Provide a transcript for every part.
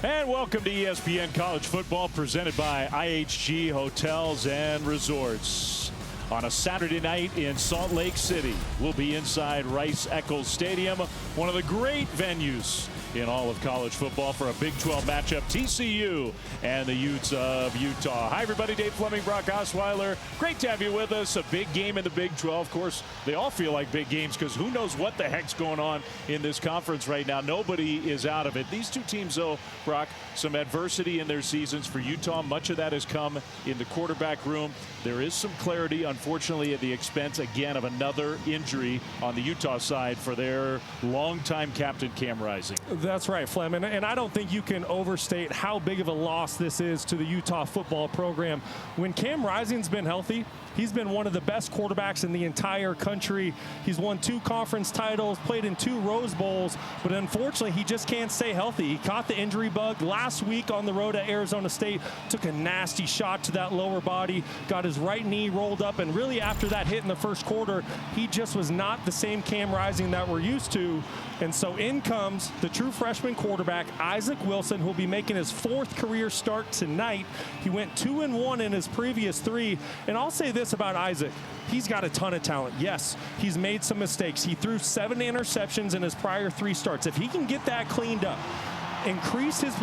And welcome to ESPN College Football, presented by IHG Hotels and Resorts. On a Saturday night in Salt Lake City, we'll be inside Rice-Eccles Stadium, one of the great venues in all of college football for a Big 12 matchup, TCU and the Utes of Utah. Hi, everybody. Dave Fleming, Brock Osweiler. Great to have you with us. A big game in the Big 12. Of course, they all feel like big games because who knows what the heck's going on in this conference right now. Nobody is out of it. These two teams, though, Brock, some adversity in their seasons. For Utah, much of that has come in the quarterback room. There is some clarity, unfortunately, at the expense, again, of another injury on the Utah side for their longtime captain, Cam Rising. That's right, Flem, and I don't think you can overstate how big of a loss this is to the Utah football program. When Cam Rising's been healthy, he's been one of the best quarterbacks in the entire country. He's won 2 conference titles, played in 2 Rose Bowls, but unfortunately he just can't stay healthy. He caught the injury bug last week on the road at Arizona State, took a nasty shot to that lower body, got his right knee rolled up, and really after that hit in the first quarter, he just was not the same Cam Rising that we're used to. And so in comes the true freshman quarterback, Isaac Wilson, who'll be making his 4th career start tonight. He went 2-1 in his previous 3. And I'll say this about Isaac. He's got a ton of talent. Yes, he's made some mistakes. He threw 7 interceptions in his prior 3 starts. If he can get that cleaned up, increase his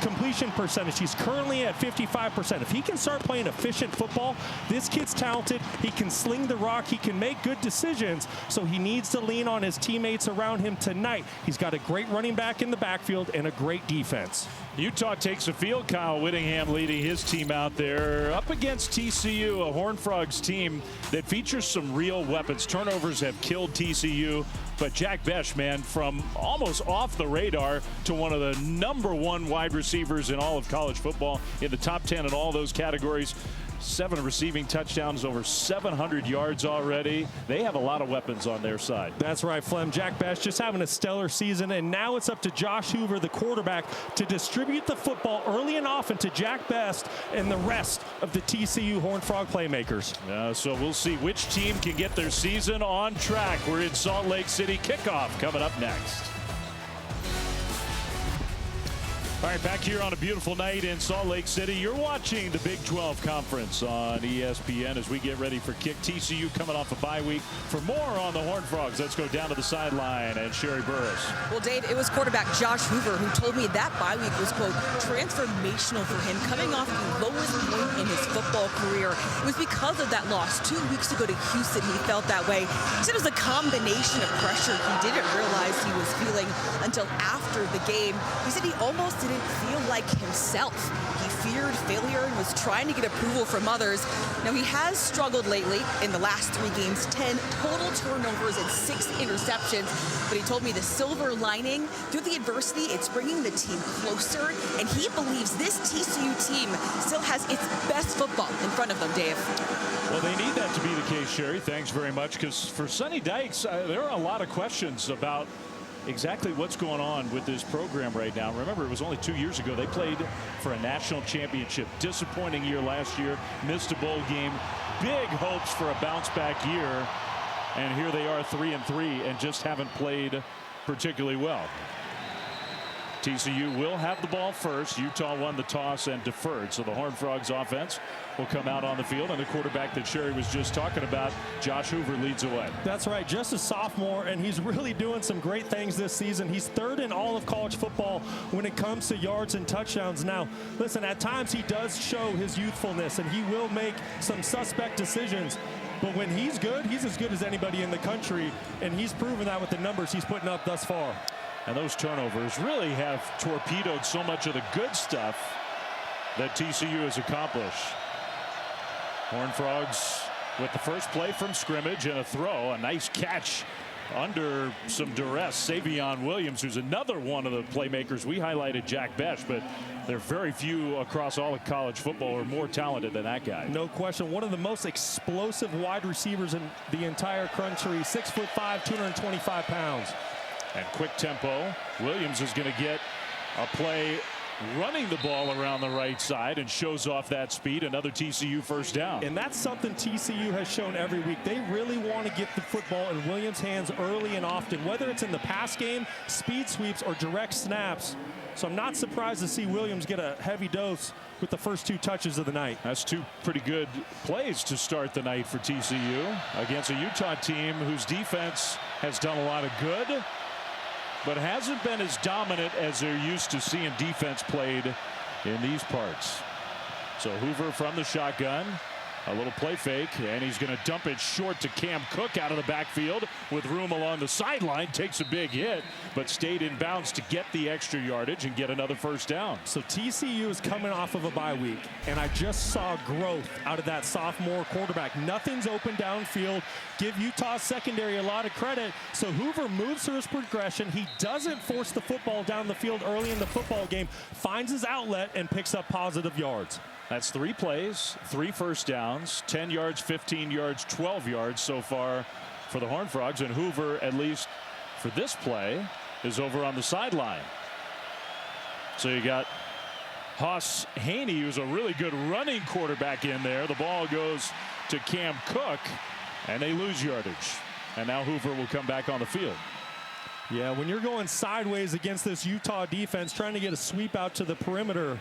completion percentage. He's currently at 55%. If he can start playing efficient football, this kid's talented. He can sling the rock. He can make good decisions. So he needs to lean on his teammates around him tonight. He's got a great running back in the backfield and a great defense. Utah takes the field. Kyle Whittingham leading his team out there up against TCU, a Horned Frogs team that features some real weapons. Turnovers have killed TCU, but Jack Bech, man, from almost off the radar to one of the #1 wide receivers in all of college football, in the top 10 in all those categories. 7 receiving touchdowns, over 700 yards already. They have a lot of weapons on their side. That's right, Flem. Jack Bech just having a stellar season, and now it's up to Josh Hoover, the quarterback, to distribute the football early and often to Jack Bech and the rest of the TCU Horned Frog playmakers. So we'll see which team can get their season on track. We're in Salt Lake City. Kickoff coming up next. All right, back here on a beautiful night in Salt Lake City. You're watching the Big 12 Conference on ESPN as we get ready for kick. TCU coming off a bye week. For more on the Horned Frogs, let's go down to the sideline and Sherry Burris. Well, Dave, it was quarterback Josh Hoover who told me that bye week was, quote, transformational for him, coming off the lowest point in his football career. It was because of that loss 2 weeks ago to Houston. He felt that way. He said it was a combination of pressure he didn't realize he was feeling until after the game. He said he almost didn't feel like himself. He feared failure and was trying to get approval from others. Now, he has struggled lately in the last 3 games, 10 total turnovers and 6 interceptions. But he told me the silver lining through the adversity, it's bringing the team closer. And he believes this TCU team still has its best football in front of them, Dave. Well, they need that to be the case, Sherry. Thanks very much, because for Sonny Dykes, there are a lot of questions about exactly what's going on with this program right now. Remember, it was only 2 years ago they played for a national championship. Disappointing year last year, missed a bowl game. Big hopes for a bounce back year, and here they are 3-3 and just haven't played particularly well. TCU will have the ball first. Utah won the toss and deferred, so the Horned Frogs offense will come out on the field, and the quarterback that Sherry was just talking about, Josh Hoover, leads away. That's right, just a sophomore, and he's really doing some great things this season. He's 3rd in all of college football when it comes to yards and touchdowns. Now, listen, at times he does show his youthfulness, and he will make some suspect decisions. But when he's good, he's as good as anybody in the country, and he's proven that with the numbers he's putting up thus far. And those turnovers really have torpedoed so much of the good stuff that TCU has accomplished. Horned Frogs with the first play from scrimmage and a throw. A nice catch under some duress. Savion Williams, who's another one of the playmakers. We highlighted Jack Bech, but there are very few across all of college football who are more talented than that guy. No question. One of the most explosive wide receivers in the entire country. 6'5", 225 pounds. And quick tempo. Williams is going to get a play running the ball around the right side and shows off that speed. Another TCU first down. And that's something TCU has shown every week. They really want to get the football in Williams' hands early and often, whether it's in the pass game, speed sweeps, or direct snaps. So I'm not surprised to see Williams get a heavy dose with the first 2 touches of the night. That's 2 pretty good plays to start the night for TCU against a Utah team whose defense has done a lot of good, but hasn't been as dominant as they're used to seeing defense played in these parts. So Hoover from the shotgun. A little play fake, and he's going to dump it short to Cam Cook out of the backfield with room along the sideline. Takes a big hit, but stayed in bounds to get the extra yardage and get another first down. So TCU is coming off of a bye week, and I just saw growth out of that sophomore quarterback. Nothing's open downfield. Give Utah's secondary a lot of credit. So Hoover moves through his progression. He doesn't force the football down the field early in the football game, finds his outlet, and picks up positive yards. That's 3 plays, 3 first downs, 10 yards, 15 yards, 12 yards so far for the Horned Frogs. And Hoover, at least for this play, is over on the sideline. So you got Haas Haney, who's a really good running quarterback in there. The ball goes to Cam Cook, and they lose yardage. And now Hoover will come back on the field. Yeah, when you're going sideways against this Utah defense, trying to get a sweep out to the perimeter,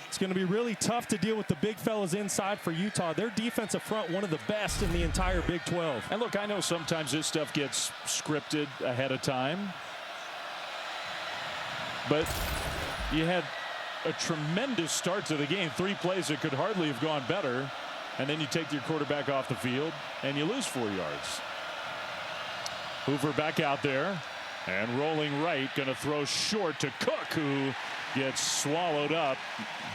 it's going to be really tough to deal with the big fellas inside for Utah. Their defensive front, one of the best in the entire Big 12. And look, I know sometimes this stuff gets scripted ahead of time, but you had a tremendous start to the game. 3 plays that could hardly have gone better, and then you take your quarterback off the field and you lose 4 yards. Hoover back out there and rolling right, going to throw short to Cook, who gets swallowed up.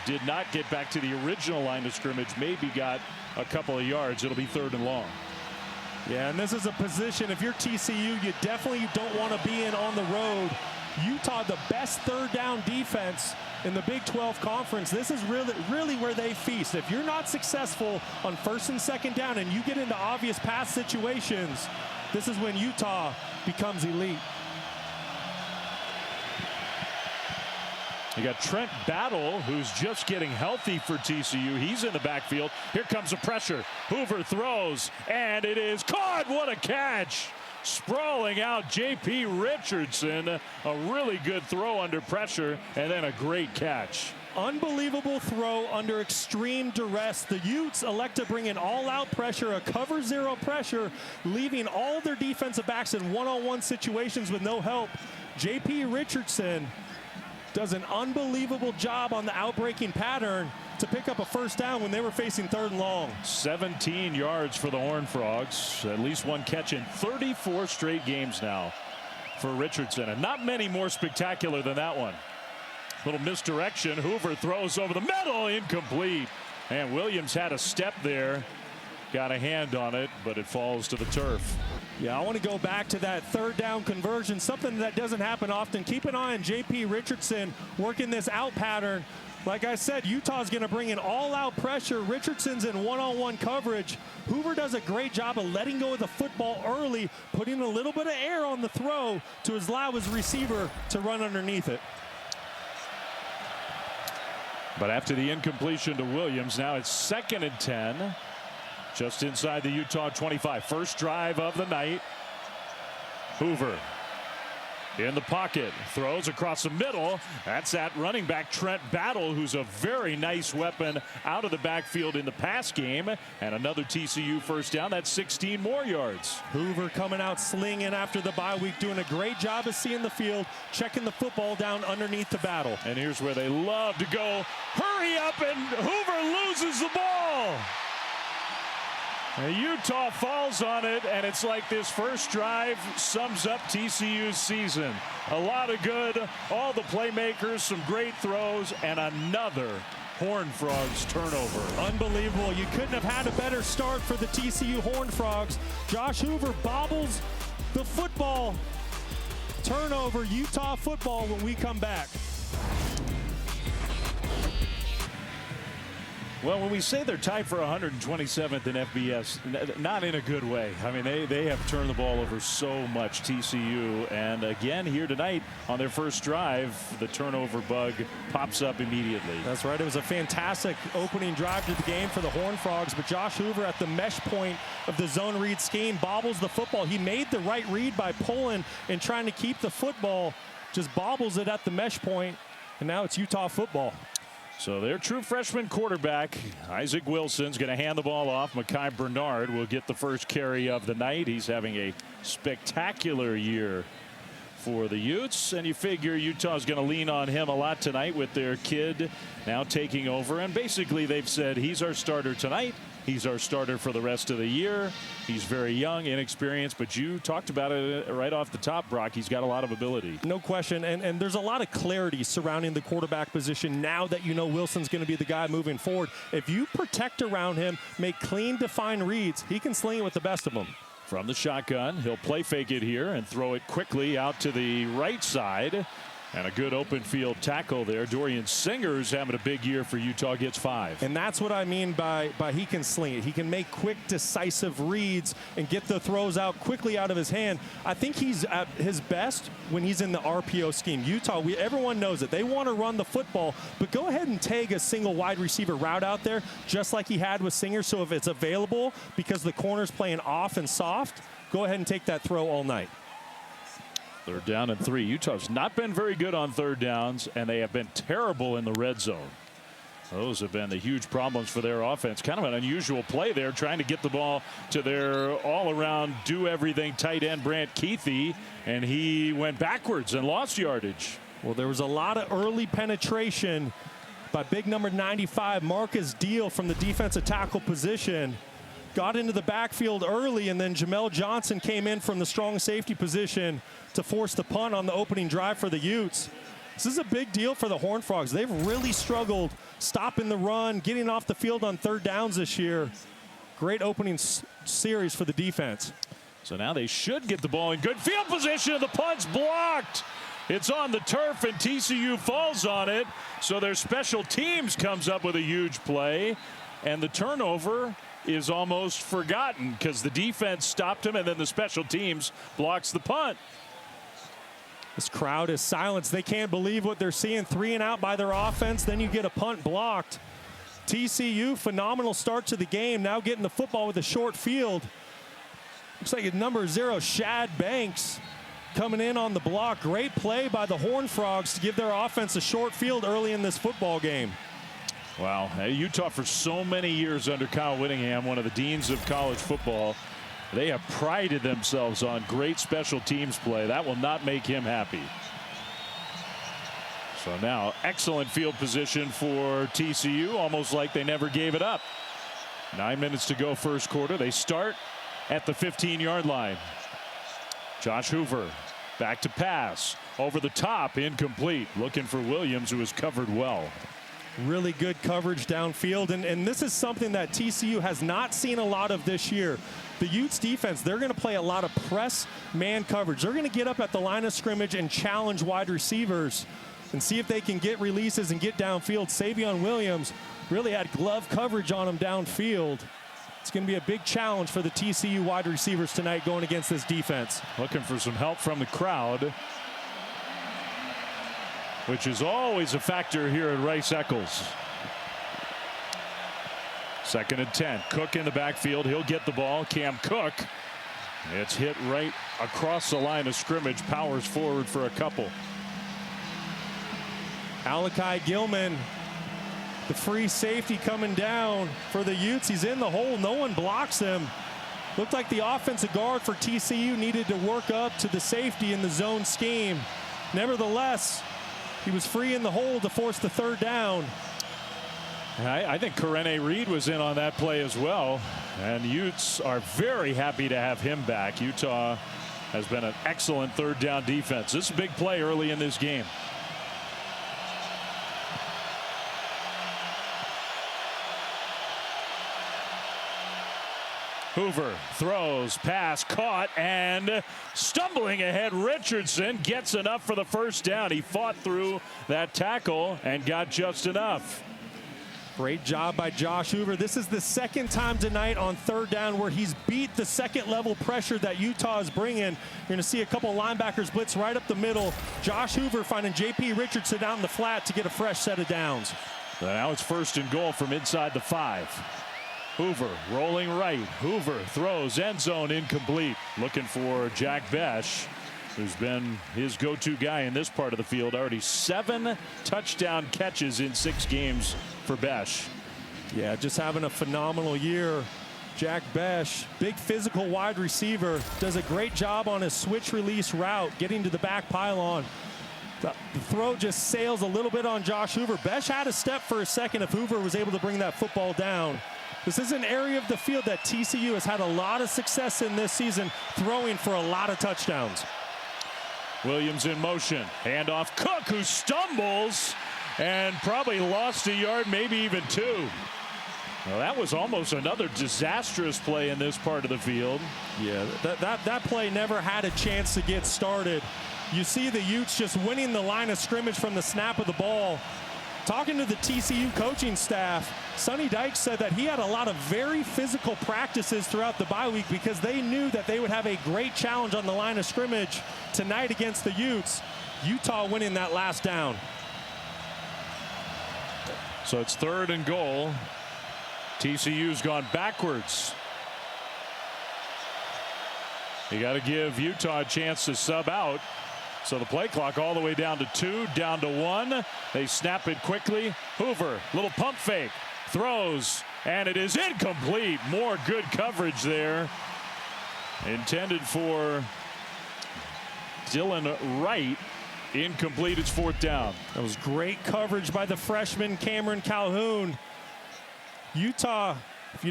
Did not get back to the original line of scrimmage. Maybe got a couple of yards. It'll be 3rd and long. Yeah, and this is a position, if you're TCU, you definitely don't want to be in on the road. Utah, the best 3rd down defense in the Big 12 Conference. This is really where they feast. If you're not successful on 1st and 2nd down and you get into obvious pass situations, this is when Utah becomes elite. You got Trent Battle, who's just getting healthy for TCU. He's in the backfield. Here comes the pressure. Hoover throws, and it is caught. What a catch. Sprawling out J.P. Richardson. A really good throw under pressure, and then a great catch. Unbelievable throw under extreme duress. The Utes elect to bring in all-out pressure, a cover 0 pressure, leaving all their defensive backs in one-on-one situations with no help. J.P. Richardson does an unbelievable job on the outbreaking pattern to pick up a 1st down when they were facing 3rd and long. 17 yards for the Horned Frogs. At least 1 catch in 34 straight games now for Richardson. And not many more spectacular than that one. Little misdirection. Hoover throws over the middle. Incomplete. And Williams had a step there. Got a hand on it, but it falls to the turf. Yeah, I want to go back to that 3rd down conversion, something that doesn't happen often. Keep an eye on J.P. Richardson working this out pattern. Like I said, Utah's going to bring in all-out pressure. Richardson's in one-on-one coverage. Hoover does a great job of letting go of the football early, putting a little bit of air on the throw to allow his receiver to run underneath it. But after the incompletion to Williams, now it's 2nd and 10. Just inside the Utah 25. First drive of the night. Hoover in the pocket, throws across the middle. That's that running back Trent Battle, who's a very nice weapon out of the backfield in the pass game. And another TCU first down. That's 16 more yards. Hoover coming out slinging after the bye week, doing a great job of seeing the field, checking the football down underneath the Battle. And here's where they love to go. Hurry up, and Hoover loses the ball. Utah falls on it, and it's like this first drive sums up TCU's season. A lot of good, all the playmakers, some great throws, and another Horned Frogs turnover. Unbelievable. You couldn't have had a better start for the TCU Horned Frogs. Josh Hoover bobbles the football. Turnover, Utah football when we come back. Well, when we say they're tied for 127th in FBS, not in a good way. I mean, they have turned the ball over so much, TCU. And again, here tonight on their first drive, the turnover bug pops up immediately. That's right. It was a fantastic opening drive to the game for the Horned Frogs. But Josh Hoover at the mesh point of the zone read scheme bobbles the football. He made the right read by pulling and trying to keep the football. Just bobbles it at the mesh point. And now it's Utah football. So their true freshman quarterback, Isaac Wilson's going to hand the ball off. Mekhi Bernard will get the first carry of the night. He's having a spectacular year for the Utes, and you figure Utah's going to lean on him a lot tonight with their kid now taking over. And basically they've said he's our starter tonight. He's our starter for the rest of the year. He's very young, inexperienced, but you talked about it right off the top, Brock. He's got a lot of ability. No question, and there's a lot of clarity surrounding the quarterback position now that you know Wilson's going to be the guy moving forward. If you protect around him, make clean, defined reads, he can sling it with the best of them. From the shotgun, he'll play fake it here and throw it quickly out to the right side. And a good open field tackle there. Dorian Singer's having a big year for Utah, gets 5. And that's what I mean by he can sling it. He can make quick, decisive reads and get the throws out quickly out of his hand. I think he's at his best when he's in the RPO scheme. Utah, everyone knows it. They want to run the football, but go ahead and take a single wide receiver route out there, just like he had with Singer. So if it's available because the corner's playing off and soft, go ahead and take that throw all night. 3rd down and 3. Utah's not been very good on 3rd downs, and they have been terrible in the red zone. Those have been the huge problems for their offense. Kind of an unusual play there, trying to get the ball to their all-around do-everything tight end Brant Keithy, and he went backwards and lost yardage. Well, there was a lot of early penetration by big number 95, Marcus Deal, from the defensive tackle position. Got into the backfield early, and then Jamel Johnson came in from the strong safety position to force the punt on the opening drive for the Utes. This is a big deal for the Horned Frogs. They've really struggled stopping the run, getting off the field on 3rd downs this year. Great opening series for the defense. So now they should get the ball in good field position. The punt's blocked. It's on the turf, and TCU falls on it. So their special teams comes up with a huge play, and the turnover is almost forgotten because the defense stopped him, and then the special teams blocks the punt. This crowd is silenced. They can't believe what they're seeing. 3 and out by their offense. Then you get a punt blocked. TCU, phenomenal start to the game. Now getting the football with a short field. Looks like number 0, Shad Banks, coming in on the block. Great play by the Horned Frogs to give their offense a short field early in this football game. Wow. Utah for so many years under Kyle Whittingham, one of the deans of college football. They have prided themselves on great special teams play. That will not make him happy. So now excellent field position for TCU, almost like they never gave it up. 9 minutes to go first quarter. They start at the 15-yard line. Josh Hoover back to pass. Over the top, incomplete. Looking for Williams, who was covered well. Really good coverage downfield, and this is something that TCU has not seen a lot of this year. The Utes defense, they're going to play a lot of press man coverage. They're going to get up at the line of scrimmage and challenge wide receivers and see if they can get releases and get downfield. Savion Williams really had glove coverage on him downfield. It's going to be a big challenge for the TCU wide receivers tonight going against this defense. Looking for some help from the crowd, which is always a factor here at Rice Eccles. 2nd and 10. Cook in the backfield. He'll get the ball. Cam Cook. It's hit right across the line of scrimmage. Powers forward for a couple. Alakai Gilman, the free safety, coming down for the Utes. He's in the hole. No one blocks him. Looked like the offensive guard for TCU needed to work up to the safety in the zone scheme. Nevertheless, he was free in the hole to force the 3rd down. I think Karene Reed was in on that play as well. And Utes are very happy to have him back. Utah has been an excellent 3rd down defense. This is a big play early in this game. Hoover throws, pass, caught, and stumbling ahead. Richardson gets enough for the 1st down. He fought through that tackle and got just enough. Great job by Josh Hoover. This is the second time tonight on third down where he's beat the second level pressure that Utah is bringing. You're going to see a couple linebackers blitz right up the middle. Josh Hoover finding J.P. Richardson out in the flat to get a fresh set of downs. Now it's 1st and goal from inside the 5. Hoover rolling right. Hoover throws end zone incomplete. Looking for Jack Besh, who's been his go-to guy in this part of the field. Already 7 touchdown catches in 6 games for Besh. Yeah, just having a phenomenal year. Jack Besh, big physical wide receiver, does a great job on his switch release route, getting to the back pylon. The throw just sails a little bit on Josh Hoover. Besh had a step for a second if Hoover was able to bring that football down. This is an area of the field that TCU has had a lot of success in this season, throwing for a lot of touchdowns. Williams in motion. Handoff. Cook, who stumbles and probably lost a yard, maybe even 2. Well, that was almost another disastrous play in this part of the field. Yeah, that play never had a chance to get started. You see the Utes just winning the line of scrimmage from the snap of the ball. Talking to the TCU coaching staff, Sonny Dykes said that he had a lot of very physical practices throughout the bye week because they knew that they would have a great challenge on the line of scrimmage tonight against the Utes. Utah winning that last down. So it's 3rd and goal. TCU's gone backwards. You got to give Utah a chance to sub out. So the play clock all the way down to 2, down to 1. They snap it quickly. Hoover, little pump fake, throws, and it is incomplete. More good coverage there. Intended for Dylan Wright. Incomplete. It's 4th down. That was great coverage by the freshman Cameron Calhoun. Utah, if you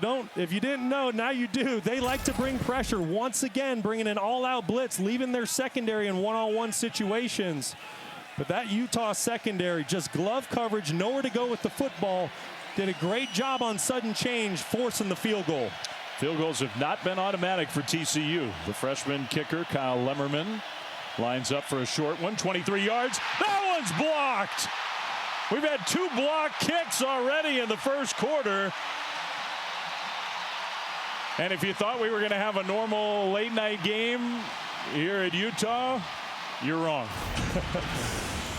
didn't know, now you do. They like to bring pressure. Once again, bringing an all-out blitz, leaving their secondary in one-on-one situations. But that Utah secondary, just glove coverage, nowhere to go with the football. Did a great job on sudden change, forcing the field goal. Field goals have not been automatic for TCU. The freshman kicker, Kyle Lemmerman, lines up for a short one, 23 yards. That one's blocked. We've had 2 block kicks already in the first quarter. And if you thought we were going to have a normal late night game here at Utah, you're wrong.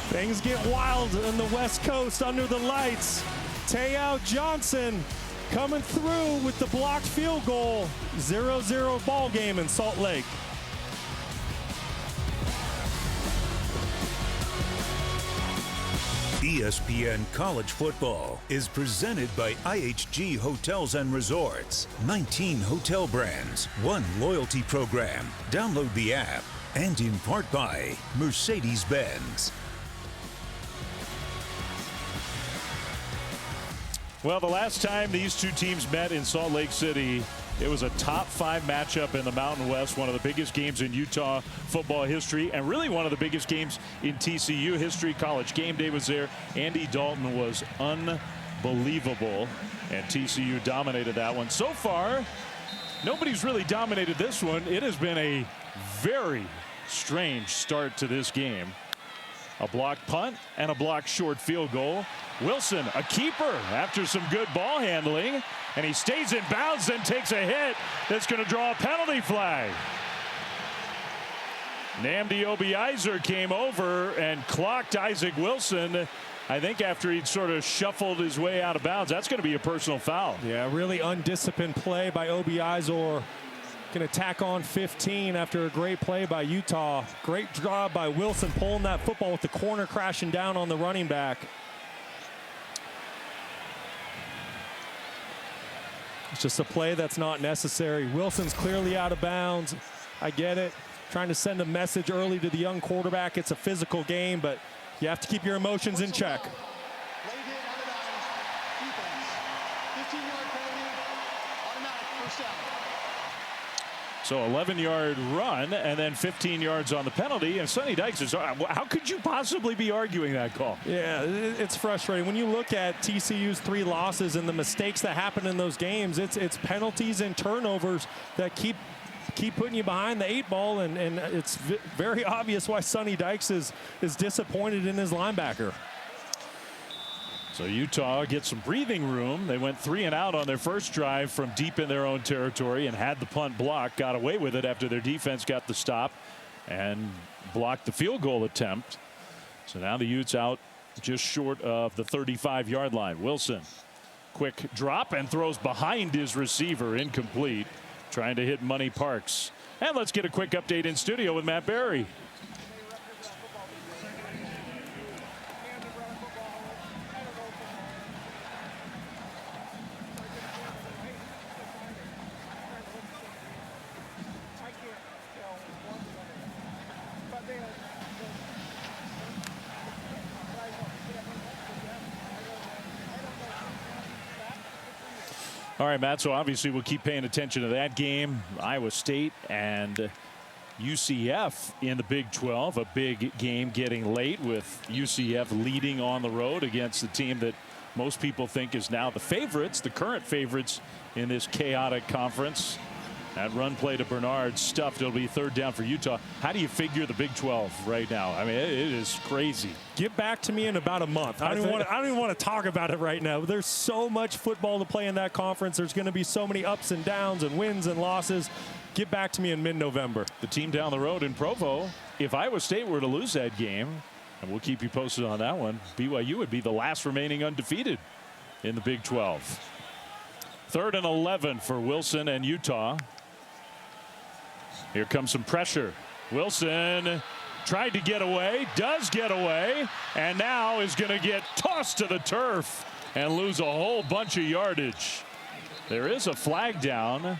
Things get wild on the West Coast under the lights. Te'o Johnson coming through with the blocked field goal. 0-0 ball game in Salt Lake. ESPN College Football is presented by IHG Hotels and Resorts. 19 hotel brands, 1 loyalty program. Download the app. And in part by Mercedes-Benz. Well, the last time these 2 teams met in Salt Lake City, it was a top 5 matchup in the Mountain West, one of the biggest games in Utah football history, and really one of the biggest games in TCU history. College Game Day was there. Andy Dalton was unbelievable, and TCU dominated that one. So far, nobody's really dominated this one. It has been a very strange start to this game. A blocked punt and a blocked short field goal. Wilson, a keeper after some good ball handling, and he stays in bounds, then takes a hit that's going to draw a penalty flag. Nnamdi Obiizer came over and clocked Isaac Wilson, I think after he'd sort of shuffled his way out of bounds. That's going to be a personal foul. Yeah, really undisciplined play by Obiizer. Going to tack on 15 after a great play by Utah. Great job by Wilson pulling that football with the corner crashing down on the running back. It's just a play that's not necessary. Wilson's clearly out of bounds. I get it. Trying to send a message early to the young quarterback. It's a physical game, but you have to keep your emotions in check. So 11-yard run and then 15 yards on the penalty. And Sonny Dykes is, how could you possibly be arguing that call? Yeah, it's frustrating. When you look at TCU's 3 losses and the mistakes that happen in those games, it's penalties and turnovers that keep putting you behind the 8 ball. And it's very obvious why Sonny Dykes is disappointed in his linebacker. So Utah gets some breathing room. They went 3 and out on their first drive from deep in their own territory and had the punt blocked. Got away with it after their defense got the stop and blocked the field goal attempt. So now the Utes out just short of the 35-yard line. Wilson, quick drop and throws behind his receiver, incomplete, trying to hit Money Parks. And let's get a quick update in studio with Matt Barry. All right, Matt, so obviously we'll keep paying attention to that game. Iowa State and UCF in the Big 12. A big game getting late with UCF leading on the road against the team that most people think is now the favorites, the current favorites in this chaotic conference. That run play to Bernard stuffed. It'll be 3rd down for Utah. How do you figure the Big 12 right now? I mean, it is crazy. Get back to me in about a month. I don't even want to talk about it right now. There's so much football to play in that conference. There's going to be so many ups and downs and wins and losses. Get back to me in mid-November. The team down the road in Provo, if Iowa State were to lose that game, and we'll keep you posted on that one, BYU would be the last remaining undefeated in the Big 12. 3rd and 11 for Wilson and Utah. Here comes some pressure. Wilson tried to get away, does get away, and now is going to get tossed to the turf and lose a whole bunch of yardage. There is a flag down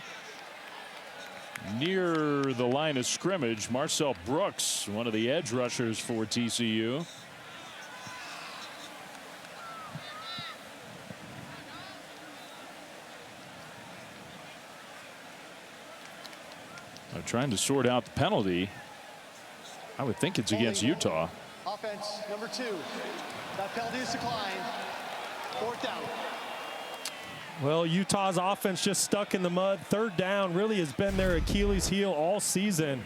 near the line of scrimmage. Marcel Brooks, one of the edge rushers for TCU. They're trying to sort out the penalty. I would think it's against Utah. Offense number 2. That penalty is declined. 4th down. Well, Utah's offense just stuck in the mud. 3rd down really has been their Achilles heel all season.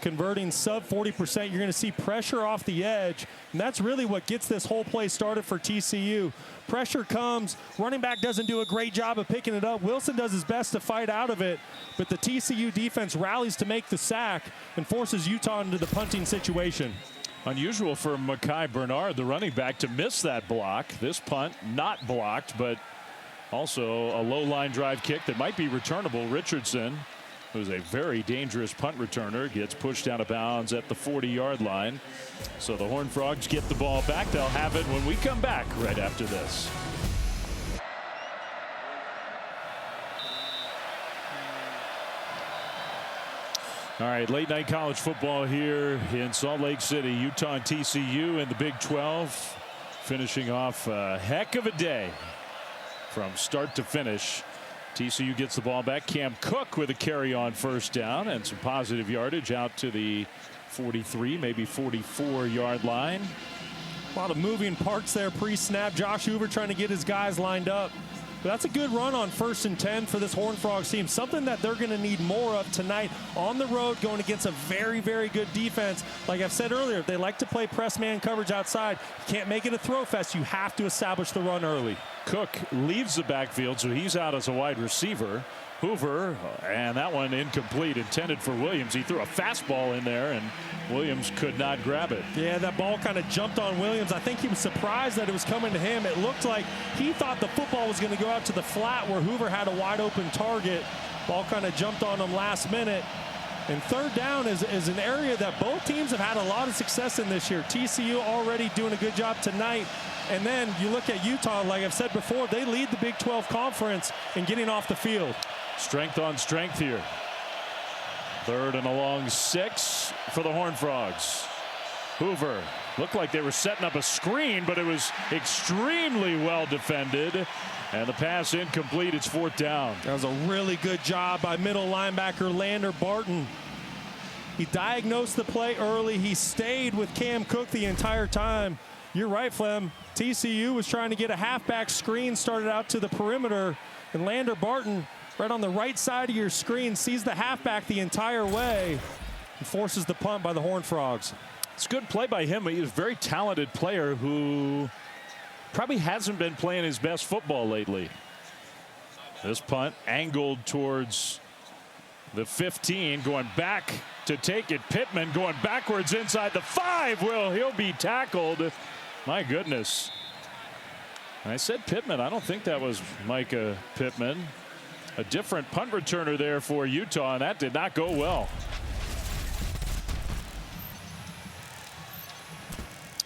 Converting sub 40%. You're going to see pressure off the edge, and that's really what gets this whole play started for TCU. Pressure comes. Running back doesn't do a great job of picking it up. Wilson does his best to fight out of it, but the TCU defense rallies to make the sack and forces Utah into the punting situation. Unusual for Mekhi Bernard, the running back, to miss that block. This punt not blocked, but also a low line drive kick that might be returnable. Richardson, who's a very dangerous punt returner, gets pushed out of bounds at the 40-yard line. So the Horned Frogs get the ball back. They'll have it when we come back right after this. All right, late night college football here in Salt Lake City. Utah and TCU in the Big 12, finishing off a heck of a day from start to finish. TCU gets the ball back. Cam Cook with a carry on 1st down and some positive yardage out to the 43, maybe 44-yard line. A lot of moving parts there pre-snap. Josh Hoover trying to get his guys lined up. But that's a good run on 1st and 10 for this Horned Frogs team. Something that they're going to need more of tonight on the road, going against a very, very good defense. Like I've said earlier, they like to play press man coverage outside. You can't make it a throw fest. You have to establish the run early. Cook leaves the backfield, so he's out as a wide receiver. Hoover, and that one incomplete, intended for Williams. He threw a fastball in there, and Williams could not grab it. Yeah, that ball kind of jumped on Williams. I think he was surprised that it was coming to him. It looked like he thought the football was going to go out to the flat where Hoover had a wide open target. Ball kind of jumped on him last minute. And 3rd down is an area that both teams have had a lot of success in this year. TCU already doing a good job tonight. And then you look at Utah, like I've said before, they lead the Big 12 conference in getting off the field. Strength on strength here. 3rd and a long 6 for the Horned Frogs. Hoover looked like they were setting up a screen, but it was extremely well defended. And the pass incomplete. It's 4th down. That was a really good job by middle linebacker Lander Barton. He diagnosed the play early. He stayed with Cam Cook the entire time. You're right, Flem. TCU was trying to get a halfback screen started out to the perimeter, and Lander Barton, right on the right side of your screen, sees the halfback the entire way and forces the punt by the Horned Frogs. It's a good play by him. He's a very talented player who probably hasn't been playing his best football lately. This punt angled towards the 15, going back to take it. Pittman going backwards inside the 5. Well, he'll be tackled. My goodness. I said Pittman. I don't think that was Micah Pittman. A different punt returner there for Utah, and that did not go well.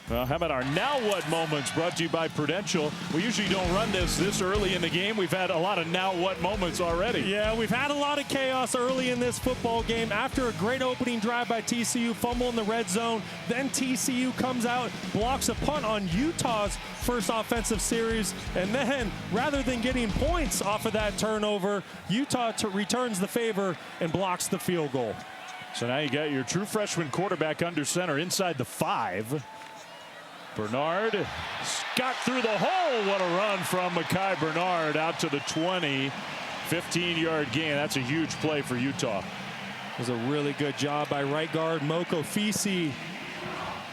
Well, how about our now what moments, brought to you by Prudential. We usually don't run this early in the game. We've had a lot of now what moments already. Yeah, we've had a lot of chaos early in this football game. After a great opening drive by TCU, fumble in the red zone, then TCU comes out, blocks a punt on Utah's first offensive series, and then rather than getting points off of that turnover, Utah returns the favor and blocks the field goal. So now you got your true freshman quarterback under center inside the 5. Bernard got through the hole. What a run from Mekhi Bernard out to the 20. 15-yard gain. That's a huge play for Utah. It was a really good job by right guard Moko Fisi.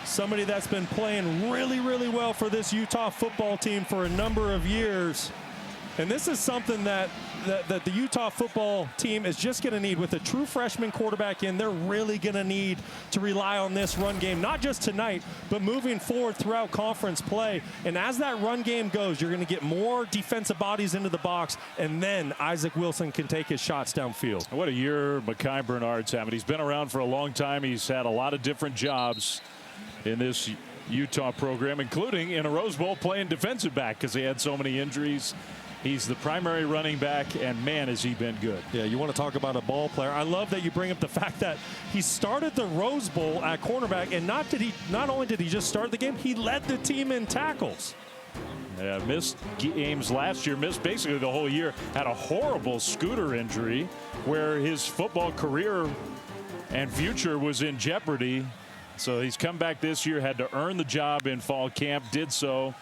Somebody that's been playing really, really well for this Utah football team for a number of years. And this is something that the Utah football team is just going to need. With a true freshman quarterback in, they're really going to need to rely on this run game, not just tonight, but moving forward throughout conference play. And as that run game goes, you're going to get more defensive bodies into the box, and then Isaac Wilson can take his shots downfield. What a year Mekhi Bernard's having. He's been around for a long time. He's had a lot of different jobs in this Utah program, including in a Rose Bowl playing defensive back because he had so many injuries. He's the primary running back, and man, has he been good. Yeah, you want to talk about a ball player. I love that you bring up the fact that he started the Rose Bowl at cornerback, and not only did he just start the game, he led the team in tackles. Yeah, missed games last year, missed basically the whole year. Had a horrible scooter injury where his football career and future was in jeopardy. So he's come back this year, had to earn the job in fall camp, did so.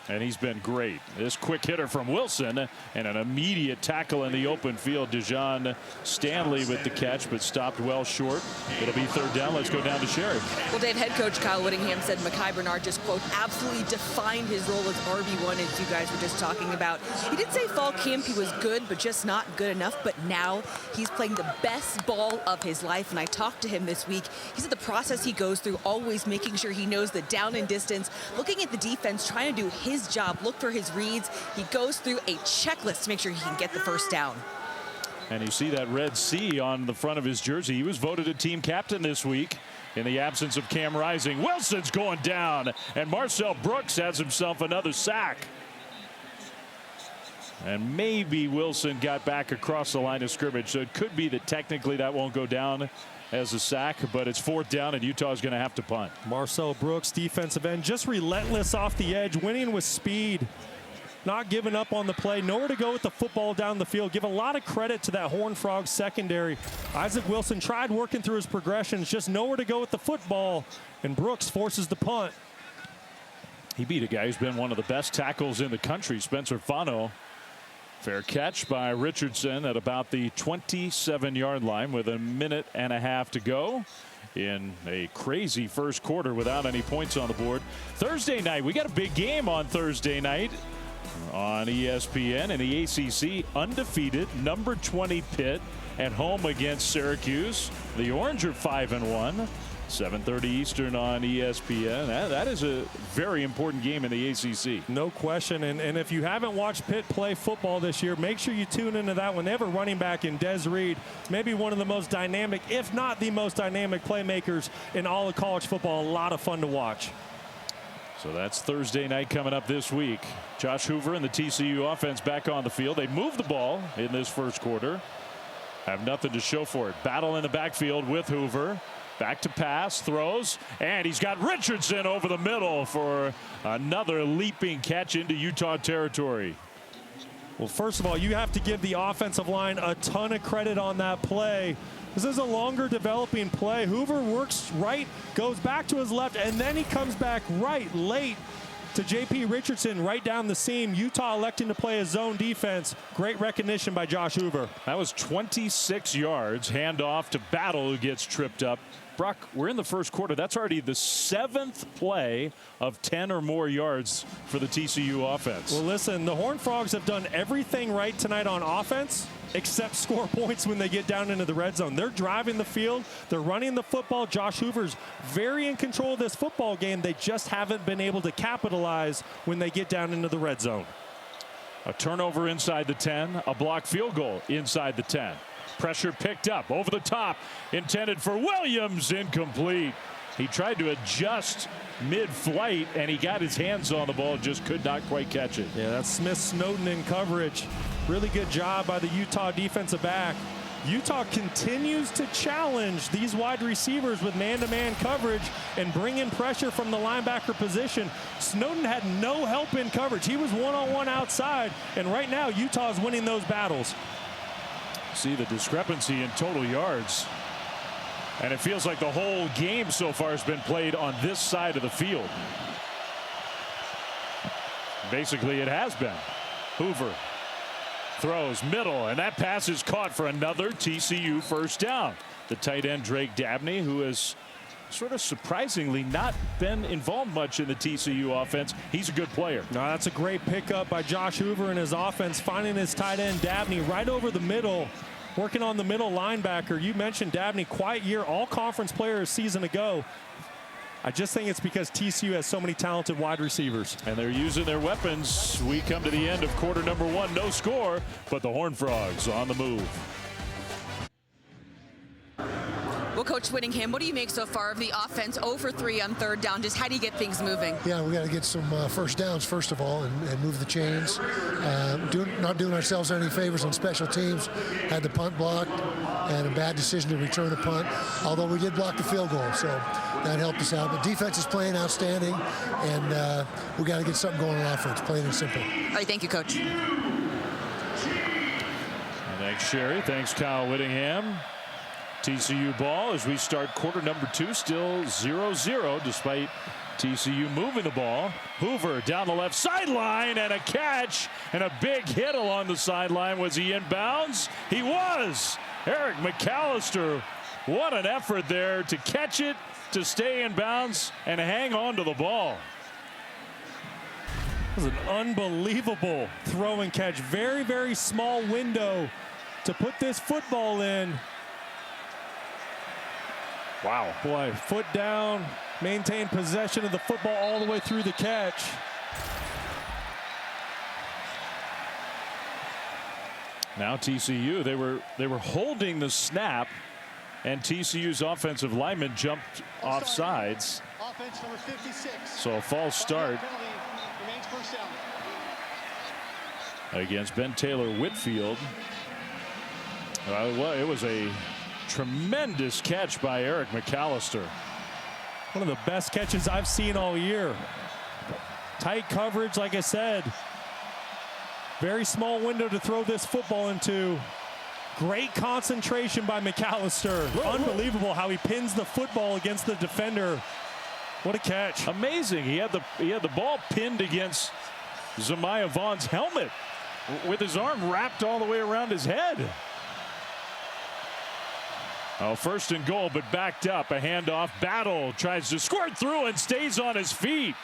And he's been great. This quick hitter from Wilson and an immediate tackle in the open field. Dejon Stanley with the catch, but stopped well short. It'll be third down. Let's go down to Sherry. Well, Dave, head coach Kyle Whittingham said Mekhi Bernard just, quote, absolutely defined his role as RB1, as you guys were just talking about. He did say fall camp he was good, but just not good enough. But now he's playing the best ball of his life. And I talked to him this week. He said the process he goes through, always making sure he knows the down and distance, looking at the defense, trying to do his job, look for his reads. He goes through a checklist to make sure he can get the first down. And you see that red C on the front of his jersey. He was voted a team captain this week in the absence of Cam Rising. Wilson's going down, and Marcel Brooks has himself another sack. And maybe Wilson got back across the line of scrimmage, so it could be that technically that won't go down as a sack, but it's fourth down, and Utah's going to have to punt. Marcel Brooks, defensive end, just relentless off the edge, winning with speed, not giving up on the play, nowhere to go with the football down the field. Give a lot of credit to that Horned Frogs secondary. Isaac Wilson tried working through his progressions, just nowhere to go with the football, and Brooks forces the punt. He beat a guy who's been one of the best tackles in the country, Spencer Fano. Fair catch by Richardson at about the 27-yard line with a minute and a half to go in a crazy first quarter without any points on the board. Thursday night, we got a big game on Thursday night on ESPN in the ACC. Undefeated number 20 Pitt at home against Syracuse. The Orange are 5-1. 7:30 Eastern on ESPN. That is a very important game in the ACC. No question. And if you haven't watched Pitt play football this year, make sure you tune into that one. They have a running back in Des Reed, maybe one of the most dynamic, if not the most dynamic playmakers in all of college football. A lot of fun to watch. So that's Thursday night coming up this week. Josh Hoover and the TCU offense back on the field. They moved the ball in this first quarter. Have nothing to show for it. Battle in the backfield with Hoover. Back to pass, throws, and he's got Richardson over the middle for another leaping catch into Utah territory. Well, first of all, you have to give the offensive line a ton of credit on that play. This is a longer developing play. Hoover works right, goes back to his left, and then he comes back right late to J.P. Richardson right down the seam. Utah electing to play a zone defense. Great recognition by Josh Hoover. That was 26 yards. Handoff to Battle, who gets tripped up Brock, we're in the first quarter. That's already the 7th play of 10 or more yards for the TCU offense. Well, listen, the Horned Frogs have done everything right tonight on offense except score points when they get down into the red zone. They're driving the field. They're running the football. Josh Hoover's very in control of this football game. They just haven't been able to capitalize when they get down into the red zone. A turnover inside the 10, a blocked field goal inside the 10. Pressure picked up over the top, intended for Williams, incomplete. He tried to adjust mid-flight, and he got his hands on the ball, just could not quite catch it. Yeah, that's Smith Snowden in coverage. Really good job by the Utah defensive back. Utah continues to challenge these wide receivers with man-to-man coverage and bring in pressure from the linebacker position. Snowden had no help in coverage. He was one-on-one outside, and right now Utah is winning those battles. See the discrepancy in total yards. And it feels like the whole game so far has been played on this side of the field. Basically, it has been. Hoover throws middle, and that pass is caught for another TCU first down. The tight end Drake Dabney, who has sort of surprisingly not been involved much in the TCU offense. He's a good player. No, that's a great pickup by Josh Hoover and his offense, finding his tight end Dabney right over the middle, working on the middle linebacker. You mentioned Dabney, quiet year, all-conference player a season ago. I just think it's because TCU has so many talented wide receivers. And they're using their weapons. We come to the end of quarter number 1. No score, but the Horned Frogs on the move. Well, Coach Whittingham, what do you make so far of the offense 0 for 3 on 3rd down? Just how do you get things moving? Yeah, we got to get some first downs, first of all, and move the chains. Not doing ourselves any favors on special teams. Had the punt blocked and a bad decision to return a punt, although we did block the field goal, so that helped us out. But defense is playing outstanding, and we got to get something going on offense, plain and simple. All right, thank you, Coach. Thanks, Sherry. Thanks, Kyle Whittingham. TCU ball as we start quarter number 2, still 0-0 despite TCU moving the ball. Hoover down the left sideline and a catch and a big hit along the sideline. Was he in bounds? He was. Eric McAllister, what an effort there to catch it, to stay in bounds and hang on to the ball. It was an unbelievable throw and catch. Very, very small window to put this football in. Wow. Boy, foot down, maintain possession of the football all the way through the catch. Now TCU, they were holding the snap, and TCU's offensive lineman jumped off sides. Offense number 56. So a false start Remains first down. against Ben Taylor Whitfield. Well, it was a tremendous catch by Eric McAllister. One of the best catches I've seen all year. Tight coverage, like I said. Very small window to throw this football into. Great concentration by McAllister. Unbelievable how he pins the football against the defender. What a catch. Amazing. He had the ball pinned against Zamiah Vaughn's helmet with his arm wrapped all the way around his head. Oh, 1st and goal, but backed up. A handoff. Battle tries to squirt through and stays on his feet.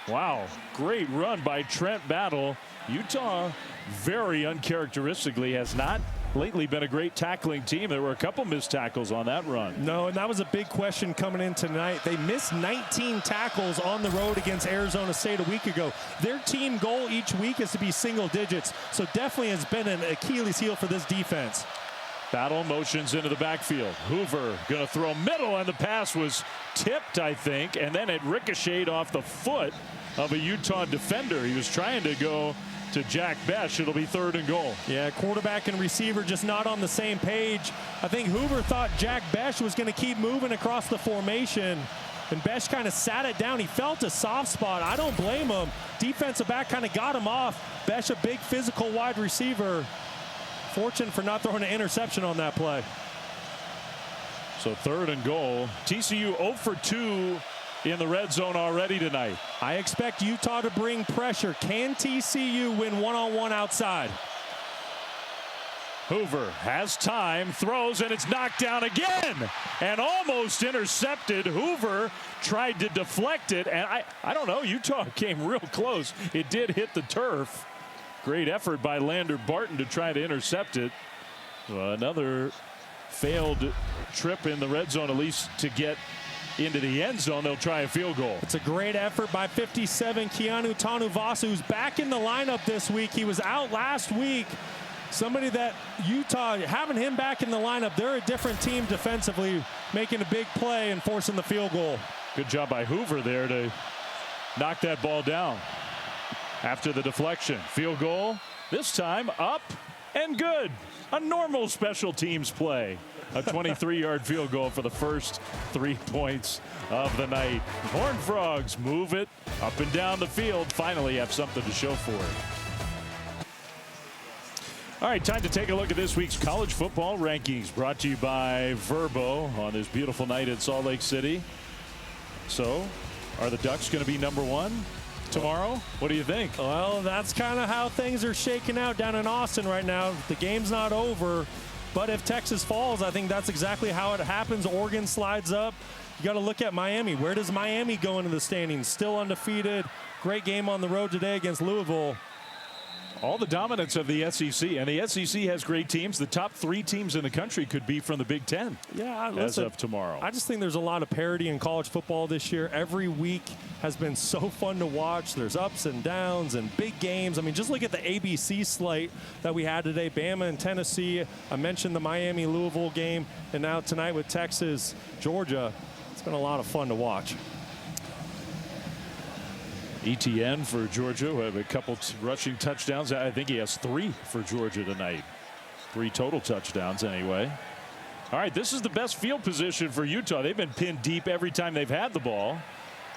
Wow, great run by Trent Battle. Utah, very uncharacteristically, has not lately been a great tackling team. There were a couple missed tackles on that run. No, and that was a big question coming in tonight. They missed 19 tackles on the road against Arizona State a week ago. Their team goal each week is to be single digits, so definitely has been an Achilles heel for this defense. Battle motions into the backfield. Hoover going to throw middle, and the pass was tipped, I think, and then it ricocheted off the foot of a Utah defender. He was trying to go to Jack Bech. It'll be 3rd and goal. Yeah, quarterback and receiver just not on the same page. I think Hoover thought Jack Bech was going to keep moving across the formation, and Bech kind of sat it down. He felt a soft spot. I don't blame him. Defensive back kind of got him off. Bech, a big physical wide receiver. Fortunate for not throwing an interception on that play. So 3rd and goal. TCU 0 for 2 in the red zone already tonight. I expect Utah to bring pressure. Can TCU win one-on-one outside? Hoover has time, throws, and it's knocked down again and almost intercepted. Hoover tried to deflect it, and I don't know, Utah came real close. It did hit the turf. Great effort by Lander Barton to try to intercept it. Another failed trip in the red zone, at least to get into the end zone. They'll try a field goal. It's a great effort by 57 Keanu Tanuvasu, who's back in the lineup this week. He was out last week. Somebody that Utah, having him back in the lineup, they're a different team defensively, making a big play and forcing the field goal. Good job by Hoover there to knock that ball down after the deflection. Field goal, this time up and good. A normal special teams play. A 23-yard field goal for the first 3 points of the night. Horned Frogs move it up and down the field. Finally have something to show for it. All right, time to take a look at this week's college football rankings, brought to you by Verbo on this beautiful night in Salt Lake City. So, are the Ducks going to be #1 tomorrow? What do you think? Well, that's kind of how things are shaking out down in Austin right now. The game's not over, but if Texas falls, I think that's exactly how it happens. Oregon slides up. You got to look at Miami. Where does Miami go into the standings? Still undefeated. Great game on the road today against Louisville. All the dominance of the SEC, and the SEC has great teams. The top 3 teams in the country could be from the Big Ten. Yeah, as of tomorrow. I just think there's a lot of parity in college football this year. Every week has been so fun to watch. There's ups and downs and big games. I mean, just look at the ABC slate that we had today. Bama and Tennessee. I mentioned the Miami-Louisville game, and now tonight with Texas, Georgia. It's been a lot of fun to watch. ETN for Georgia, who have a couple rushing touchdowns. I think he has 3 for Georgia tonight. 3 total touchdowns anyway. All right, this is the best field position for Utah. They've been pinned deep every time they've had the ball.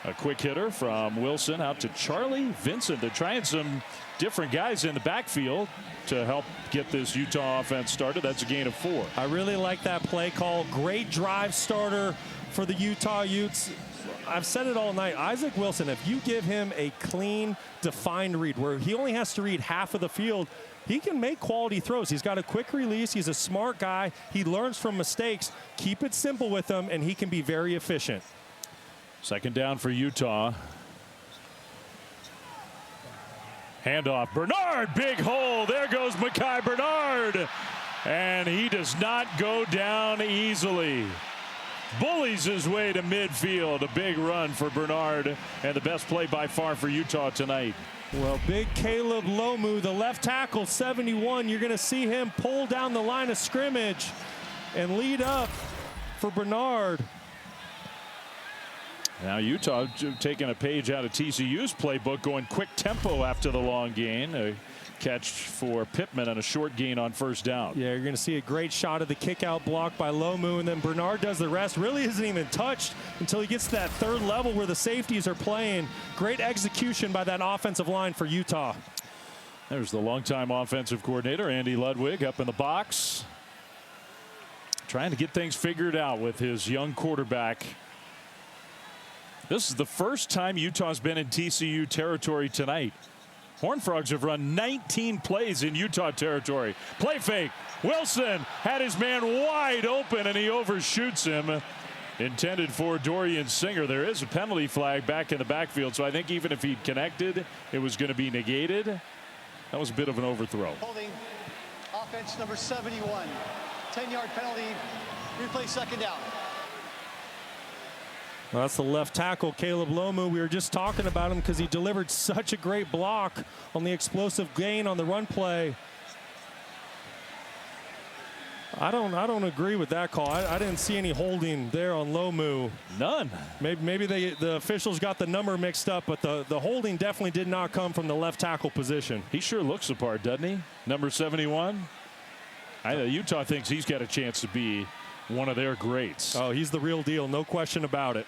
A quick hitter from Wilson out to Charlie Vincent. They're trying some different guys in the backfield to help get this Utah offense started. That's a gain of 4. I really like that play call. Great drive starter for the Utah Utes. I've said it all night. Isaac Wilson, if you give him a clean, defined read where he only has to read half of the field, he can make quality throws. He's got a quick release. He's a smart guy. He learns from mistakes. Keep it simple with him, and he can be very efficient. Second down for Utah. Handoff. Bernard, big hole. There goes Mekhi Bernard. And he does not go down easily. Bullies his way to midfield. A big run for Bernard, and the best play by far for Utah tonight. Well, big Caleb Lomu, the left tackle, 71. You're going to see him pull down the line of scrimmage and lead up for Bernard. Now Utah taking a page out of TCU's playbook, going quick tempo after the long gain. A catch for Pittman and a short gain on first down. Yeah, you're going to see a great shot of the kick-out block by Lomu, and then Bernard does the rest. Really isn't even touched until he gets to that third level where the safeties are playing. Great execution by that offensive line for Utah. There's the longtime offensive coordinator, Andy Ludwig, up in the box. Trying to get things figured out with his young quarterback. This is the first time Utah's been in TCU territory tonight. Horned Frogs have run 19 plays in Utah territory. Play fake. Wilson had his man wide open, and he overshoots him. Intended for Dorian Singer. There is a penalty flag back in the backfield, so I think even if he'd connected, it was going to be negated. That was a bit of an overthrow. Holding offense number 71. 10-yard penalty. Replay second down. Well, that's the left tackle, Caleb Lomu. We were just talking about him because he delivered such a great block on the explosive gain on the run play. I don't agree with that call. I didn't see any holding there on Lomu. None. Maybe the officials got the number mixed up, but the holding definitely did not come from the left tackle position. He sure looks the part, doesn't he? Number 71. Utah thinks he's got a chance to be one of their greats. Oh, he's the real deal, no question about it.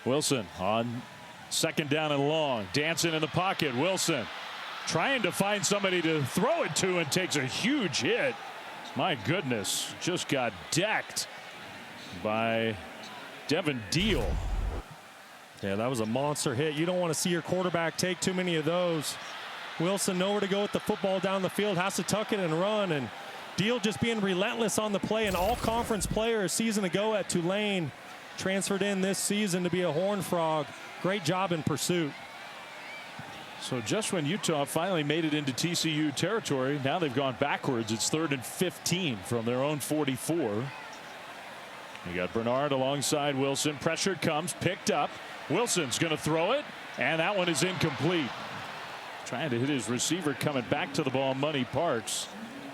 Wilson on second down and long, dancing in the pocket. Wilson trying to find somebody to throw it to and takes a huge hit. My goodness, just got decked by Devin Deal. Yeah, that was a monster hit. You don't want to see your quarterback take too many of those. Wilson nowhere to go with the football down the field, has to tuck it and run, and Deal just being relentless on the play, an all-conference player a season ago at Tulane, transferred in this season to be a Horned Frog. Great job in pursuit. So just when Utah finally made it into TCU territory, now they've gone backwards. It's 3rd and 15 from their own 44. You got Bernard alongside Wilson. Pressure comes, picked up. Wilson's going to throw it, and that one is incomplete. Trying to hit his receiver, coming back to the ball, Money Parks.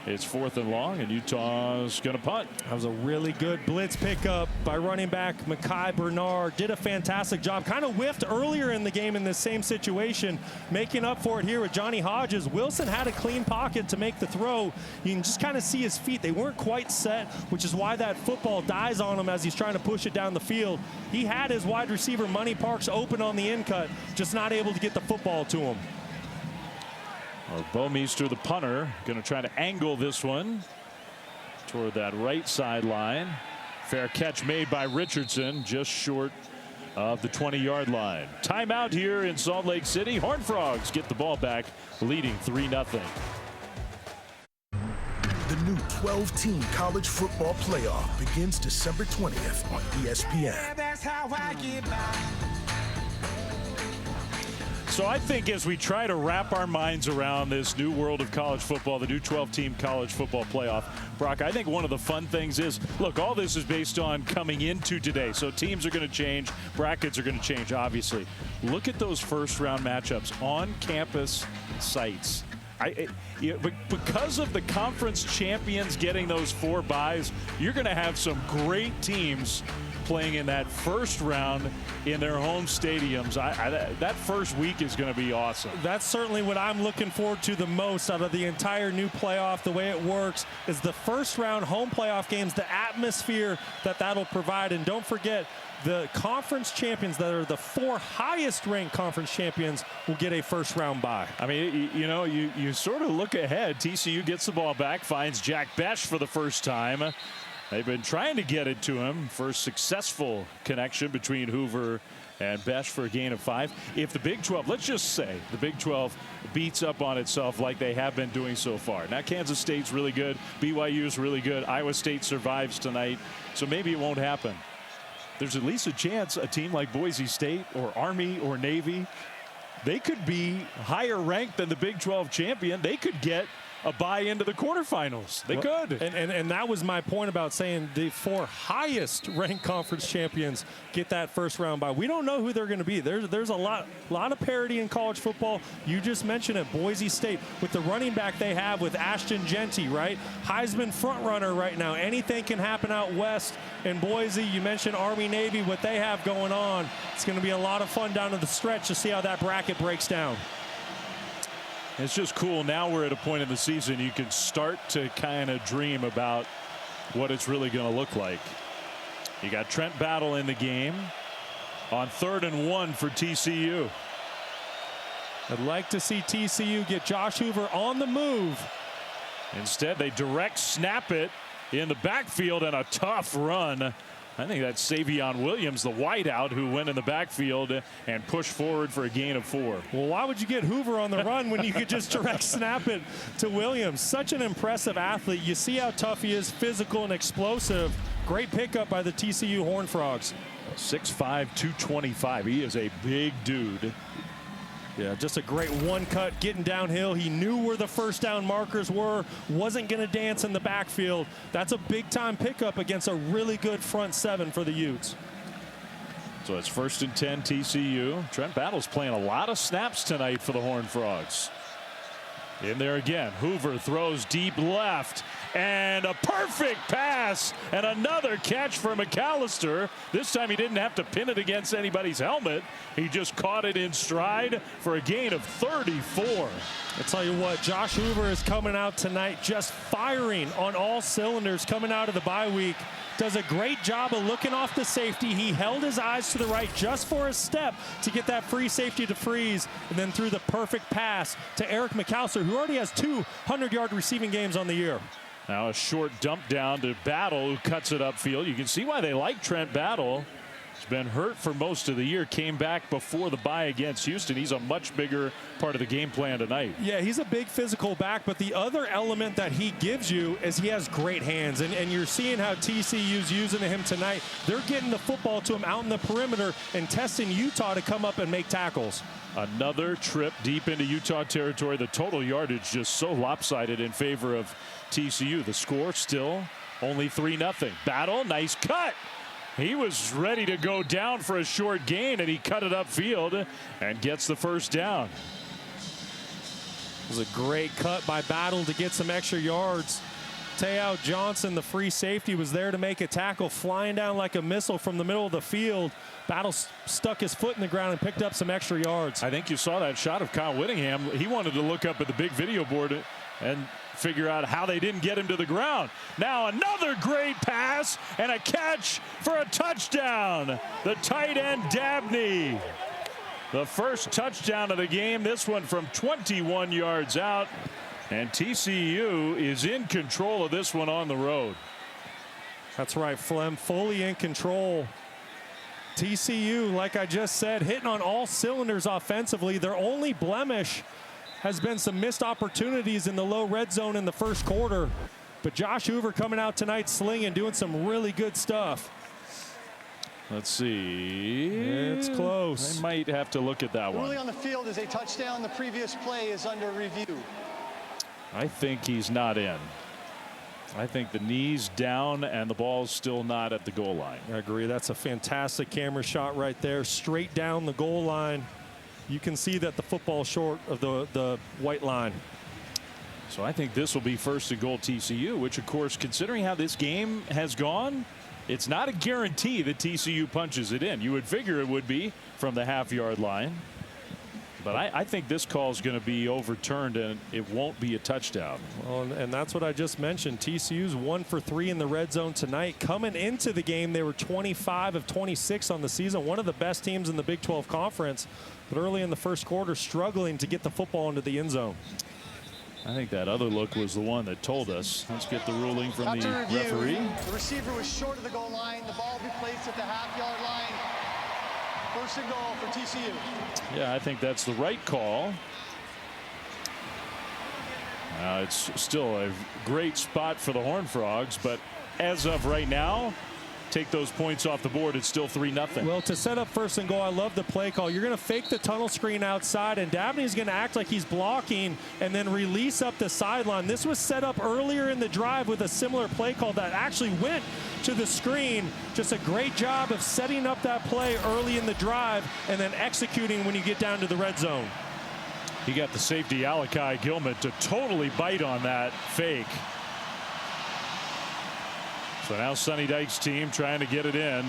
It's 4th and long, and Utah's going to punt. That was a really good blitz pickup by running back Mekhi Bernard. Did a fantastic job. Kind of whiffed earlier in the game in this same situation, making up for it here with Johnny Hodges. Wilson had a clean pocket to make the throw. You can just kind of see his feet. They weren't quite set, which is why that football dies on him as he's trying to push it down the field. He had his wide receiver, Money Parks, open on the in cut, just not able to get the football to him. Bomeister, the punter, going to try to angle this one toward that right sideline. Fair catch made by Richardson, just short of the 20-yard line. Timeout here in Salt Lake City. Horned Frogs get the ball back, leading 3-0. The new 12-team college football playoff begins December 20th on ESPN. Yeah, that's how I get by. So I think as we try to wrap our minds around this new world of college football, the new 12-team college football playoff, Brock, I think one of the fun things is, look, all this is based on coming into today. So teams are going to change. Brackets are going to change, obviously. Look at those first-round matchups on campus sites. Because of the conference champions getting those 4 byes, you're going to have some great teams playing in that first round in their home stadiums. That first week is going to be awesome. That's certainly what I'm looking forward to the most out of the entire new playoff. The way it works is the first round home playoff games, the atmosphere that'll provide. And don't forget, the conference champions that are the 4 highest ranked conference champions will get a first round bye. I mean, you sort of look ahead. TCU gets the ball back, finds Jack Besh for the first time. They've been trying to get it to him. First successful connection between Hoover and Besh for a gain of 5. If the Big 12, let's just say the Big 12 beats up on itself like they have been doing so far. Now Kansas State's really good. BYU's really good. Iowa State survives tonight. So maybe it won't happen. There's at least a chance a team like Boise State or Army or Navy, they could be higher ranked than the Big 12 champion. They could get a bye into the quarterfinals. They could. And that was my point about saying the 4 highest ranked conference champions get that first round bye. We don't know who they're going to be. There's a lot of parity in college football. You just mentioned it. Boise State with the running back they have with Ashton Genty, right? Heisman front runner right now. Anything can happen out west in Boise. You mentioned Army Navy, what they have going on. It's going to be a lot of fun down to the stretch to see how that bracket breaks down. It's just cool. Now we're at a point in the season you can start to kind of dream about what it's really going to look like. You got Trent Battle in the game on 3rd and 1 for TCU. I'd like to see TCU get Josh Hoover on the move. Instead, they direct snap it in the backfield and a tough run. I think that's Savion Williams, the wideout, who went in the backfield and pushed forward for a gain of 4. Well, why would you get Hoover on the run when you could just direct snap it to Williams? Such an impressive athlete. You see how tough he is, physical and explosive. Great pickup by the TCU Horned Frogs. 6'5", 225. He is a big dude. Yeah, just a great one cut getting downhill. He knew where the first down markers were, wasn't going to dance in the backfield. That's a big time pickup against a really good front 7 for the Utes. So it's 1st and 10 TCU. Trent Battle's playing a lot of snaps tonight for the Horned Frogs. In there again, Hoover throws deep left and a perfect pass and another catch for McAllister. This time he didn't have to pin it against anybody's helmet. He just caught it in stride for a gain of 34. I tell you what, Josh Hoover is coming out tonight just firing on all cylinders coming out of the bye week. Does a great job of looking off the safety. He held his eyes to the right just for a step to get that free safety to freeze, and then threw the perfect pass to Eric McAllister, who already has 2 100-yard receiving games on the year. Now a short dump down to Battle, who cuts it upfield. You can see why they like Trent Battle. He's been hurt for most of the year, came back before the bye against Houston. He's a much bigger part of the game plan tonight. Yeah, he's a big physical back, but the other element that he gives you is he has great hands, and you're seeing how TCU's using him tonight. They're getting the football to him out in the perimeter and testing Utah to come up and make tackles. Another trip deep into Utah territory. The total yardage just so lopsided in favor of TCU. The score still only 3-0. Battle, nice cut. He was ready to go down for a short gain, and he cut it upfield and gets the first down. It was a great cut by Battle to get some extra yards. Teo Johnson, the free safety, was there to make a tackle, flying down like a missile from the middle of the field. Battle stuck his foot in the ground and picked up some extra yards. I think you saw that shot of Kyle Whittingham. He wanted to look up at the big video board and figure out how they didn't get him to the ground. Now another great pass and a catch for a touchdown. The tight end Dabney. The first touchdown of the game, this one from 21 yards out. And TCU is in control of this one on the road. That's right, Flem, fully in control. TCU, like I just said, hitting on all cylinders offensively. Their only blemish has been some missed opportunities in the low red zone in the first quarter. But Josh Hoover coming out tonight slinging, doing some really good stuff. Let's see. It's close. I might have to look at that The one. ruling on the field is a touchdown. The previous play is under review. I think he's not in. I think the knee's down and the ball's still not at the goal line. I agree. That's a fantastic camera shot right there. Straight down the goal line. You can see that the football short of the white line. So I think this will be first and goal TCU, which, of course, considering how this game has gone, it's not a guarantee that TCU punches it in. You would figure it would be from the half-yard line. But I think this call is going to be overturned and it won't be a touchdown. Well, and that's what I just mentioned. TCU's 1 for 3 in the red zone tonight. Coming into the game, they were 25 of 26 on the season. One of the best teams in the Big 12 Conference. But early in the first quarter, struggling to get the football into the end zone. I think that other look was the one that told us. Let's get the ruling from the referee. The receiver was short of the goal line. The ball will be placed at the half-yard line. First and goal for TCU. Yeah, I think that's the right call. It's still a great spot for the Horned Frogs, but as of right now, take those points off the board. It's still 3-0. Well, to set up first and goal, I love the play call. You're going to fake the tunnel screen outside, and Dabney's going to act like he's blocking and then release up the sideline. This was set up earlier in the drive with a similar play call that actually went to the screen. Just a great job of setting up that play early in the drive and then executing when you get down to the red zone. He got the safety Alakai Gilman to totally bite on that fake. So now Sonny Dykes' team trying to get it in.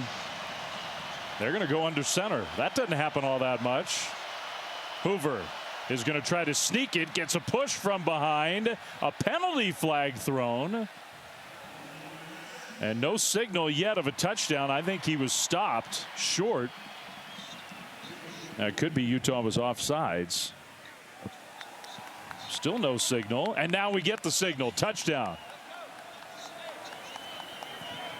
They're going to go under center. That doesn't happen all that much. Hoover is going to try to sneak it. Gets a push from behind. A penalty flag thrown. And no signal yet of a touchdown. I think he was stopped short. Now, it could be Utah was offsides. Still no signal. And now we get the signal. Touchdown.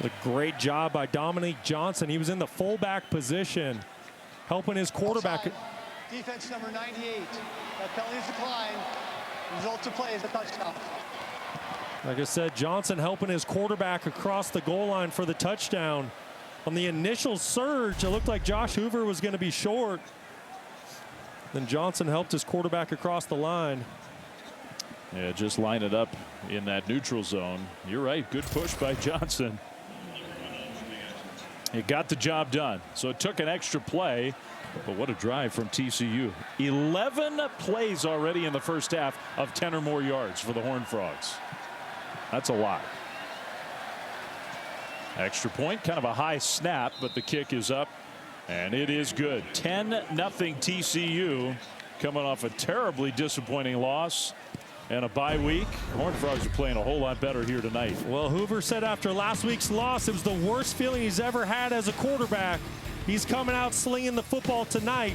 A great job by Dominique Johnson. He was in the fullback position, helping his quarterback. Offside. Defense number 98. That penalty is declined. Result of play is a touchdown. Like I said, Johnson helping his quarterback across the goal line for the touchdown. On the initial surge, it looked like Josh Hoover was going to be short. Then Johnson helped his quarterback across the line. Yeah, just line it up in that neutral zone. You're right. Good push by Johnson. It got the job done. So it took an extra play. But what a drive from TCU. 11 plays already in the first half of 10 or more yards for the Horned Frogs. That's a lot. Extra point, kind of a high snap, but the kick is up. And it is good. 10-0 TCU, coming off a terribly disappointing loss and a bye week. Horned Frogs are playing a whole lot better here tonight. Well, Hoover said after last week's loss, it was the worst feeling he's ever had as a quarterback. He's coming out slinging the football tonight.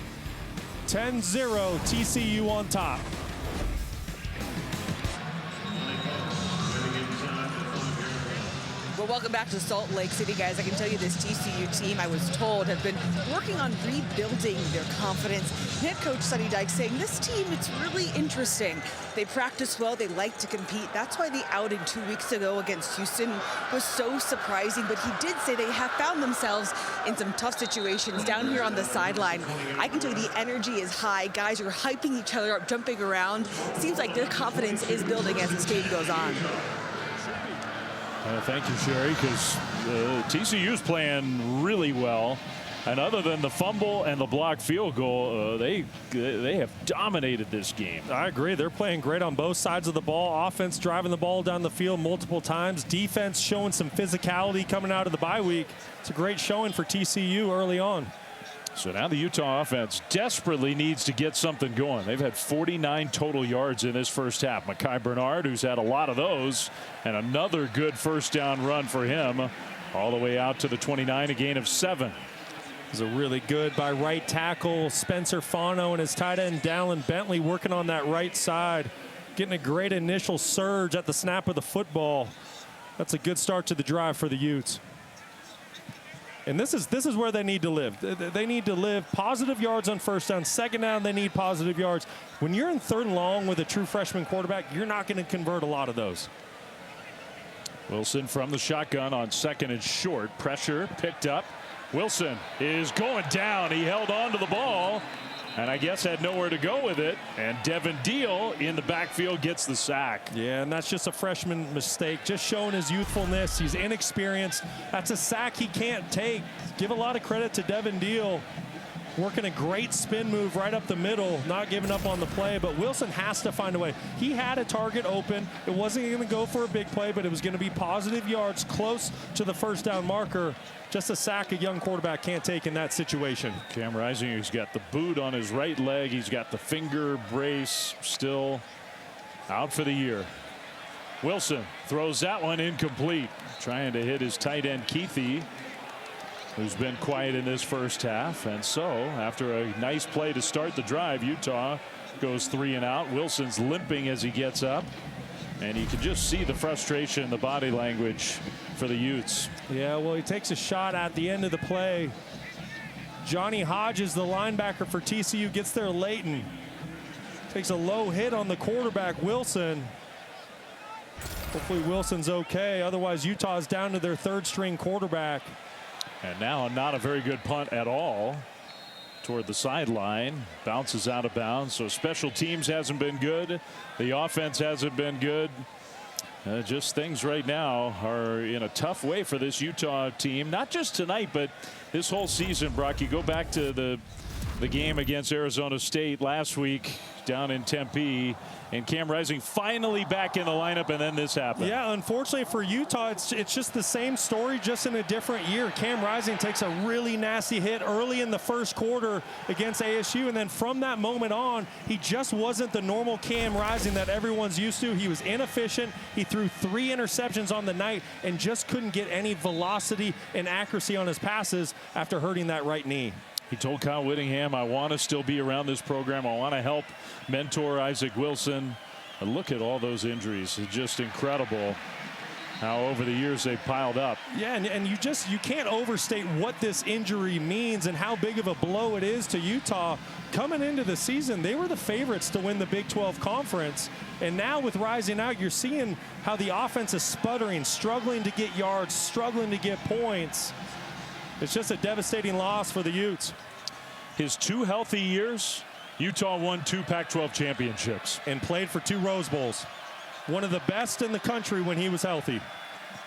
10-0 TCU on top. Well, welcome back to Salt Lake City, guys. I can tell you this TCU team, I was told, have been working on rebuilding their confidence. Head coach Sonny Dykes saying this team, it's really interesting. They practice well, they like to compete. That's why the outing 2 weeks ago against Houston was so surprising. But he did say they have found themselves in some tough situations down here on the sideline. I can tell you the energy is high. Guys are hyping each other up, jumping around. Seems like their confidence is building as this game goes on. Thank you, Sherry, because TCU's playing really well. And other than the fumble and the blocked field goal, they have dominated this game. I agree. They're playing great on both sides of the ball. Offense driving the ball down the field multiple times. Defense showing some physicality coming out of the bye week. It's a great showing for TCU early on. So now the Utah offense desperately needs to get something going. They've had 49 total yards in this first half. Mekhi Bernard, who's had a lot of those, and another good first down run for him all the way out to the 29, a gain of 7. It was a really good by right tackle Spencer Fano and his tight end Dallin Bentley working on that right side, getting a great initial surge at the snap of the football. That's a good start to the drive for the Utes. And this is where they need to live. They need to live positive yards on first down. Second down, they need positive yards. When you're in third and long with a true freshman quarterback, you're not going to convert a lot of those. Wilson from the shotgun on second and short. Pressure picked up. Wilson is going down. He held on to the ball and I guess had nowhere to go with it. And Devin Deal in the backfield gets the sack. Yeah, and that's just a freshman mistake, just showing his youthfulness. He's inexperienced. That's a sack he can't take. Give a lot of credit to Devin Deal, working a great spin move right up the middle, not giving up on the play. But Wilson has to find a way. He had a target open. It wasn't going to go for a big play, but it was going to be positive yards close to the first down marker. Just a sack a young quarterback can't take in that situation. Cam Rising, he's got the boot on his right leg. He's got the finger brace, still out for the year. Wilson throws that one incomplete, trying to hit his tight end Keithy, who's been quiet in this first half. And so after a nice play to start the drive, Utah goes 3 and out. Wilson's limping as he gets up, and you can just see the frustration, the body language for the Utes. Yeah, well, he takes a shot at the end of the play. Johnny Hodges, the linebacker for TCU, gets there late and takes a low hit on the quarterback, Wilson. Hopefully Wilson's okay. Otherwise, Utah's down to their third string quarterback. And now not a very good punt at all toward the sideline. Bounces out of bounds. So special teams hasn't been good. The offense hasn't been good. Just things right now are in a tough way for this Utah team. Not just tonight, but this whole season, Brock. You go back to the game against Arizona State last week down in Tempe, and Cam Rising finally back in the lineup, and then this happened. Yeah, unfortunately for Utah, it's just the same story, just in a different year. Cam Rising takes a really nasty hit early in the first quarter against ASU, and then from that moment on, he just wasn't the normal Cam Rising that everyone's used to. He was inefficient. He threw 3 interceptions on the night and just couldn't get any velocity and accuracy on his passes after hurting that right knee. He told Kyle Whittingham, I want to still be around this program. I want to help mentor Isaac Wilson. And look at all those injuries. It's just incredible how over the years they've piled up. Yeah, and you can't overstate what this injury means and how big of a blow it is to Utah. Coming into the season, they were the favorites to win the Big 12 Conference. And now with Rising out, you're seeing how the offense is sputtering, struggling to get yards, struggling to get points. It's just a devastating loss for the Utes. His 2 healthy years, Utah won 2 Pac-12 championships. And played for 2 Rose Bowls. One of the best in the country when he was healthy.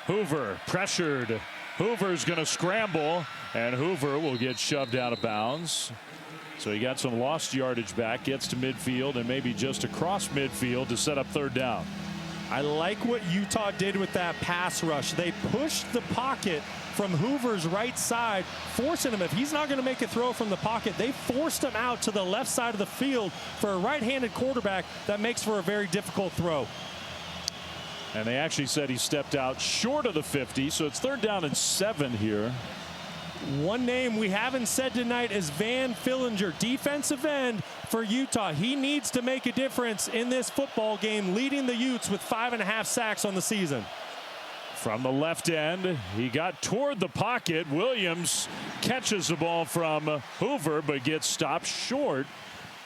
Hoover pressured. Hoover's going to scramble, and Hoover will get shoved out of bounds. So he got some lost yardage back, gets to midfield, and maybe just across midfield to set up third down. I like what Utah did with that pass rush. They pushed the pocket from Hoover's right side, forcing him. If he's not going to make a throw from the pocket, they forced him out to the left side of the field. For a right-handed quarterback, that makes for a very difficult throw. And they actually said he stepped out short of the 50, so it's third down and 7 here. One name we haven't said tonight is Van Fillinger, defensive end for Utah. He needs to make a difference in this football game, leading the Utes with 5.5 sacks on the season. From the left end, he got toward the pocket. Williams catches the ball from Hoover, but gets stopped short.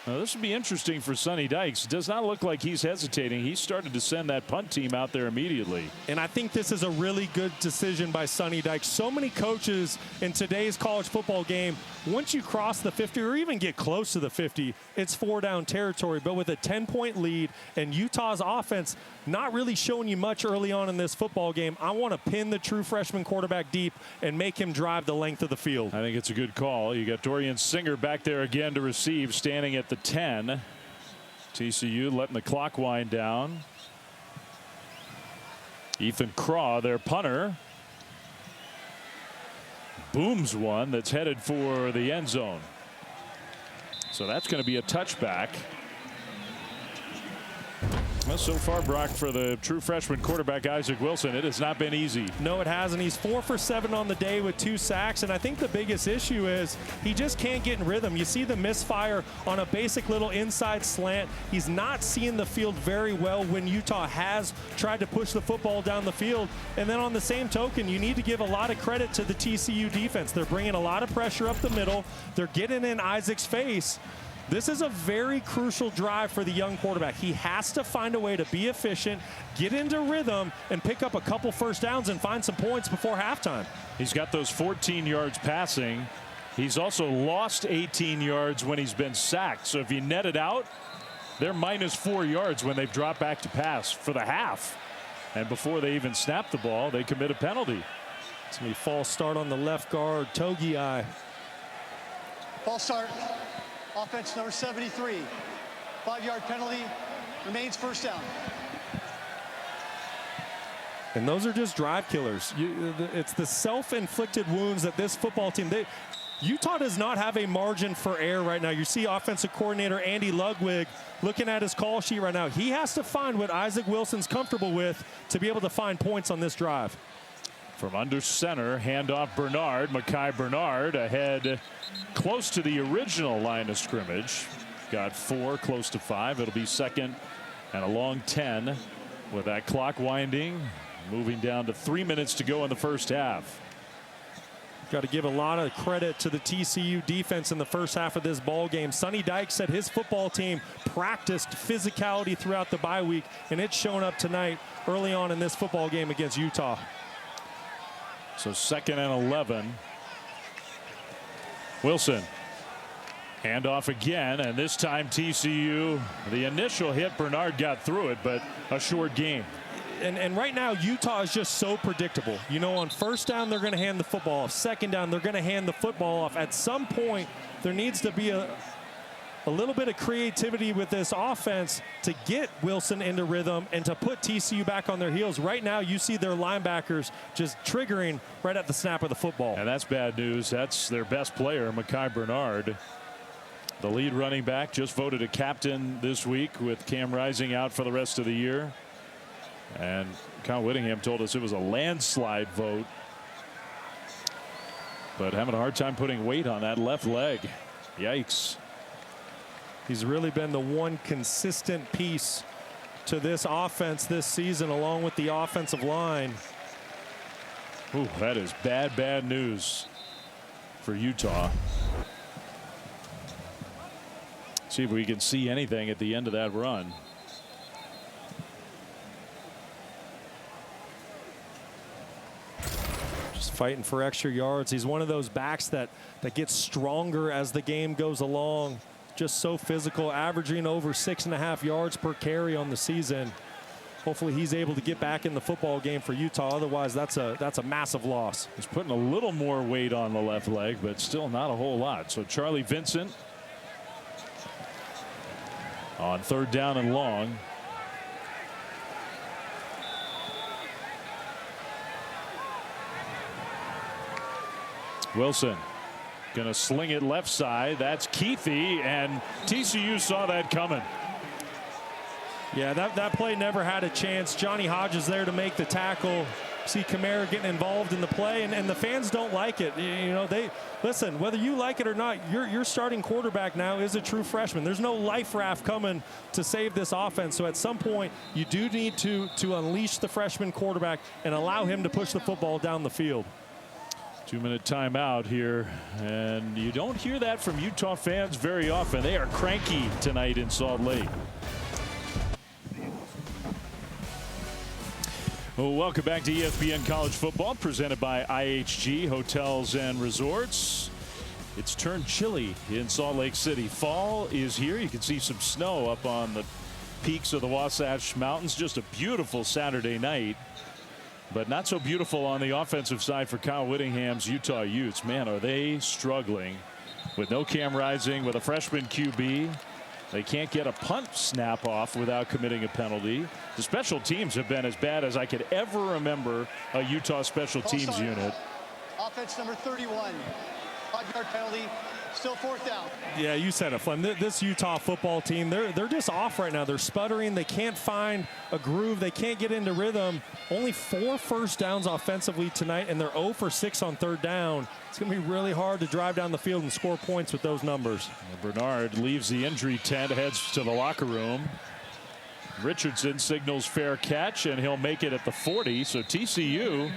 Now, this would be interesting for Sonny Dykes. Does not look like he's hesitating. He started to send that punt team out there immediately. And I think this is a really good decision by Sonny Dykes. So many coaches in today's college football game, once you cross the 50 or even get close to the 50, it's 4-down territory. But with a 10-point lead and Utah's offense not really showing you much early on in this football game, I want to pin the true freshman quarterback deep and make him drive the length of the field. I think it's a good call. You got Dorian Singer back there again to receive, standing at the 10. TCU letting the clock wind down. Ethan Craw, their punter, booms one that's headed for the end zone. So that's going to be a touchback. Well, so far, Brock, for the true freshman quarterback Isaac Wilson, it has not been easy. No, it hasn't. He's 4 for 7 on the day with 2 sacks, and I think the biggest issue is he just can't get in rhythm. You see the misfire on a basic little inside slant. He's not seeing the field very well when Utah has tried to push the football down the field. And then on the same token, you need to give a lot of credit to the TCU defense. They're bringing a lot of pressure up the middle. They're getting in Isaac's face. This is a very crucial drive for the young quarterback. He has to find a way to be efficient, get into rhythm, and pick up a couple first downs and find some points before halftime. He's got those 14 yards passing. He's also lost 18 yards when he's been sacked. So if you net it out, they're minus 4 yards when they've dropped back to pass for the half. And before they even snap the ball, they commit a penalty. It's going to be false start on the left guard, Togiai. False start. Offense number 73. 5-yard penalty. Remains first down. And those are just drive killers. It's the self-inflicted wounds that this football team, Utah does not have a margin for error right now. You see offensive coordinator Andy Ludwig looking at his call sheet right now. He has to find what Isaac Wilson's comfortable with to be able to find points on this drive. From under center, handoff Bernard. Mekhi Bernard ahead close to the original line of scrimmage. Got 4, close to 5. It'll be second and a long 10 with that clock winding. Moving down to 3 minutes to go in the first half. Got to give a lot of credit to the TCU defense in the first half of this ball game. Sonny Dykes said his football team practiced physicality throughout the bye week, and it's shown up tonight early on in this football game against Utah. So second and 11. Wilson. Handoff again, and this time TCU, the initial hit, Bernard got through it, but a short game. And right now, Utah is just so predictable. You know, on first down, they're going to hand the football off. Second down, they're going to hand the football off. At some point, there needs to be a little bit of creativity with this offense to get Wilson into rhythm and to put TCU back on their heels. Right now, you see their linebackers just triggering right at the snap of the football. And that's bad news. That's their best player, Mekhi Bernard. The lead running back just voted a captain this week with Cam Rising out for the rest of the year. And Kyle Whittingham told us it was a landslide vote. But having a hard time putting weight on that left leg. Yikes. He's really been the one consistent piece to this offense this season, along with the offensive line. Ooh, that is bad, bad news for Utah. See if we can see anything at the end of that run. Just fighting for extra yards. He's one of those backs that gets stronger as the game goes along. Just so physical, averaging over 6.5 yards per carry on the season. Hopefully he's able to get back in the football game for Utah. Otherwise, that's a massive loss. He's putting a little more weight on the left leg, but still not a whole lot. So Charlie Vincent on third down and long. Wilson going to sling it left side. That's Keithy, and TCU saw that coming. Yeah, that play never had a chance. Johnny Hodges there to make the tackle. see Kamara getting involved in the play, and the fans don't like it. You know, they listen, whether you like it or not, your starting quarterback now is a true freshman. There's no life raft coming to save this offense. So at some point, you do need to unleash the freshman quarterback and allow him to push the football down the field. 2-minute timeout here, and you don't hear that from Utah fans very often. They are cranky tonight in Salt Lake. Well, welcome back to ESPN College Football, presented by IHG Hotels and Resorts. It's turned chilly in Salt Lake City. Fall is here. You can see some snow up on the peaks of the Wasatch Mountains. Just a beautiful Saturday night. But not so beautiful on the offensive side for Kyle Whittingham's Utah Utes. Man, are they struggling with no Cam Rising, with a freshman QB. They can't get a punt snap off without committing a penalty. The special teams have been as bad as I could ever remember a Utah special teams unit. Offense number 31. 5-yard penalty. Still 4th down. Yeah, you said it, Flem. This Utah football team, they're just off right now. They're sputtering. They can't find a groove. They can't get into rhythm. Only 4 first downs offensively tonight, and they're 0 for 6 on 3rd down. It's going to be really hard to drive down the field and score points with those numbers. Bernard leaves the injury tent, heads to the locker room. Richardson signals fair catch, and he'll make it at the 40. So TCU,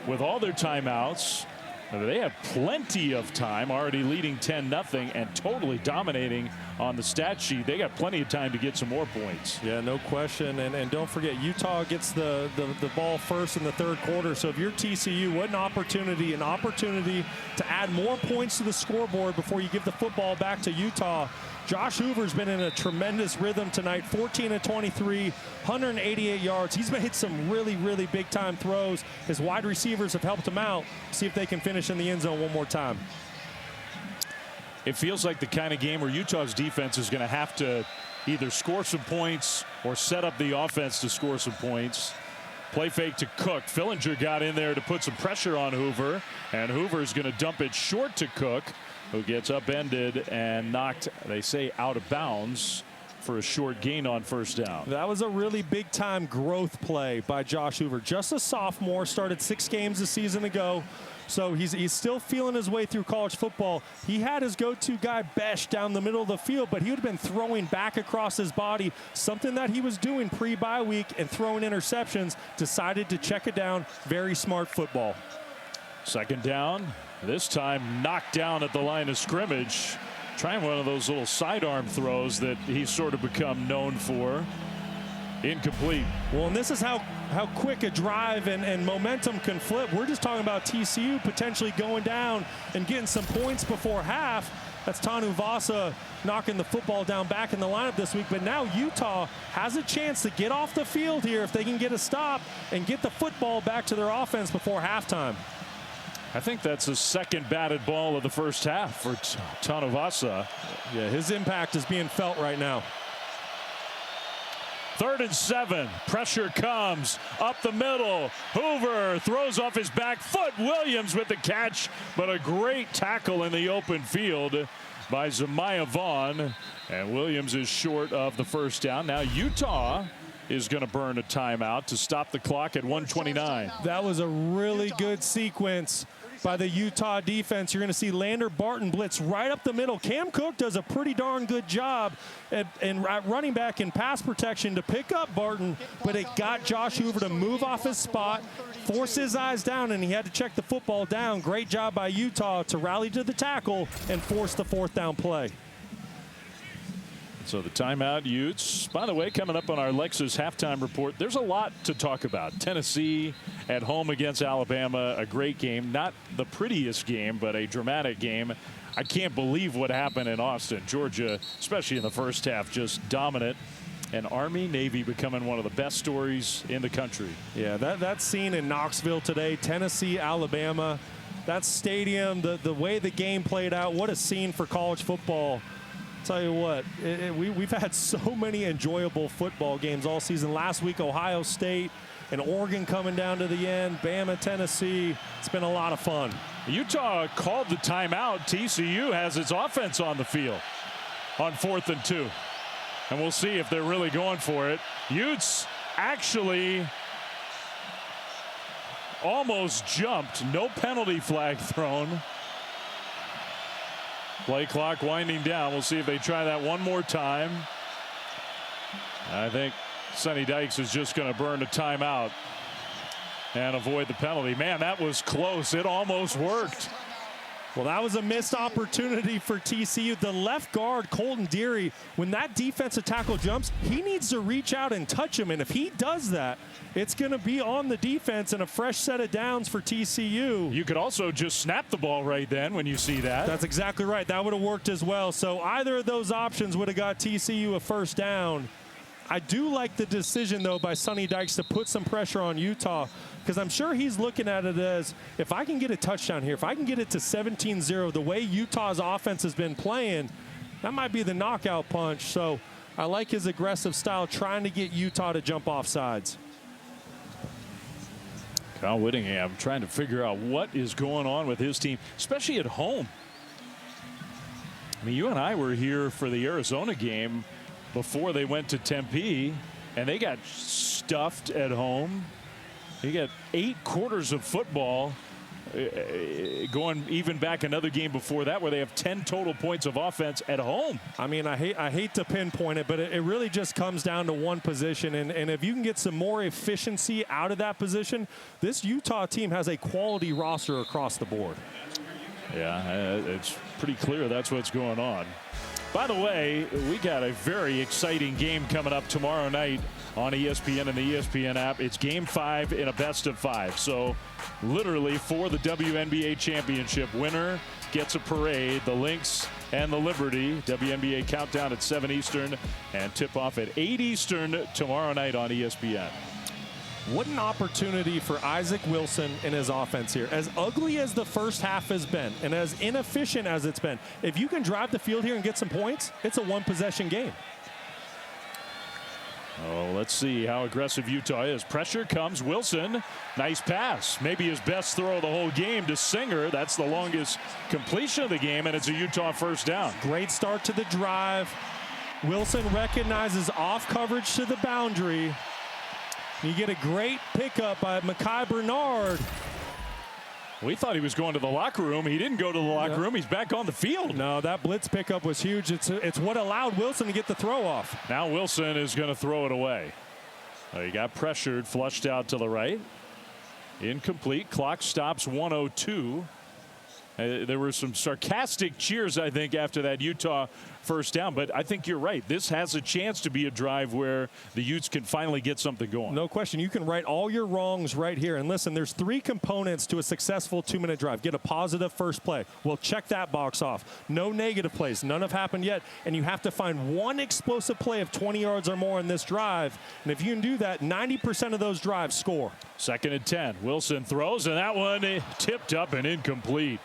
with all their timeouts, they have plenty of time, already leading 10-0 and totally dominating on the stat sheet. They got plenty of time to get some more points. Yeah, no question. And don't forget, Utah gets the ball first in the 3rd quarter. So if you're TCU, what an opportunity to add more points to the scoreboard before you give the football back to Utah. Josh Hoover's been in a tremendous rhythm tonight, 14 of 23, 188 yards. He's made some really, really big-time throws. His wide receivers have helped him out. See if they can finish in the end zone one more time. It feels like the kind of game where Utah's defense is going to have to either score some points or set up the offense to score some points. Play fake to Cook. Fillinger got in there to put some pressure on Hoover, and Hoover's going to dump it short to Cook, who gets upended and knocked, they say, out of bounds for a short gain on 1st down. That was a really big-time growth play by Josh Hoover. Just a sophomore, started 6 games a season ago. So he's still feeling his way through college football. He had his go-to guy, Besh, down the middle of the field, but he would have been throwing back across his body, something that he was doing pre-bye week and throwing interceptions. Decided to check it down. Very smart football. 2nd down. This time knocked down at the line of scrimmage. Trying one of those little sidearm throws that he's sort of become known for. Incomplete. Well, and this is how quick a drive and momentum can flip. We're just talking about TCU potentially going down and getting some points before half. That's Tanu Vasa knocking the football down back in the lineup this week. But now Utah has a chance to get off the field here if they can get a stop and get the football back to their offense before halftime. I think that's the 2nd batted ball of the 1st half for Tanu Vasa. Yeah, his impact is being felt right now. 3rd and 7. Pressure comes up the middle. Hoover throws off his back foot. Williams with the catch, but a great tackle in the open field by Zemiah Vaughn. And Williams is short of the 1st down. Now Utah is going to burn a timeout to stop the clock at 1:29. That was a really good sequence by the Utah defense. You're going to see Lander Barton blitz right up the middle. Cam Cook does a pretty darn good job at running back and pass protection to pick up Barton, but it got Josh Hoover to move off his spot, force his eyes down, and he had to check the football down. Great job by Utah to rally to the tackle and force the 4th down play. So the timeout, Utes. By the way, coming up on our Lexus halftime report, there's a lot to talk about. Tennessee at home against Alabama, a great game. Not the prettiest game, but a dramatic game. I can't believe what happened in Austin. Georgia, especially in the 1st half, just dominant. And Army-Navy becoming one of the best stories in the country. Yeah, that scene in Knoxville today, Tennessee, Alabama, that stadium, the way the game played out, what a scene for college football. Tell you what, we've had so many enjoyable football games all season. Last week, Ohio State and Oregon coming down to the end. Bama, Tennessee. It's been a lot of fun. Utah called the timeout. TCU has its offense on the field on 4th and 2. And we'll see if they're really going for it. Utes actually almost jumped. No penalty flag thrown. Play clock winding down. We'll see if they try that one more time. I think Sonny Dykes is just going to burn a timeout and avoid the penalty. Man, that was close. It almost worked. Well, that was a missed opportunity for TCU. The left guard, Colton Deary, when that defensive tackle jumps, he needs to reach out and touch him. And if he does that, it's going to be on the defense and a fresh set of downs for TCU. You could also just snap the ball right then when you see that. That's exactly right. That would have worked as well. So either of those options would have got TCU a first down. I do like the decision, though, by Sonny Dykes to put some pressure on Utah, because I'm sure he's looking at it as, if I can get a touchdown here, if I can get it to 17-0, the way Utah's offense has been playing, that might be the knockout punch. So I like his aggressive style, trying to get Utah to jump off sides. Kyle Whittingham trying to figure out what is going on with his team, especially at home. I mean, you and I were here for the Arizona game before they went to Tempe, and they got stuffed at home. They got 8 quarters of football, going even back another game before that where they have 10 total points of offense at home. I mean, I hate to pinpoint it, but it really just comes down to one position. And if you can get some more efficiency out of that position, this Utah team has a quality roster across the board. Yeah, it's pretty clear that's what's going on. By the way, we got a very exciting game coming up tomorrow night on ESPN and the ESPN app. It's Game 5 in a best-of-5. So literally for the WNBA championship, winner gets a parade. The Lynx and the Liberty. WNBA countdown at 7 Eastern and tip-off at 8 Eastern tomorrow night on ESPN. What an opportunity for Isaac Wilson and his offense here. As ugly as the first half has been and as inefficient as it's been, if you can drive the field here and get some points, it's a one-possession game. Oh, let's see how aggressive Utah is. Pressure comes. Wilson, nice pass. Maybe his best throw of the whole game to Singer. That's the longest completion of the game, and it's a Utah first down. Great start to the drive. Wilson recognizes off coverage to the boundary. You get a great pickup by Mekhi Bernard. We thought he was going to the locker room. He didn't go to the locker room. He's back on the field. No, that blitz pickup was huge. It's what allowed Wilson to get the throw off. Now Wilson is going to throw it away. He got pressured, flushed out to the right. Incomplete. Clock stops 1:02. There were some sarcastic cheers, I think, after that Utah first down. But I think you're right. This has a chance to be a drive where the Utes can finally get something going. No question. You can right all your wrongs right here. And listen, there's 3 components to a successful 2-minute drive. Get a positive first play. Well, check that box off. No negative plays. None have happened yet. And you have to find one explosive play of 20 yards or more in this drive. And if you can do that, 90% of those drives score. 2nd and 10. Wilson throws, and that one tipped up and incomplete.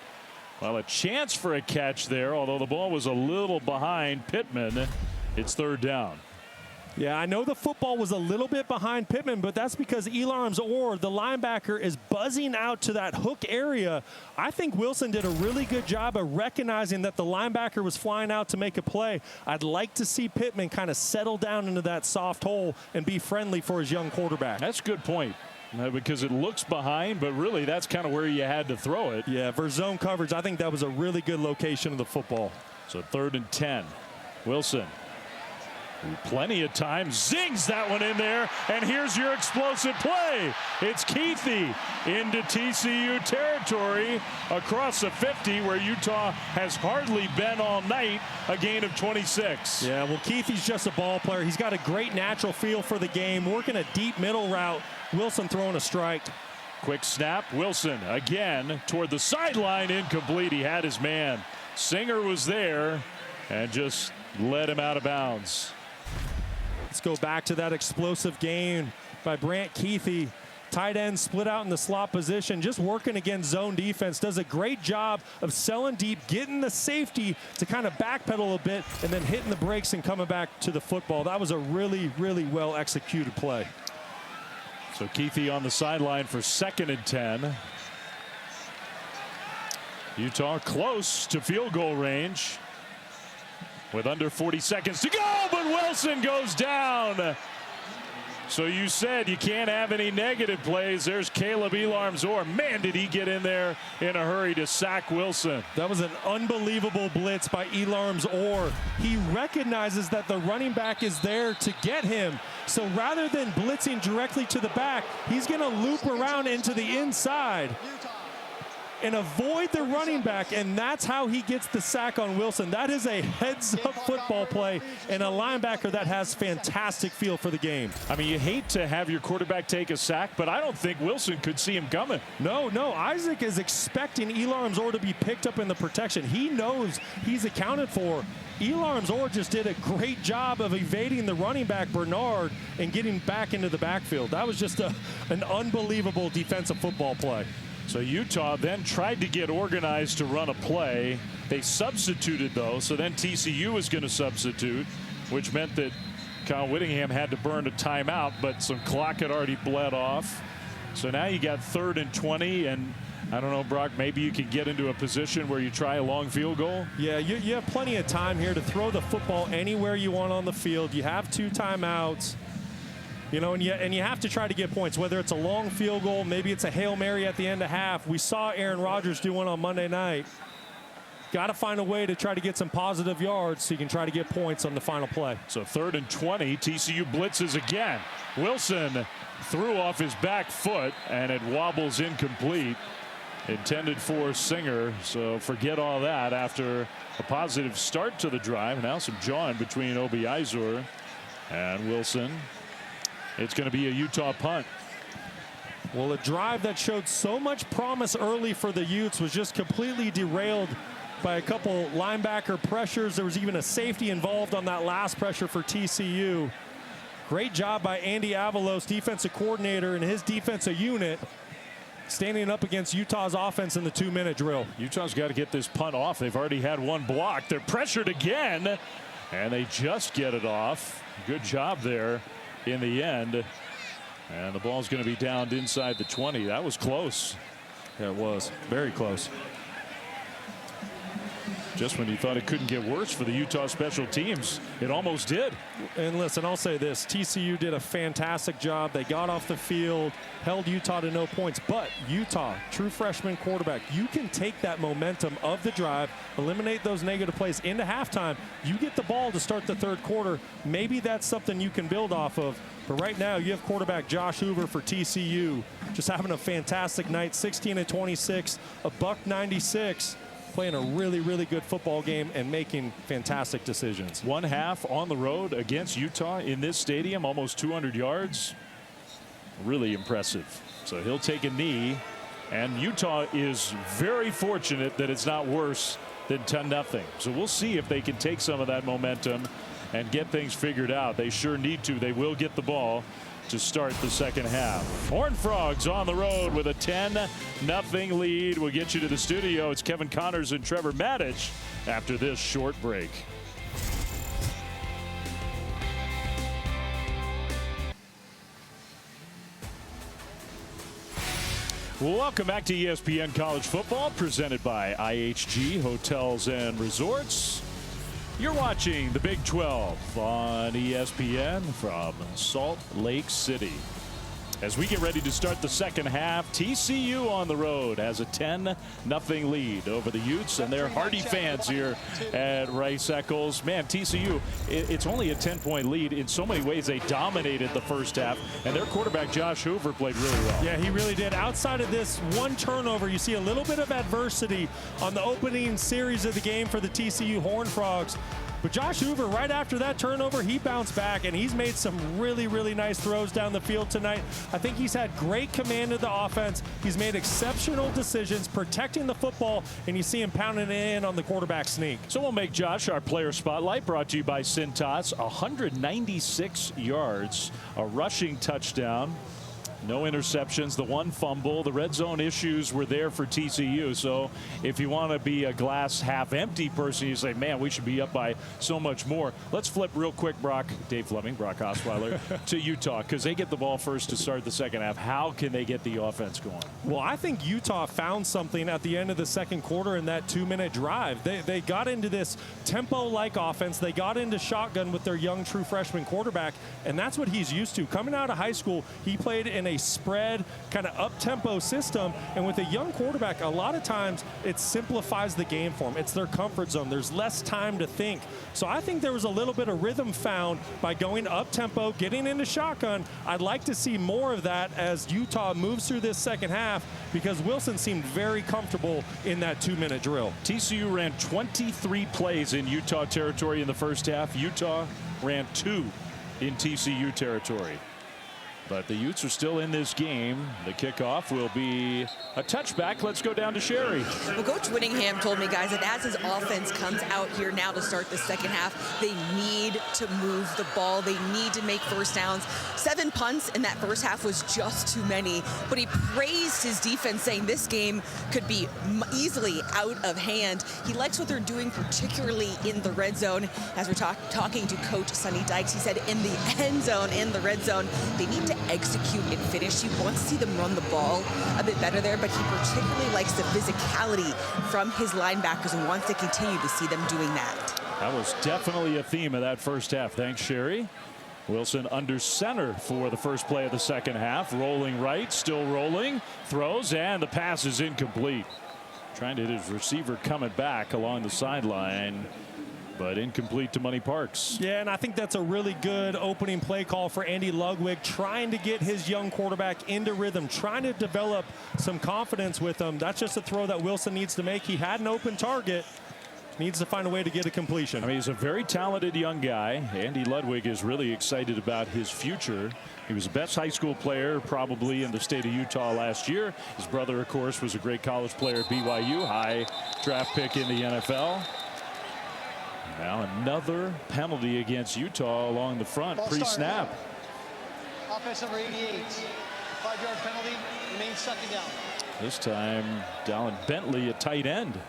Well, a chance for a catch there, although the ball was a little behind Pittman. It's 3rd down. Yeah, I know the football was a little bit behind Pittman, but that's because Elarms Orr, the linebacker, is buzzing out to that hook area. I think Wilson did a really good job of recognizing that the linebacker was flying out to make a play. I'd like to see Pittman kind of settle down into that soft hole and be friendly for his young quarterback. That's a good point. Because it looks behind, but really that's kind of where you had to throw it. Yeah, for zone coverage, I think that was a really good location of the football. So 3rd and 10. Wilson, plenty of time, zings that one in there, and here's your explosive play. It's Keithy into TCU territory across the 50, where Utah has hardly been all night, a gain of 26. Yeah, well, Keithy's just a ball player. He's got a great natural feel for the game, working a deep middle route. Wilson throwing a strike. Quick snap. Wilson again toward the sideline. Incomplete. He had his man. Singer was there and just led him out of bounds. Let's go back to that explosive game by Brant Keithy. Tight end split out in the slot position, just working against zone defense. Does a great job of selling deep, getting the safety to kind of backpedal a bit, and then hitting the brakes and coming back to the football. That was a really, really well executed play. So Keithy on the sideline for 2nd and 10. Utah close to field goal range with under 40 seconds to go, but Wilson goes down. So you said you can't have any negative plays. There's Caleb Elarms-Orr. Man, did he get in there in a hurry to sack Wilson. That was an unbelievable blitz by Elarms-Orr. He recognizes that the running back is there to get him. So rather than blitzing directly to the back, he's going to loop around into the inside and avoid the running back, and that's how he gets the sack on Wilson. That is a heads-up football play and a linebacker that has fantastic feel for the game. I mean, you hate to have your quarterback take a sack, but I don't think Wilson could see him coming. No, Isaac is expecting Elarms-Orr to be picked up in the protection. He knows he's accounted for. Elarms-Orr just did a great job of evading the running back, Bernard, and getting back into the backfield. That was just an unbelievable defensive football play. So Utah then tried to get organized to run a play. They substituted, though, so then TCU was going to substitute, which meant that Kyle Whittingham had to burn a timeout, but some clock had already bled off. So now you got 3rd and 20, and I don't know, Brock, maybe you can get into a position where you try a long field goal. Yeah, you have plenty of time here to throw the football anywhere you want on the field. You have 2 timeouts. You know, and you have to try to get points, whether it's a long field goal, maybe it's a Hail Mary at the end of half. We saw Aaron Rodgers do one on Monday night. Got to find a way to try to get some positive yards so you can try to get points on the final play. So 3rd and 20, TCU blitzes again. Wilson threw off his back foot, and it wobbles incomplete. Intended for Singer, so forget all that after a positive start to the drive. Now some jawing between Obi Izor and Wilson. It's going to be a Utah punt. Well, a drive that showed so much promise early for the Utes was just completely derailed by a couple linebacker pressures. There was even a safety involved on that last pressure for TCU. Great job by Andy Avalos, defensive coordinator, and his defensive unit standing up against Utah's offense in the 2-minute drill. Utah's got to get this punt off. They've already had one block. They're pressured again, and they just get it off. Good job there in the end, and the ball's going to be downed inside the 20. That was close. Yeah, it was very close. Just when you thought it couldn't get worse for the Utah special teams, it almost did. And listen, I'll say this, TCU did a fantastic job. They got off the field, held Utah to no points, but Utah, true freshman quarterback, you can take that momentum of the drive, eliminate those negative plays into halftime. You get the ball to start the 3rd quarter. Maybe that's something you can build off of. But right now, you have quarterback Josh Hoover for TCU just having a fantastic night, 16 of 26, a $196. Playing a really, really good football game and making fantastic decisions. 1/2 on the road against Utah in this stadium, almost 200 yards. Really impressive. So he'll take a knee, and Utah is very fortunate that it's not worse than 10-0. So we'll see if they can take some of that momentum and get things figured out. They sure need to. They will get the ball to start the 2nd half. Horned Frogs on the road with a 10-0 lead. We'll get you to the studio. It's Kevin Connors and Trevor Maddich after this short break. Welcome back to ESPN College Football, presented by IHG Hotels and Resorts. You're watching the Big 12 on ESPN from Salt Lake City. As we get ready to start the 2nd half, TCU on the road has a 10-0 lead over the Utes and their hardy fans here at Rice Eccles. Man, TCU, it's only a 10-point lead. In so many ways, they dominated the 1st half, and their quarterback, Josh Hoover, played really well. Yeah, he really did. Outside of this one turnover, you see a little bit of adversity on the opening series of the game for the TCU Horned Frogs. But Josh Hoover, right after that turnover, he bounced back, and he's made some really, really nice throws down the field tonight. I think he's had great command of the offense. He's made exceptional decisions, protecting the football, and you see him pounding in on the quarterback sneak. So we'll make Josh our player spotlight, brought to you by Cintas. 196 yards, a rushing touchdown. No interceptions, the one fumble. The red zone issues were there for TCU. So if you want to be a glass half empty person, you say, man, we should be up by so much more. Let's flip real quick, Brock, Dave Fleming, Brock Osweiler, to Utah, because they get the ball first to start the second half. How can they get the offense going? Well, I think Utah found something at the end of the second quarter in that 2-minute drive. They got into this tempo-like offense. They got into shotgun with their young true freshman quarterback, and that's what he's used to. Coming out of high school, he played in a spread kind of up-tempo system, and with a young quarterback, a lot of times it simplifies the game for him. It's their comfort zone. There's less time to think. So I think there was a little bit of rhythm found by going up-tempo, getting into shotgun. I'd like to see more of that as Utah moves through this second half, because Wilson seemed very comfortable in that 2-minute drill. TCU ran 23 plays in Utah territory in the first half. Utah ran 2 in TCU territory. But the Utes are still in this game. The kickoff will be a touchback. Let's go down to Sherry. Well, Coach Whittingham told me, guys, that as his offense comes out here now to start the second half, they need to move the ball. They need to make first downs. 7 punts in that first half was just too many. But he praised his defense, saying this game could be easily out of hand. He likes what they're doing, particularly in the red zone. As we're talking to Coach Sonny Dykes, he said in the end zone, in the red zone, they need to execute and finish. He wants to see them run the ball a bit better there, but he particularly likes the physicality from his linebackers and wants to continue to see them doing that. That was definitely a theme of that first half. Thanks, Sherry. Wilson under center for the first play of the second half. Rolling right, still rolling, throws, and the pass is incomplete. Trying to hit his receiver coming back along the sideline, but incomplete to Money Parks. Yeah, and I think that's a really good opening play call for Andy Ludwig, trying to get his young quarterback into rhythm, trying to develop some confidence with him. That's just a throw that Wilson needs to make. He had an open target. Needs to find a way to get a completion. I mean, he's a very talented young guy. Andy Ludwig is really excited about his future. He was the best high school player probably in the state of Utah last year. His brother, of course, was a great college player at BYU, high draft pick in the NFL. Now another penalty against Utah along the front pre-snap. Offense number 88. 5-yard penalty, remains second down. This time Dallin Bentley at tight end.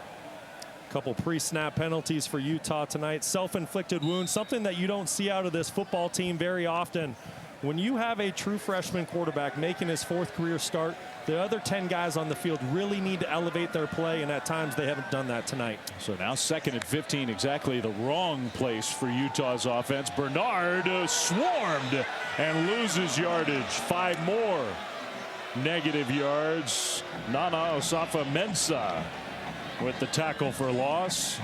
Couple pre-snap penalties for Utah tonight. Self-inflicted wound, something that you don't see out of this football team very often. When you have a true freshman quarterback making his 4th career start, the other 10 guys on the field really need to elevate their play, and at times they haven't done that tonight. So now 2nd and 15, exactly the wrong place for Utah's offense. Bernard swarmed and loses yardage. 5 more negative yards. Nana Osafa-Mensah with the tackle for loss.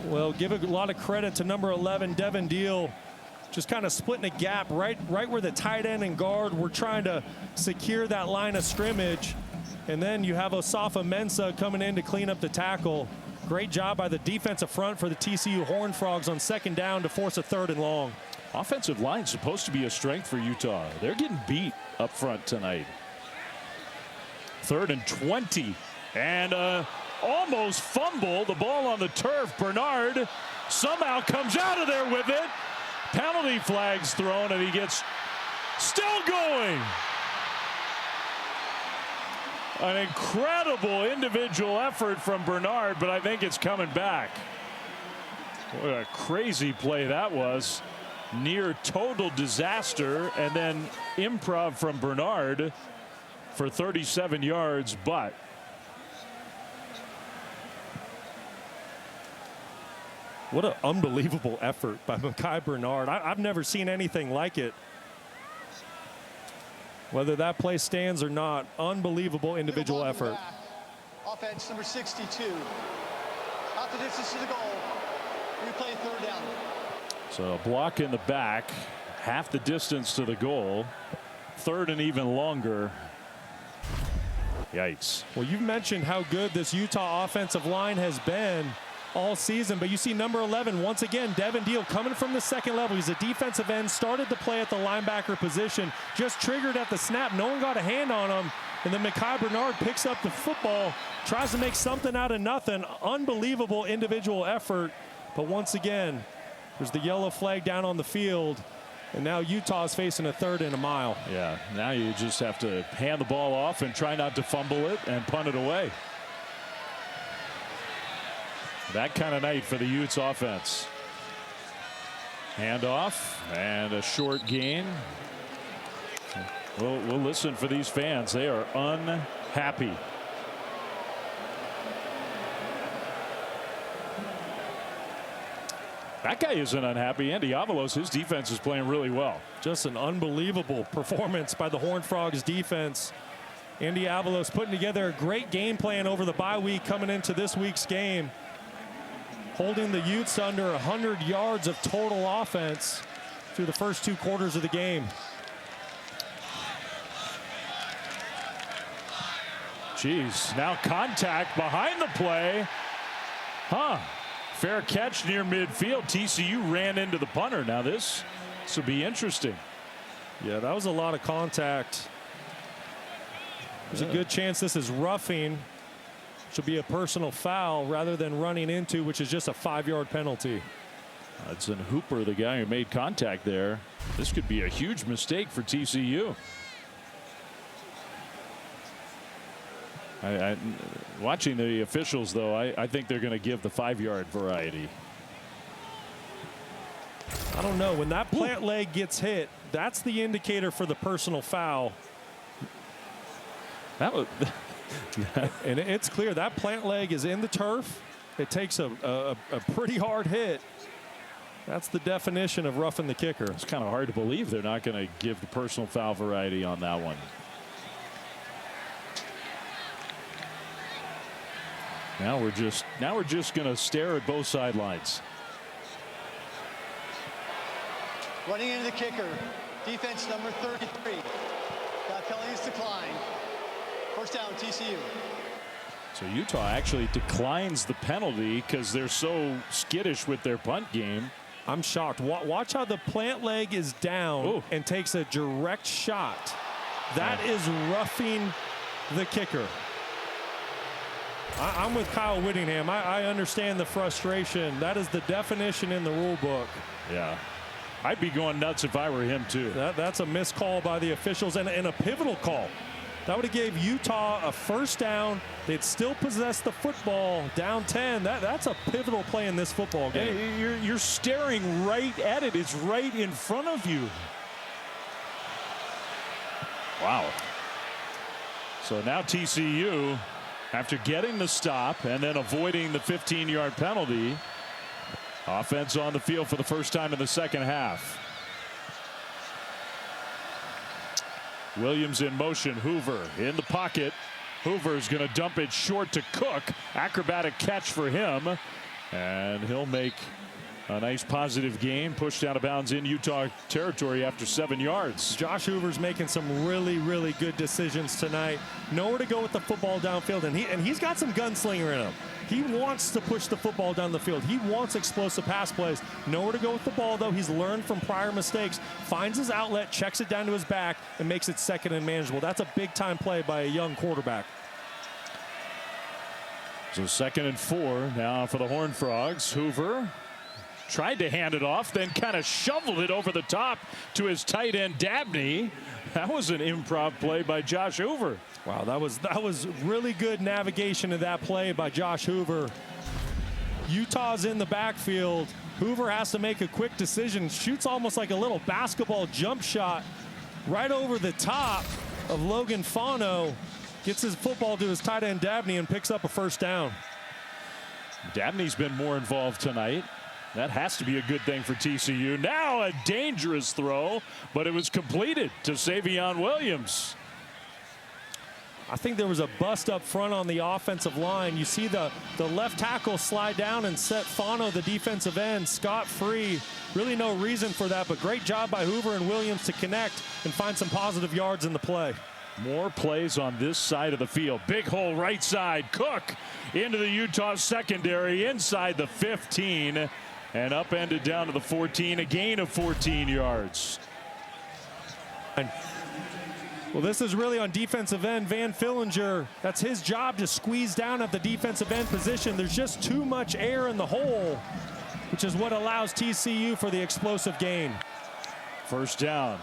Well, give a lot of credit to number 11, Devin Deal, just kind of splitting a gap right where the tight end and guard were trying to secure that line of scrimmage. And then you have Osafa-Mensah coming in to clean up the tackle. Great job by the defensive front for the TCU Horned Frogs on 2nd down to force a 3rd and long. Offensive line supposed to be a strength for Utah. They're getting beat up front tonight. 3rd and 20, and almost fumble. The ball on the turf. Bernard somehow comes out of there with it. Penalty flags thrown, and he gets still going. An incredible individual effort from Bernard, but I think it's coming back. What a crazy play that was. Near total disaster, and then improv from Bernard for 37 yards, but what an unbelievable effort by Mekhi Bernard. I've never seen anything like it. Whether that play stands or not, unbelievable individual effort. Offense number 62. Out the distance to the goal. Replay 3rd down. So a block in the back, half the distance to the goal, 3rd and even longer. Yikes. Well, you've mentioned how good this Utah offensive line has been all season, but you see number 11, once again, Devin Deal coming from the 2nd level. He's a defensive end, started the play at the linebacker position, just triggered at the snap. No one got a hand on him, and then Mekhi Bernard picks up the football, tries to make something out of nothing. Unbelievable individual effort, but once again, there's the yellow flag down on the field. And now Utah's facing a 3rd and a mile. Yeah, now you just have to hand the ball off and try not to fumble it and punt it away. That kind of night for the Utes offense. Handoff and a short gain. We'll listen for these fans. They are unhappy. That guy isn't unhappy. Andy Avalos, his defense is playing really well. Just an unbelievable performance by the Horned Frogs defense. Andy Avalos putting together a great game plan over the bye week coming into this week's game. Holding the Utes to under 100 yards of total offense through the first 2 quarters of the game. Jeez, now contact behind the play. Fair catch near midfield. TCU ran into the punter. Now this will be interesting. Yeah, that was a lot of contact. There's a good chance this is roughing. Should be a personal foul rather than running into, which is just a 5-yard penalty. Hudson Hooper, the guy who made contact there. This could be a huge mistake for TCU. Watching the officials, though, I think they're going to give the 5-yard variety. I don't know. When that plant leg gets hit, that's the indicator for the personal foul. That was. And it's clear that plant leg is in the turf. It takes a pretty hard hit. That's the definition of roughing the kicker. It's kind of hard to believe they're not going to give the personal foul variety on that one. Now we're just going to stare at both sidelines. Running into the kicker, defense number 33. That penalty is declined. First down, TCU. So Utah actually declines the penalty because they're so skittish with their punt game. I'm shocked. Watch how the plant leg is down and takes a direct shot. That is roughing the kicker. I'm with Kyle Whittingham. I understand the frustration. That is the definition in the rule book. Yeah. I'd be going nuts if I were him, too. That's a missed call by the officials and a pivotal call. That would have gave Utah a first down. They'd still possess the football down 10. That's a pivotal play in this football game. Hey, you're staring right at it. It's right in front of you. Wow. So now TCU, after getting the stop and then avoiding the 15-yard penalty, offense on the field for the first time in the second half. Williams in motion. Hoover in the pocket. Hoover's going to dump it short to Cook. Acrobatic catch for him. And he'll make a nice positive gain. Pushed out of bounds in Utah territory after 7 yards. Josh Hoover's making some really, really good decisions tonight. Nowhere to go with the football downfield. And he's got some gunslinger in him. He wants to push the football down the field. He wants explosive pass plays. Nowhere to go with the ball, though. He's learned from prior mistakes. Finds his outlet, checks it down to his back, and makes it second and manageable. That's a big-time play by a young quarterback. So 2nd and 4 now for the Horned Frogs. Hoover tried to hand it off, then kind of shoveled it over the top to his tight end Dabney. That was an improv play by Josh Hoover. Wow, that was really good navigation of that play by Josh Hoover. Utah's in the backfield. Hoover has to make a quick decision. Shoots almost like a little basketball jump shot right over the top of Logan Fano. Gets his football to his tight end Dabney and picks up a first down. Dabney's been more involved tonight. That has to be a good thing for TCU. Now a dangerous throw, but it was completed to Savion Williams. I think there was a bust up front on the offensive line. You see the left tackle slide down and set Fano, the defensive end, scot-free. Really no reason for that, but great job by Hoover and Williams to connect and find some positive yards in the play. More plays on this side of the field. Big hole right side. Cook into the Utah secondary inside the 15 and upended down to the 14. A gain of 14 yards. Well, this is really on defensive end. Van Fillinger, that's his job to squeeze down at the defensive end position. There's just too much air in the hole, which is what allows TCU for the explosive gain. First down.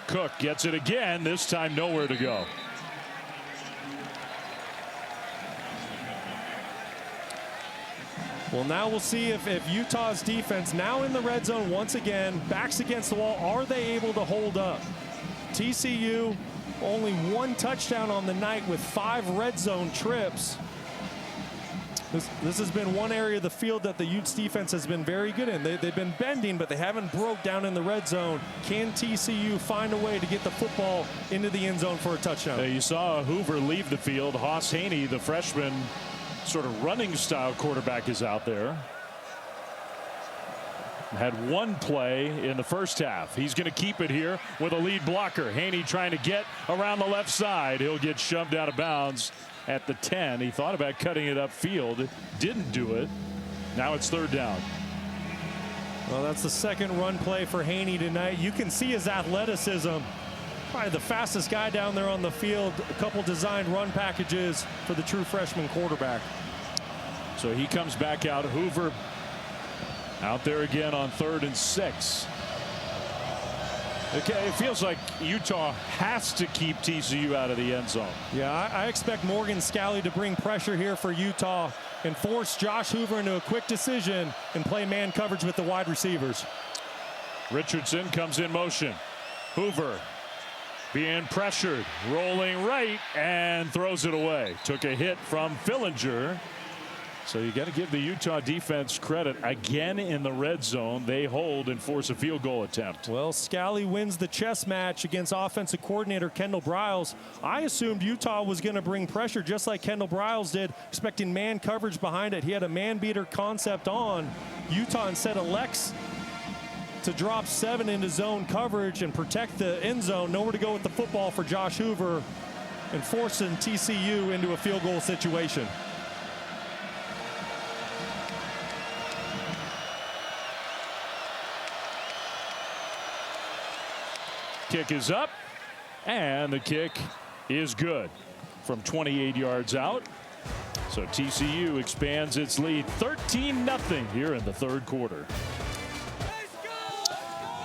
Cook gets it again, this time nowhere to go. Well, now we'll see if Utah's defense, now in the red zone once again, backs against the wall, are they able to hold up? TCU only 1 touchdown on the night with 5 red zone trips. This has been one area of the field that the Utes defense has been very good in. They've been bending, but they haven't broke down in the red zone. Can TCU find a way to get the football into the end zone for a touchdown? You saw Hoover leave the field. Hoss Haney, the freshman, sort of running style quarterback, is out there. Had 1 play in the first half. He's going to keep it here with a lead blocker. Haney trying to get around the left side. He'll get shoved out of bounds at the 10. He thought about cutting it upfield. Didn't do it. Now it's 3rd down. Well, that's the 2nd run play for Haney tonight. You can see his athleticism. Probably the fastest guy down there on the field. A couple designed run packages for the true freshman quarterback. So he comes back out. Hoover out there again on 3rd and 6. Okay, it feels like Utah has to keep TCU out of the end zone. Yeah, I expect Morgan Scalley to bring pressure here for Utah and force Josh Hoover into a quick decision and play man coverage with the wide receivers. Richardson comes in motion. Hoover being pressured, rolling right, and throws it away. Took a hit from Fillinger. So you got to give the Utah defense credit. Again in the red zone, they hold and force a field goal attempt. Well, Scalley wins the chess match against offensive coordinator Kendall Briles. I assumed Utah was going to bring pressure just like Kendall Briles did, expecting man coverage behind it. He had a man beater concept on. Utah instead elects to drop 7 into zone coverage and protect the end zone. Nowhere to go with the football for Josh Hoover and forcing TCU into a field goal situation. Kick is up, and the kick is good from 28 yards out. So TCU expands its lead 13-0 here in the 3rd quarter.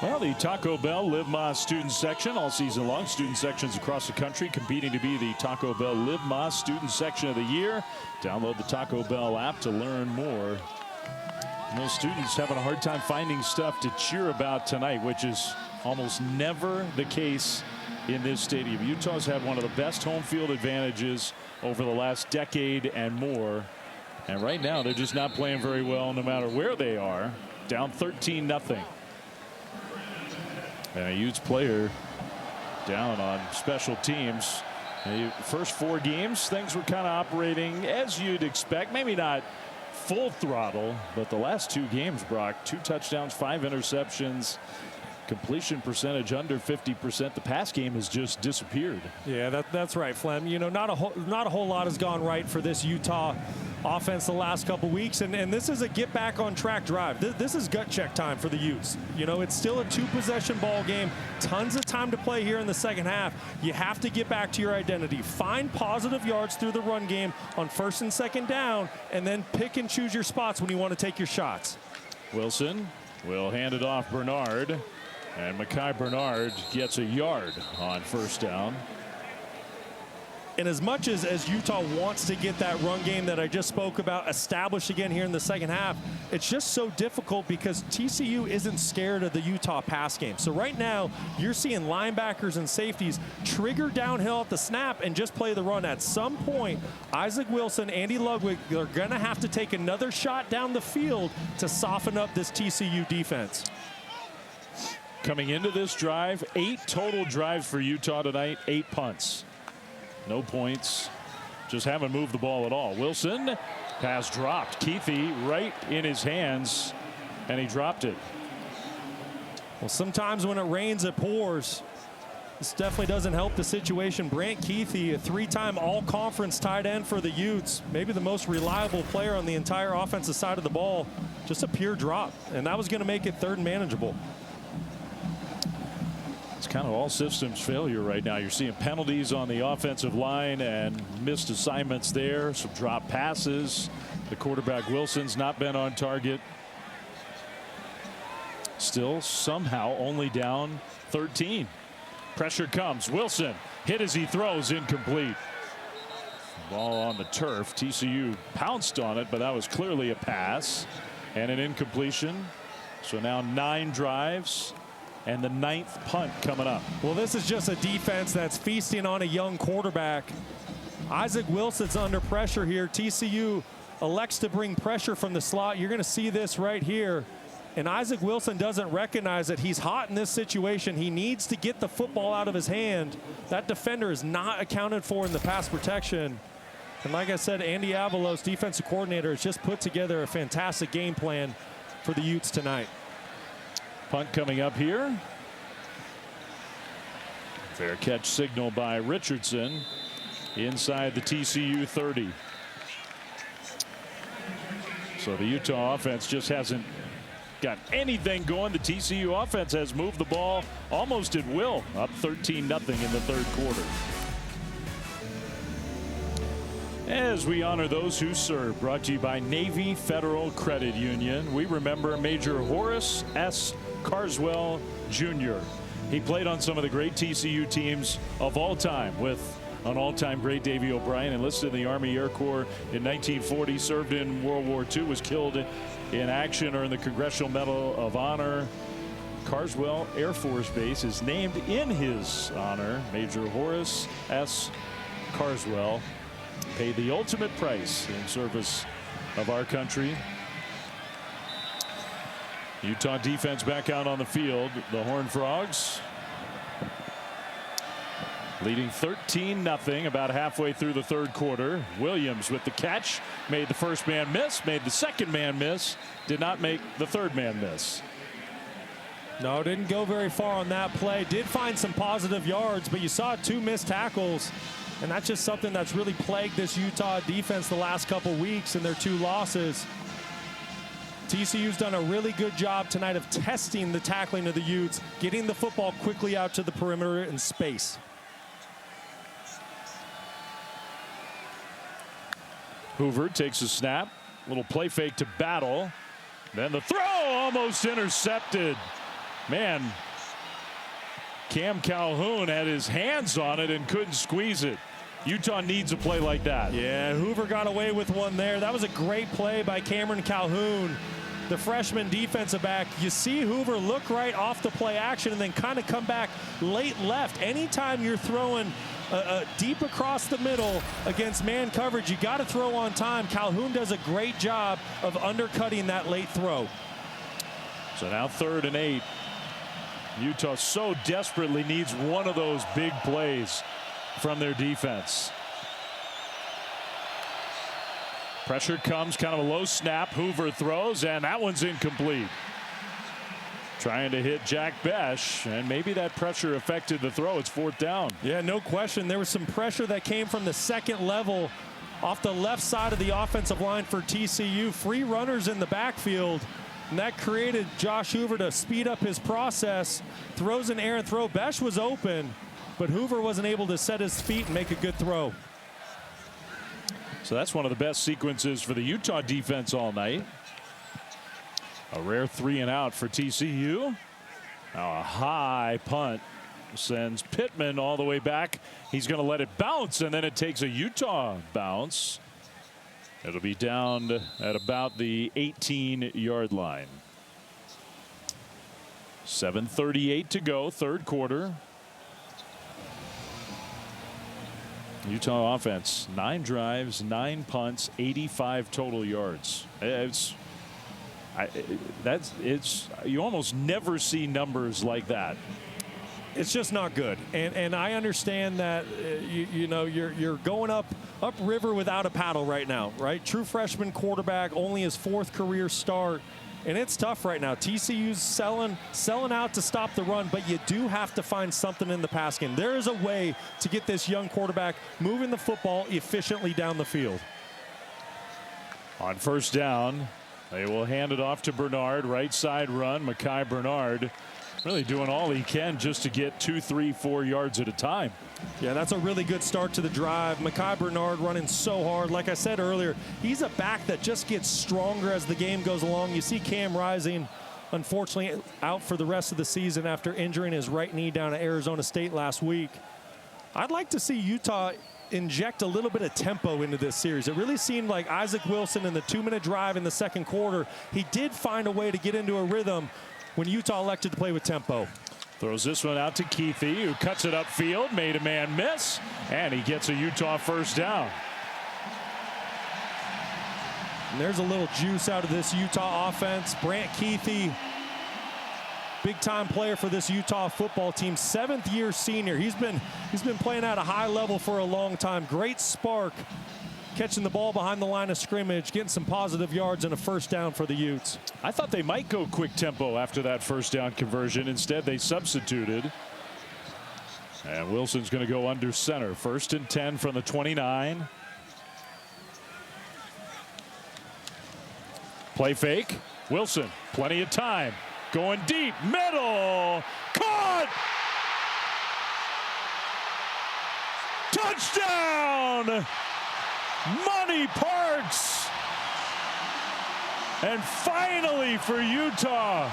Well, the Taco Bell Live Más student section all season long. Student sections across the country competing to be the Taco Bell Live Más student section of the year. Download the Taco Bell app to learn more. And those students having a hard time finding stuff to cheer about tonight, which is almost never the case in this stadium. Utah's had one of the best home field advantages over the last decade and more. And right now, they're just not playing very well no matter where they are. Down 13-0. And a Utes player down on special teams. The first 4 games, things were kind of operating as you'd expect. Maybe not full throttle, but the last 2 games, Brock, 2 touchdowns, 5 interceptions. Completion percentage under 50%. The pass game has just disappeared. Yeah, that's right, Flem. You know, not a whole lot has gone right for this Utah offense the last couple weeks, and this is a get back on track drive. This is gut check time for the Utes. You know, it's still a 2-possession ball game. Tons of time to play here in the second half. You have to get back to your identity. Find positive yards through the run game on 1st and 2nd down, and then pick and choose your spots when you want to take your shots. Wilson will hand it off Bernard. And Mekhi Bernard gets a yard on 1st down. And as much as Utah wants to get that run game that I just spoke about established again here in the second half, it's just so difficult because TCU isn't scared of the Utah pass game. So right now, you're seeing linebackers and safeties trigger downhill at the snap and just play the run. At some point, Isaac Wilson, Andy Ludwig are going to have to take another shot down the field to soften up this TCU defense. Coming into this drive, 8 total drives for Utah tonight, 8 punts. No points, just haven't moved the ball at all. Wilson, pass dropped. Keithy right in his hands, and he dropped it. Well, sometimes when it rains, it pours. This definitely doesn't help the situation. Brant Keithy, a 3-time all-conference tight end for the Utes, maybe the most reliable player on the entire offensive side of the ball. Just a pure drop, and that was going to make it 3rd and manageable. It's kind of all systems failure right now. You're seeing penalties on the offensive line and missed assignments there. Some drop passes. The quarterback Wilson's not been on target. Still somehow only down 13. Pressure comes. Wilson hit as he throws, incomplete. Ball on the turf. TCU pounced on it, but that was clearly a pass and an incompletion. So now 9 drives and the 9th punt coming up. Well, this is just a defense that's feasting on a young quarterback. Isaac Wilson's under pressure here. TCU elects to bring pressure from the slot. You're going to see this right here. And Isaac Wilson doesn't recognize that he's hot in this situation. He needs to get the football out of his hand. That defender is not accounted for in the pass protection. And like I said, Andy Avalos, defensive coordinator, has just put together a fantastic game plan for the Utes tonight. Punt coming up here. Fair catch signal by Richardson inside the TCU 30. So the Utah offense just hasn't got anything going. The TCU offense has moved the ball almost at will, up 13-0 in the third quarter. As we honor those who serve, brought to you by Navy Federal Credit Union. We remember Major Horace S. Carswell Jr. He played on some of the great TCU teams of all time, with an all-time great Davy O'Brien, enlisted in the Army Air Corps in 1940, served in World War II, was killed in action, earned the Congressional Medal of Honor. Carswell Air Force Base is named in his honor. Major Horace S. Carswell paid the ultimate price in service of our country. Utah defense back out on the field. The Horned Frogs leading 13-0 about halfway through the third quarter. Williams with the catch, made the first man miss, made the second man miss, did not make the third man miss. No, didn't go very far on that play. Did find some positive yards, but you saw 2 missed tackles. And that's just something that's really plagued this Utah defense the last couple weeks in their 2 losses. TCU's done a really good job tonight of testing the tackling of the Utes, getting the football quickly out to the perimeter in space. Hoover takes a snap, little play fake to Battle. Then the throw almost intercepted. Man, Cam Calhoun had his hands on it and couldn't squeeze it. Utah needs a play like that. Yeah, Hoover got away with one there. That was a great play by Cameron Calhoun, the freshman defensive back. You see Hoover look right off the play action and then kind of come back late left. Anytime you're throwing deep across the middle against man coverage, you got to throw on time. Calhoun does a great job of undercutting that late throw. So now 3rd and 8. Utah so desperately needs one of those big plays from their defense. Pressure comes, kind of a low snap. Hoover throws, and that one's incomplete. Trying to hit Jack Besh, and maybe that pressure affected the throw. It's 4th down. Yeah, no question. There was some pressure that came from the second level off the left side of the offensive line for TCU. Free runners in the backfield. And that created Josh Hoover to speed up his process. Throws an errant throw. Besh was open, but Hoover wasn't able to set his feet and make a good throw. So that's one of the best sequences for the Utah defense all night. A rare 3 and out for TCU. Now a high punt sends Pittman all the way back. He's going to let it bounce, and then it takes a Utah bounce. It'll be down at about the 18-yard line. 7:38 to go, third quarter. Utah offense, 9 drives, 9 punts, 85 total yards. You almost never see numbers like that. It's just not good, and I understand that you're going upriver without a paddle right now, right? True freshman quarterback, only his 4th career start, and it's tough right now. TCU's selling out to stop the run, but you do have to find something in the pass game. There is a way to get this young quarterback moving the football efficiently down the field. On 1st down, they will hand it off to Bernard. Right side run, Mekhi Bernard. Really doing all he can just to get 2, 3, 4 yards at a time. Yeah, that's a really good start to the drive. Mekhi Bernard running so hard. Like I said earlier, he's a back that just gets stronger as the game goes along. You see Cam Rising unfortunately out for the rest of the season after injuring his right knee down at Arizona State last week. I'd like to see Utah inject a little bit of tempo into this series. It really seemed like Isaac Wilson in the 2-minute drive in the second quarter, he did find a way to get into a rhythm when Utah elected to play with tempo. Throws this one out to Keithy, who cuts it upfield, made a man miss, and he gets a Utah first down. And there's a little juice out of this Utah offense. Brant Keithy, big-time player for this Utah football team, 7th-year senior. He's been playing at a high level for a long time. Great spark, catching the ball behind the line of scrimmage, getting some positive yards and a first down for the Utes. I thought they might go quick tempo after that first down conversion. Instead, they substituted. And Wilson's going to go under center. 1st and 10 from the 29. Play fake. Wilson, plenty of time. Going deep, middle, caught! Touchdown! Money Parks! And finally for Utah,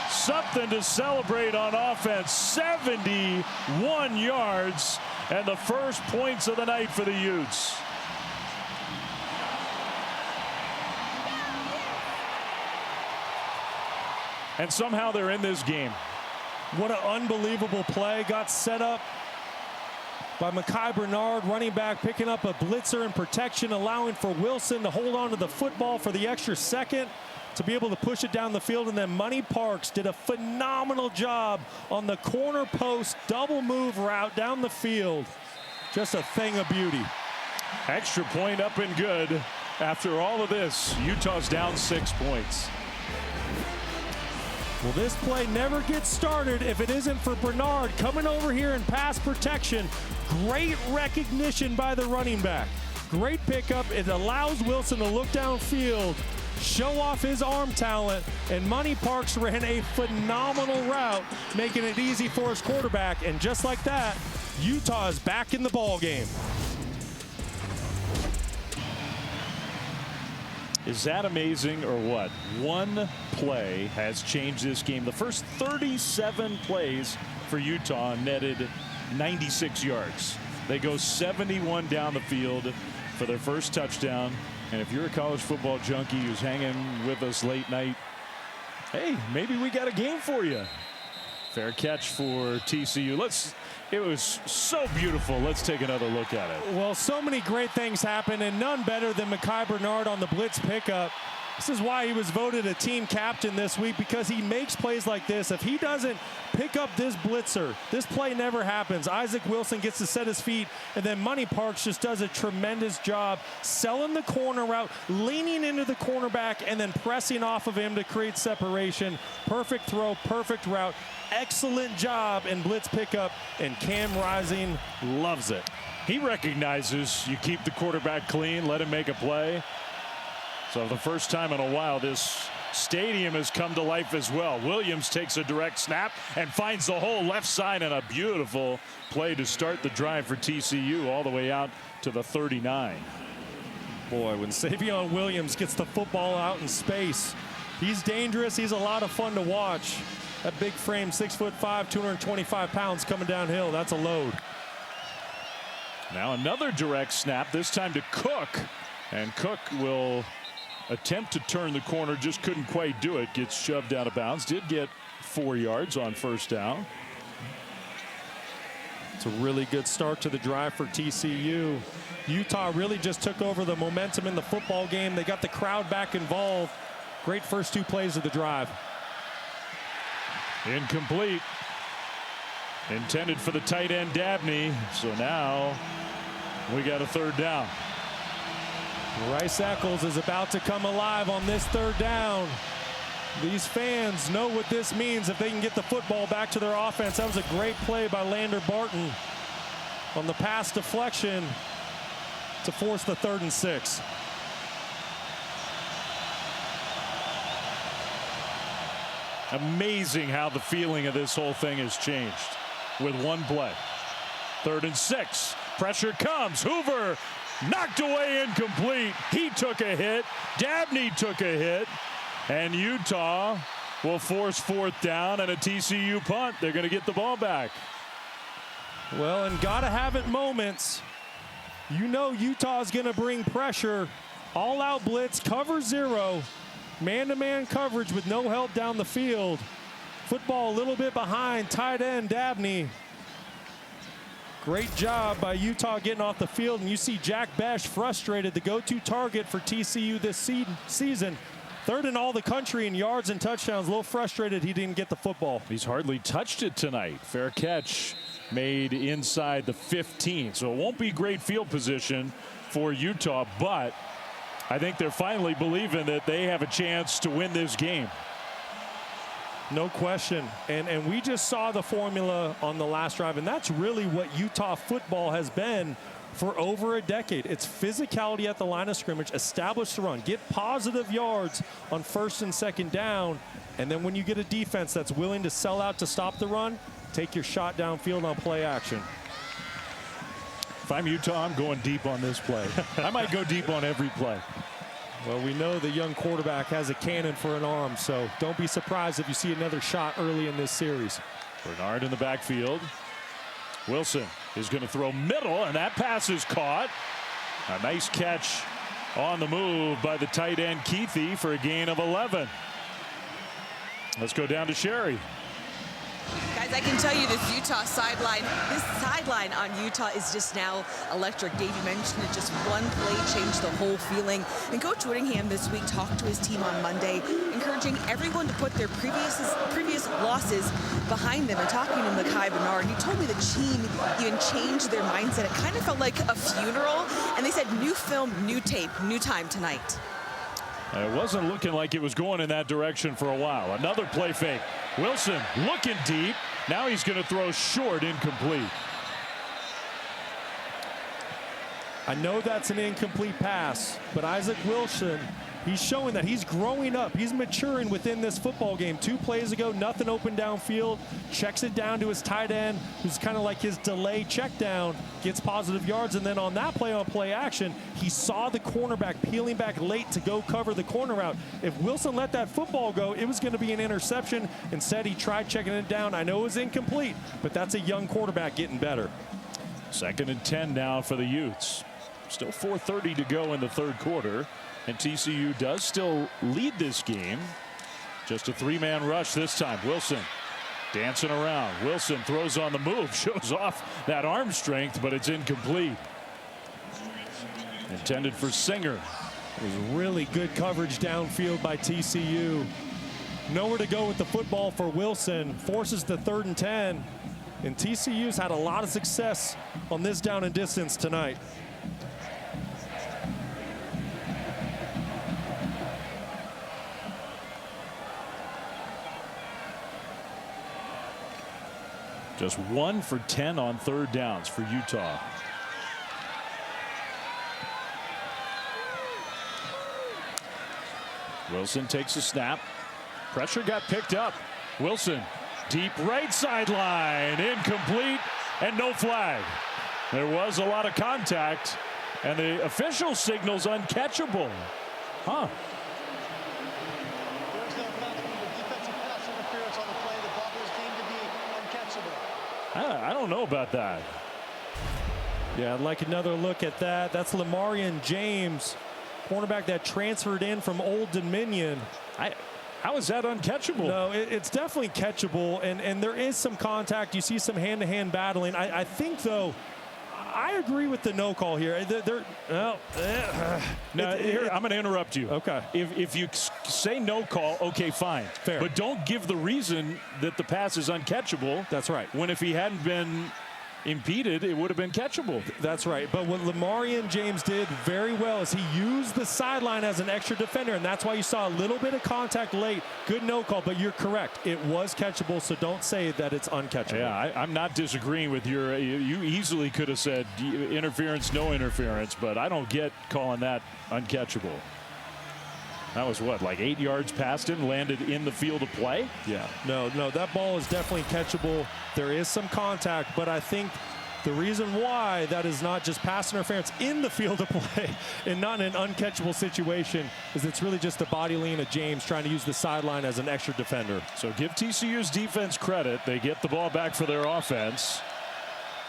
something to celebrate on offense. 71 yards and the first points of the night for the Utes. And somehow they're in this game. What an unbelievable play. Got set up by Mekhi Bernard, running back, picking up a blitzer in protection, allowing for Wilson to hold on to the football for the extra second to be able to push it down the field. And then Money Parks did a phenomenal job on the corner post double move route down the field. Just a thing of beauty. Extra point up and good. After all of this, Utah's down 6 points. Well, this play never gets started if it isn't for Bernard coming over here in pass protection. Great recognition by the running back. Great pickup. It allows Wilson to look downfield, show off his arm talent, and Money Parks ran a phenomenal route, making it easy for his quarterback. And just like that, Utah is back in the ball game. Is that amazing or what? One play has changed this game. The first 37 plays for Utah netted 96 yards. They go 71 down the field for their first touchdown. And if you're a college football junkie who's hanging with us late night, hey, maybe we got a game for you. Fair catch for TCU. It was so beautiful. Let's take another look at it. Well, so many great things happen, and none better than Mekhi Bernard on the blitz pickup. This is why he was voted a team captain this week, because he makes plays like this. If he doesn't pick up this blitzer, this play never happens. Isaac Wilson gets to set his feet, and then Money Parks just does a tremendous job selling the corner route, leaning into the cornerback, and then pressing off of him to create separation. Perfect throw, perfect route. Excellent job in blitz pickup, and Cam Rising loves it. He recognizes you keep the quarterback clean, let him make a play. So the first time in a while, this stadium has come to life as well. Williams takes a direct snap and finds the hole left side, and a beautiful play to start the drive for TCU all the way out to the 39. Boy, when Savion Williams gets the football out in space, he's dangerous. He's a lot of fun to watch. That big frame, 6'5", 225 pounds coming downhill. That's a load. Now another direct snap, this time to Cook. And Cook will attempt to turn the corner, just couldn't quite do it. Gets shoved out of bounds. Did get 4 yards on first down. It's a really good start to the drive for TCU. Utah really just took over the momentum in the football game. They got the crowd back involved. Great first 2 plays of the drive. Incomplete. Intended for the tight end Dabney. So now we got a third down. Rice Eccles is about to come alive on this third down. These fans know what this means if they can get the football back to their offense. That was a great play by Lander Barton on the pass deflection to force the 3rd and 6. Amazing how the feeling of this whole thing has changed with one play. 3rd and 6. Pressure comes. Hoover knocked away, incomplete. He took a hit. Dabney took a hit. And Utah will force 4th down and a TCU punt. They're going to get the ball back. Well, and gotta have it moments. You know Utah's going to bring pressure. All-out blitz, cover 0. Man-to-man coverage with no help down the field. Football a little bit behind tight end Dabney. Great job by Utah getting off the field, and you see Jack Besh frustrated, the go-to target for TCU this season. 3rd in all the country in yards and touchdowns. A little frustrated he didn't get the football. He's hardly touched it tonight. Fair catch made inside the 15. So it won't be great field position for Utah, but I think they're finally believing that they have a chance to win this game. No question. And we just saw the formula on the last drive, and that's really what Utah football has been for over a decade. It's physicality at the line of scrimmage, establish the run, get positive yards on 1st and 2nd down, and then when you get a defense that's willing to sell out to stop the run, take your shot downfield on play action. If I'm Utah, I'm going deep on this play. I might go deep on every play. Well, we know the young quarterback has a cannon for an arm, so don't be surprised if you see another shot early in this series. Bernard in the backfield. Wilson is going to throw middle, and that pass is caught. A nice catch on the move by the tight end Keithy for a gain of 11. Let's go down to Sherry. Guys, I can tell you this Utah sideline, this sideline on Utah is just now electric. Dave, you mentioned it, just one play changed the whole feeling. And Coach Whittingham this week talked to his team on Monday, encouraging everyone to put their previous losses behind them. And talking to Mekhi Bernard, he told me the team even changed their mindset. It kind of felt like a funeral. And they said new film, new tape, new time tonight. It wasn't looking like it was going in that direction for a while. Another play fake. Wilson looking deep. Now he's going to throw short, incomplete. I know that's an incomplete pass, but Isaac Wilson, he's showing that he's growing up. He's maturing within this football game. 2 plays ago, nothing open downfield. Checks it down to his tight end, who's kind of like his delay check down, gets positive yards. And then on that play on play action, he saw the cornerback peeling back late to go cover the corner route. If Wilson let that football go, it was going to be an interception. Instead, he tried checking it down. I know it was incomplete, but that's a young quarterback getting better. 2nd and 10 now for the Utes. Still 4:30 to go in the 3rd quarter. And TCU does still lead this game. Just a 3-man rush this time. Wilson dancing around. Wilson throws on the move. Shows off that arm strength, but it's incomplete. Intended for Singer. It was really good coverage downfield by TCU. Nowhere to go with the football for Wilson. Forces the 3rd and 10. And TCU's had a lot of success on this down and distance tonight. Just 1 for 10 on 3rd downs for Utah. Wilson takes a snap. Pressure got picked up. Wilson, deep right sideline, incomplete, and no flag. There was a lot of contact, and the official signals uncatchable. Huh. There's no penalty for defensive pass interference on the play. The ball was deemed to be uncatchable. I don't know about that. Yeah, I'd like another look at that. That's Lamarian James, cornerback that transferred in from Old Dominion. How is that uncatchable? No, it's definitely catchable, and there is some contact. You see some hand-to-hand battling. I think, though, I agree with the no call here. Now, here, I'm going to interrupt you. Okay. If you say no call, okay, fine. Fair. But don't give the reason that the pass is uncatchable. That's right. When if he hadn't been impeded, it would have been catchable. That's right. But what Lamarian James did very well is he used the sideline as an extra defender, and that's why you saw a little bit of contact late. Good no call, but you're correct. It was catchable, so don't say that it's uncatchable. Yeah, I'm not disagreeing with your. You easily could have said interference, no interference, but I don't get calling that uncatchable. That was what, like 8 yards past him, landed in the field of play? Yeah. No, that ball is definitely catchable. There is some contact, but I think The reason why that is not just pass interference in the field of play and not in an uncatchable situation is it's really just the body lean of James trying to use the sideline as an extra defender. So give TCU's defense credit. They get the ball back for their offense.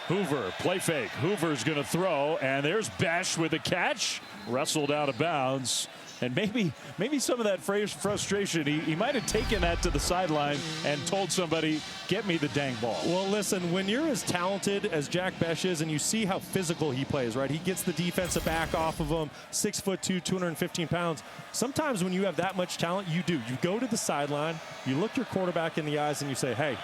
Hoover, play fake. Hoover's going to throw, and there's Besh with a catch. Wrestled out of bounds. And maybe some of that frustration, he might have taken that to the sideline and told somebody, get me the dang ball. Well, listen, when you're as talented as Jack Besh is, and you see how physical he plays, right? He gets the defensive back off of him, 6'2", 215 pounds. Sometimes when you have that much talent, you do. You go to the sideline, you look your quarterback in the eyes, and you say, hey,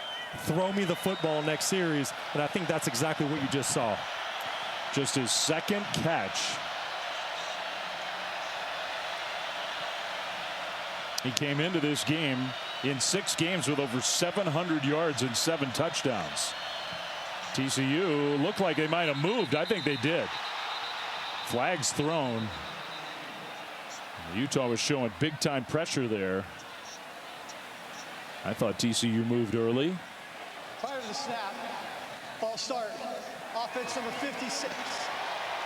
throw me the football next series. And I think that's exactly what you just saw. Just his second catch. He came into this game in 6 games with over 700 yards and 7 touchdowns. TCU looked like they might have moved. I think they did. Flags thrown. Utah was showing big time pressure there. I thought TCU moved early. Prior to the snap, false start. Offense number 56.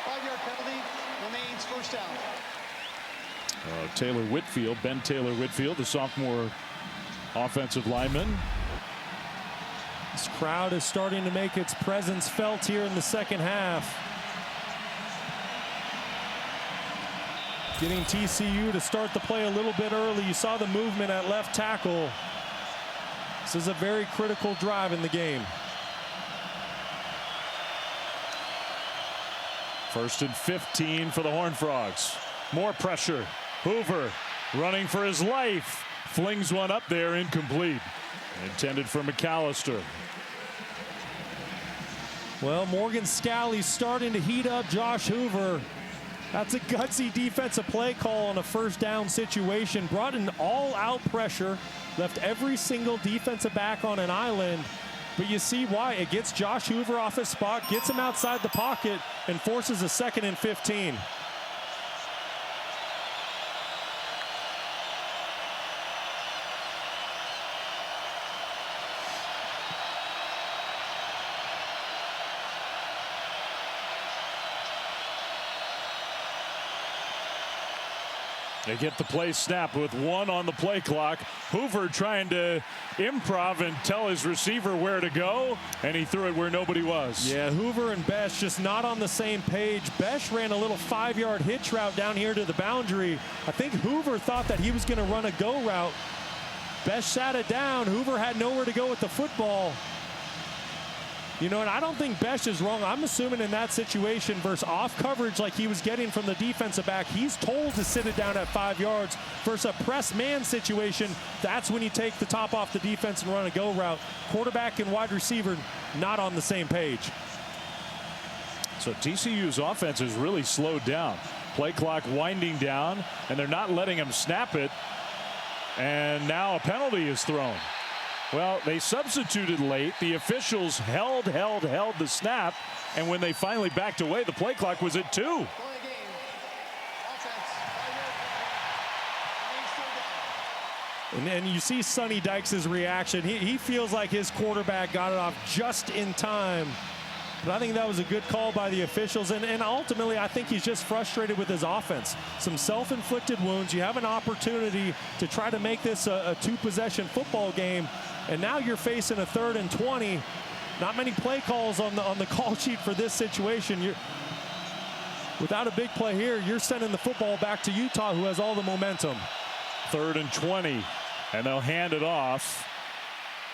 5-yard penalty, remains first down. Taylor Whitfield, Ben Taylor Whitfield, the sophomore offensive lineman. This crowd is starting to make its presence felt here in the second half. Getting TCU to start the play a little bit early. You saw the movement at left tackle. This is a very critical drive in the game. 1st and 15 for the Horned Frogs. More pressure. Hoover running for his life. Flings one up there, incomplete. Intended for McAllister. Well, Morgan Scalley's starting to heat up Josh Hoover. That's a gutsy defensive play call on a first down situation. Brought in all-out pressure. Left every single defensive back on an island. But you see why. It gets Josh Hoover off his spot, gets him outside the pocket, and forces a 2nd and 15. They get the play snap with 1 on the play clock. Hoover trying to improv and tell his receiver where to go, and he threw it where nobody was. Yeah, Hoover and Besh just not on the same page. Besh ran a little 5-yard hitch route down here to the boundary. I think Hoover thought that he was going to run a go route. Besh sat it down. Hoover had nowhere to go with the football. You know, and I don't think Besh is wrong. I'm assuming in that situation versus off coverage like he was getting from the defensive back, he's told to sit it down at 5 yards. Versus a press man situation, that's when you take the top off the defense and run a go route. Quarterback and wide receiver not on the same page. So TCU's offense is really slowed down. Play clock winding down, and they're not letting him snap it. And now a penalty is thrown. Well, they substituted late. The officials held the snap. And when they finally backed away, the play clock was at 2. And you see Sonny Dykes' reaction. He feels like his quarterback got it off just in time. But I think that was a good call by the officials. And ultimately, I think he's just frustrated with his offense. Some self-inflicted wounds. You have an opportunity to try to make this a 2-possession football game. And now you're facing a 3rd and 20. Not many play calls on the call sheet for this situation. Without a big play here, you're sending the football back to Utah, who has all the momentum. 3rd and 20. And they'll hand it off.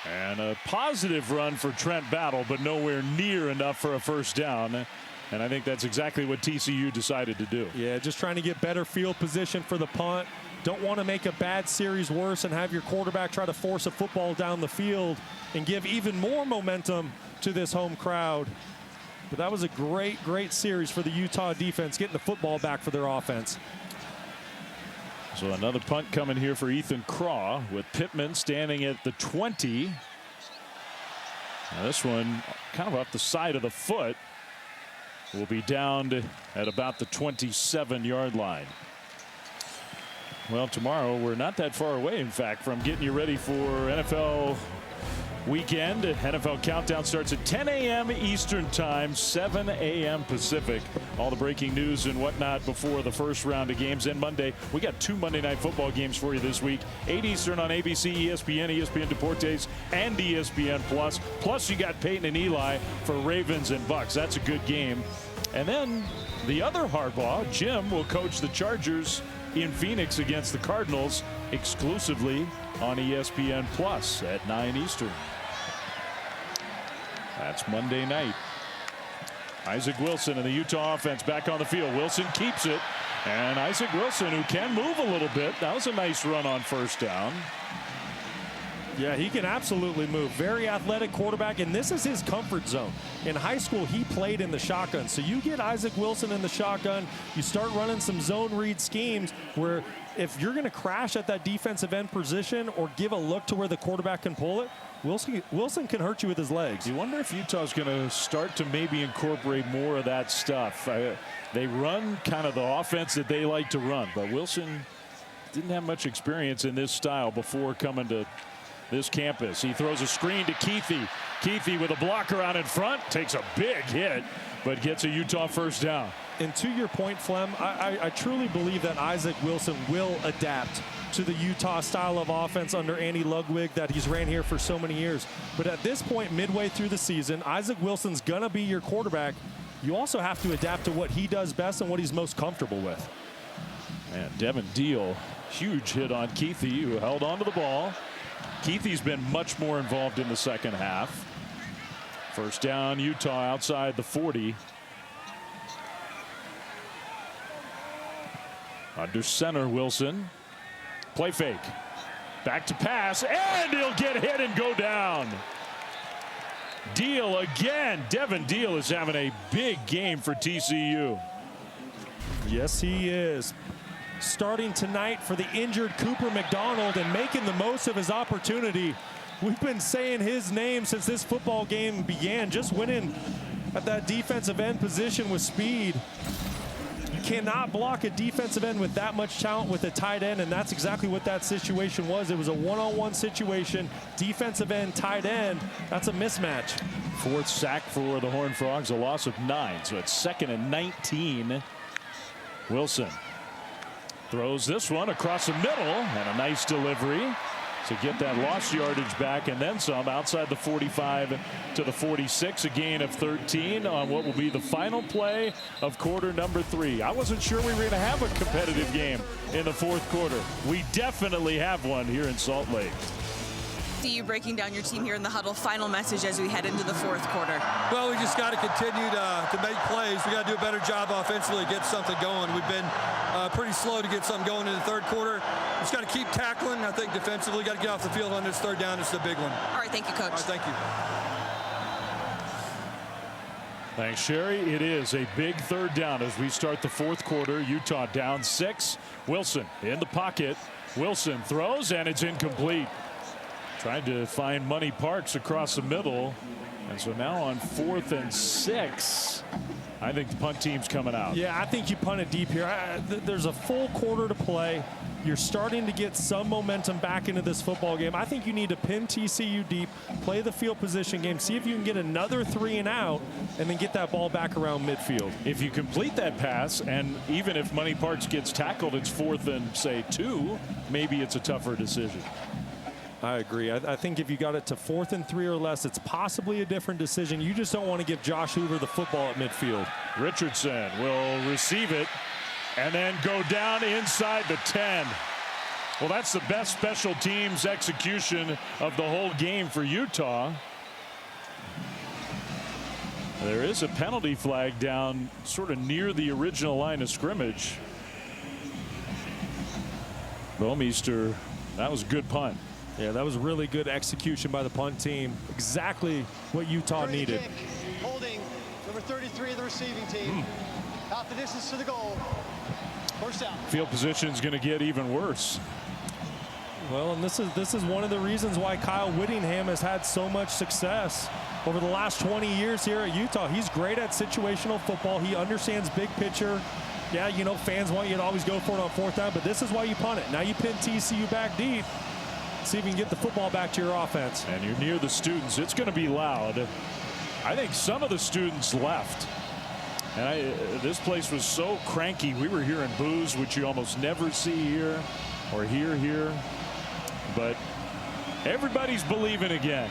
And a positive run for Trent Battle, but nowhere near enough for a first down. And I think that's exactly what TCU decided to do. Yeah, just trying to get better field position for the punt. Don't want to make a bad series worse and have your quarterback try to force a football down the field and give even more momentum to this home crowd. But that was a great series for the Utah defense, getting the football back for their offense. So another punt coming here for Ethan Craw, with Pittman standing at the 20. Now this one kind of off the side of the foot. Will be down at about the 27-yard line. Well, tomorrow we're not that far away, in fact, from getting you ready for NFL weekend. NFL Countdown starts at 10 a.m. Eastern Time, 7 a.m. Pacific. All the breaking news and whatnot before the first round of games. And Monday, we got 2 Monday Night Football games for you this week. 8 Eastern on ABC, ESPN, ESPN Deportes, and ESPN Plus. Plus, you got Peyton and Eli for Ravens and Bucks. That's a good game. And then the other Harbaugh, Jim, will coach the Chargers in Phoenix against the Cardinals exclusively on ESPN Plus at 9 Eastern. That's Monday night. Isaac Wilson and the Utah offense back on the field. Wilson keeps it. And Isaac Wilson, who can move a little bit. That was a nice run on first down. Yeah, he can absolutely move. Very athletic quarterback, and this is his comfort zone. In high school, he played in the shotgun. So you get Isaac Wilson in the shotgun, you start running some zone read schemes where if you're going to crash at that defensive end position or give a look to where the quarterback can pull it, Wilson can hurt you with his legs. You wonder if Utah's going to start to maybe incorporate more of that stuff. They run kind of the offense that they like to run, but Wilson didn't have much experience in this style before coming to this campus. He throws a screen to Keithy. Keithy with a blocker out in front, takes a big hit, but gets a Utah first down. And to your point, Flem, I truly believe that Isaac Wilson will adapt to the Utah style of offense under Andy Ludwig that he's ran here for so many years. But at this point, midway through the season, Isaac Wilson's going to be your quarterback. You also have to adapt to what he does best and what he's most comfortable with. Man, Devin Deal, huge hit on Keithy, who held onto the ball. Keithy's been much more involved in the second half. First down, Utah outside the 40. Under center, Wilson. Play fake. Back to pass, and he'll get hit and go down. Deal again. Devin Deal is having a big game for TCU. Yes, he is. Starting tonight for the injured Cooper McDonald and making the most of his opportunity. We've been saying his name since this football game began, just winning at that defensive end position with speed. You cannot block a defensive end with that much talent with a tight end, and that's exactly what that situation was. It was a one-on-one situation, defensive end, tight end. That's a mismatch. 4th sack for the Horned Frogs, a loss of 9, so it's 2nd and 19. Wilson throws this one across the middle, and a nice delivery to get that lost yardage back and then some outside the 45 to the 46. A gain of 13 on what will be the final play of quarter number 3. I wasn't sure we were going to have a competitive game in the 4th quarter. We definitely have one here in Salt Lake. See you breaking down your team here in the huddle. Final message as we head into the 4th quarter. Well, we just got to continue to make plays. We got to do a better job offensively, get something going. We've been pretty slow to get something going in the 3rd quarter. Just got to keep tackling. I think defensively, got to get off the field on this 3rd down. It's the big one. All right, thank you, Coach. All right, thank you. Thanks, Sherry. It is a big 3rd down as we start the 4th quarter. Utah down 6. Wilson in the pocket. Wilson throws, and it's incomplete. Trying to find Money Parks across the middle. And so now on 4th and 6, I think the punt team's coming out. Yeah, I think you punt it deep here. There's a full quarter to play. You're starting to get some momentum back into this football game. I think you need to pin TCU deep, play the field position game, see if you can get another 3 and out, and then get that ball back around midfield. If you complete that pass, and even if Money Parks gets tackled, it's 4th and, say, 2, maybe it's a tougher decision. I agree. I think if you got it to 4th and 3 or less, it's possibly a different decision. You just don't want to give Josh Hoover the football at midfield. Richardson will receive it and then go down inside the 10. Well, that's the best special teams execution of the whole game for Utah. There is a penalty flag down sort of near the original line of scrimmage. Baumeister, that was a good punt. Yeah, that was really good execution by the punt team. Exactly what Utah needed. Kick, holding number 33 of the receiving team. Out the distance to the goal. First down. Field position is going to get even worse. Well, and this is one of the reasons why Kyle Whittingham has had so much success over the last 20 years here at Utah. He's great at situational football. He understands big picture. Yeah, you know, fans want you to always go for it on 4th down, but this is why you punt it. Now you pin TCU back deep. See if you can get the football back to your offense. And you're near the students. It's going to be loud. I think some of the students left. And this place was so cranky. We were hearing boos, which you almost never see here or hear here. But everybody's believing again.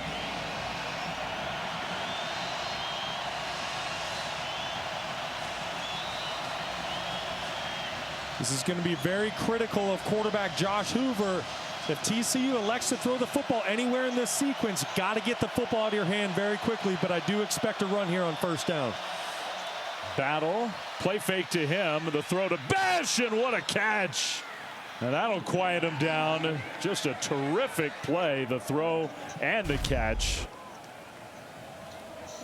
This is going to be very critical of quarterback Josh Hoover. If TCU elects to throw the football anywhere in this sequence, got to get the football out of your hand very quickly, but I do expect a run here on first down. Battle, play fake to him, the throw to Bash, and what a catch. And that'll quiet him down. Just a terrific play, the throw and the catch.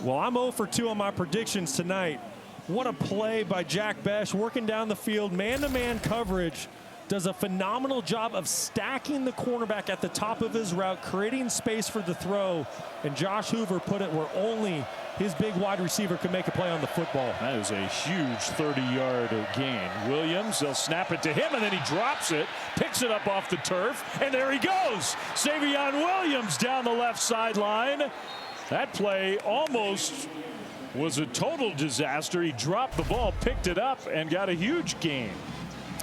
Well, I'm 0 for 2 on my predictions tonight. What a play by Jack Besh, working down the field, man-to-man coverage. Does a phenomenal job of stacking the cornerback at the top of his route, creating space for the throw. And Josh Hoover put it where only his big wide receiver can make a play on the football. That is a huge 30-yard gain. Williams, they'll snap it to him, and then he drops it, picks it up off the turf, and there he goes. Savion Williams down the left sideline. That play almost was a total disaster. He dropped the ball, picked it up, and got a huge gain.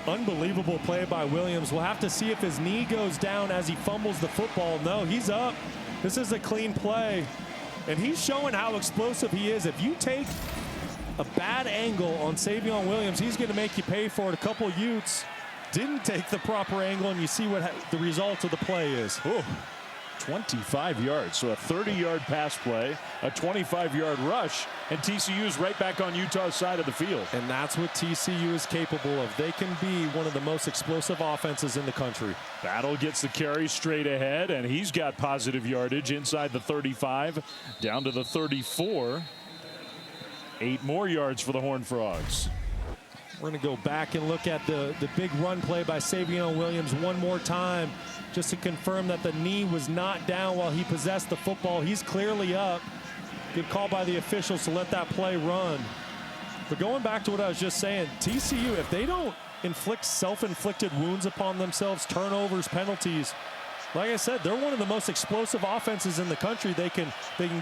Unbelievable play by Williams. We'll have to see if his knee goes down as he fumbles the football. No, he's up. This is a clean play. And he's showing how explosive he is. If you take a bad angle on Savion Williams, he's going to make you pay for it. A couple Utes didn't take the proper angle, and you see what the result of the play is. Ooh. 25 yards, so a 30-yard pass play, a 25-yard rush, and TCU's right back on Utah's side of the field. And that's what TCU is capable of. They can be one of the most explosive offenses in the country. Battle gets the carry straight ahead, and he's got positive yardage inside the 35, down to the 34. 8 more yards for the Horned Frogs. We're going to go back and look at the big run play by Savion Williams one more time, just to confirm that the knee was not down while he possessed the football. He's clearly up. Good call by the officials to let that play run. But going back to what I was just saying, TCU, if they don't inflict self-inflicted wounds upon themselves, turnovers, penalties, like I said, they're one of the most explosive offenses in the country. They can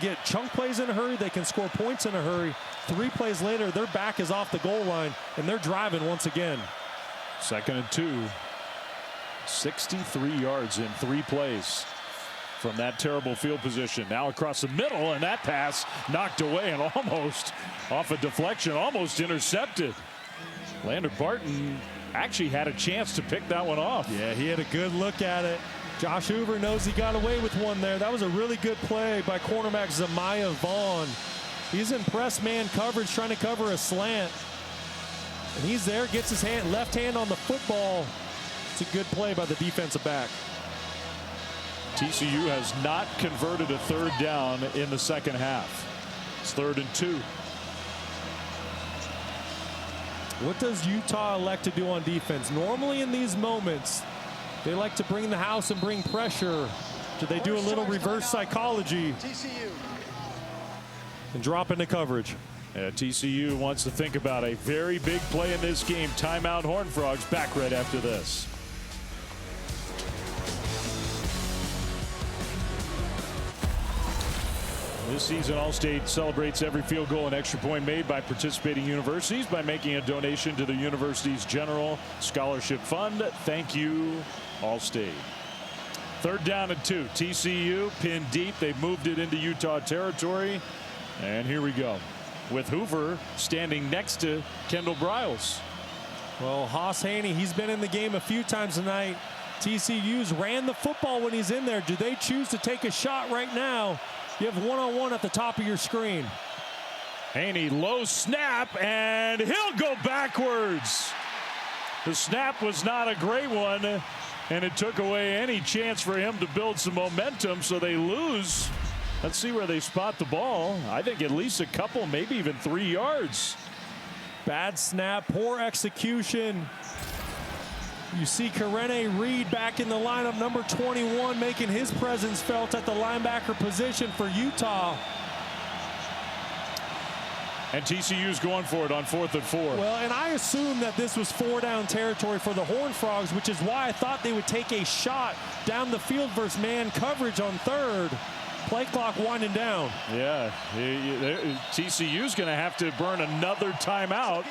get chunk plays in a hurry. They can score points in a hurry. 3 plays later, their back is off the goal line, and they're driving once again. 2nd and 2. 63 yards in 3 plays from that terrible field position. Now across the middle, and that pass knocked away and almost off a deflection, almost intercepted. Lander Barton actually had a chance to pick that one off. Yeah, he had a good look at it. Josh Hoover knows he got away with one there. That was a really good play by cornerback Zamiah Vaughn. He's in press man coverage, trying to cover a slant. And he's there, gets his left hand on the football. It's a good play by the defensive back. TCU has not converted a 3rd down in the second half. It's 3rd and 2. What does Utah elect to do on defense? Normally in these moments, they like to bring the house and bring pressure. Do they do a little reverse psychology and drop into coverage? Yeah, TCU wants to think about a very big play in this game. Timeout. Horned Frogs back right after this. This season, Allstate celebrates every field goal and extra point made by participating universities by making a donation to the university's general scholarship fund. Thank you, Allstate. 3rd down and 2. TCU pinned deep. They've moved it into Utah territory. And here we go with Hoover standing next to Kendall Briles. Well, Haas Haney, he's been in the game a few times tonight. TCU's ran the football when he's in there. Do they choose to take a shot right now? You have one-on-one at the top of your screen. Haney, low snap, and he'll go backwards. The snap was not a great one, and it took away any chance for him to build some momentum, so they lose. Let's see where they spot the ball. I think at least a couple, maybe even 3 yards. Bad snap, poor execution. You see Karene Reed back in the lineup, number 21, making his presence felt at the linebacker position for Utah. And TCU's going for it on 4th and 4. Well, and I assumed that this was 4-down territory for the Horned Frogs, which is why I thought they would take a shot down the field versus man coverage on 3rd. Play clock winding down. Yeah, TCU's going to have to burn another timeout.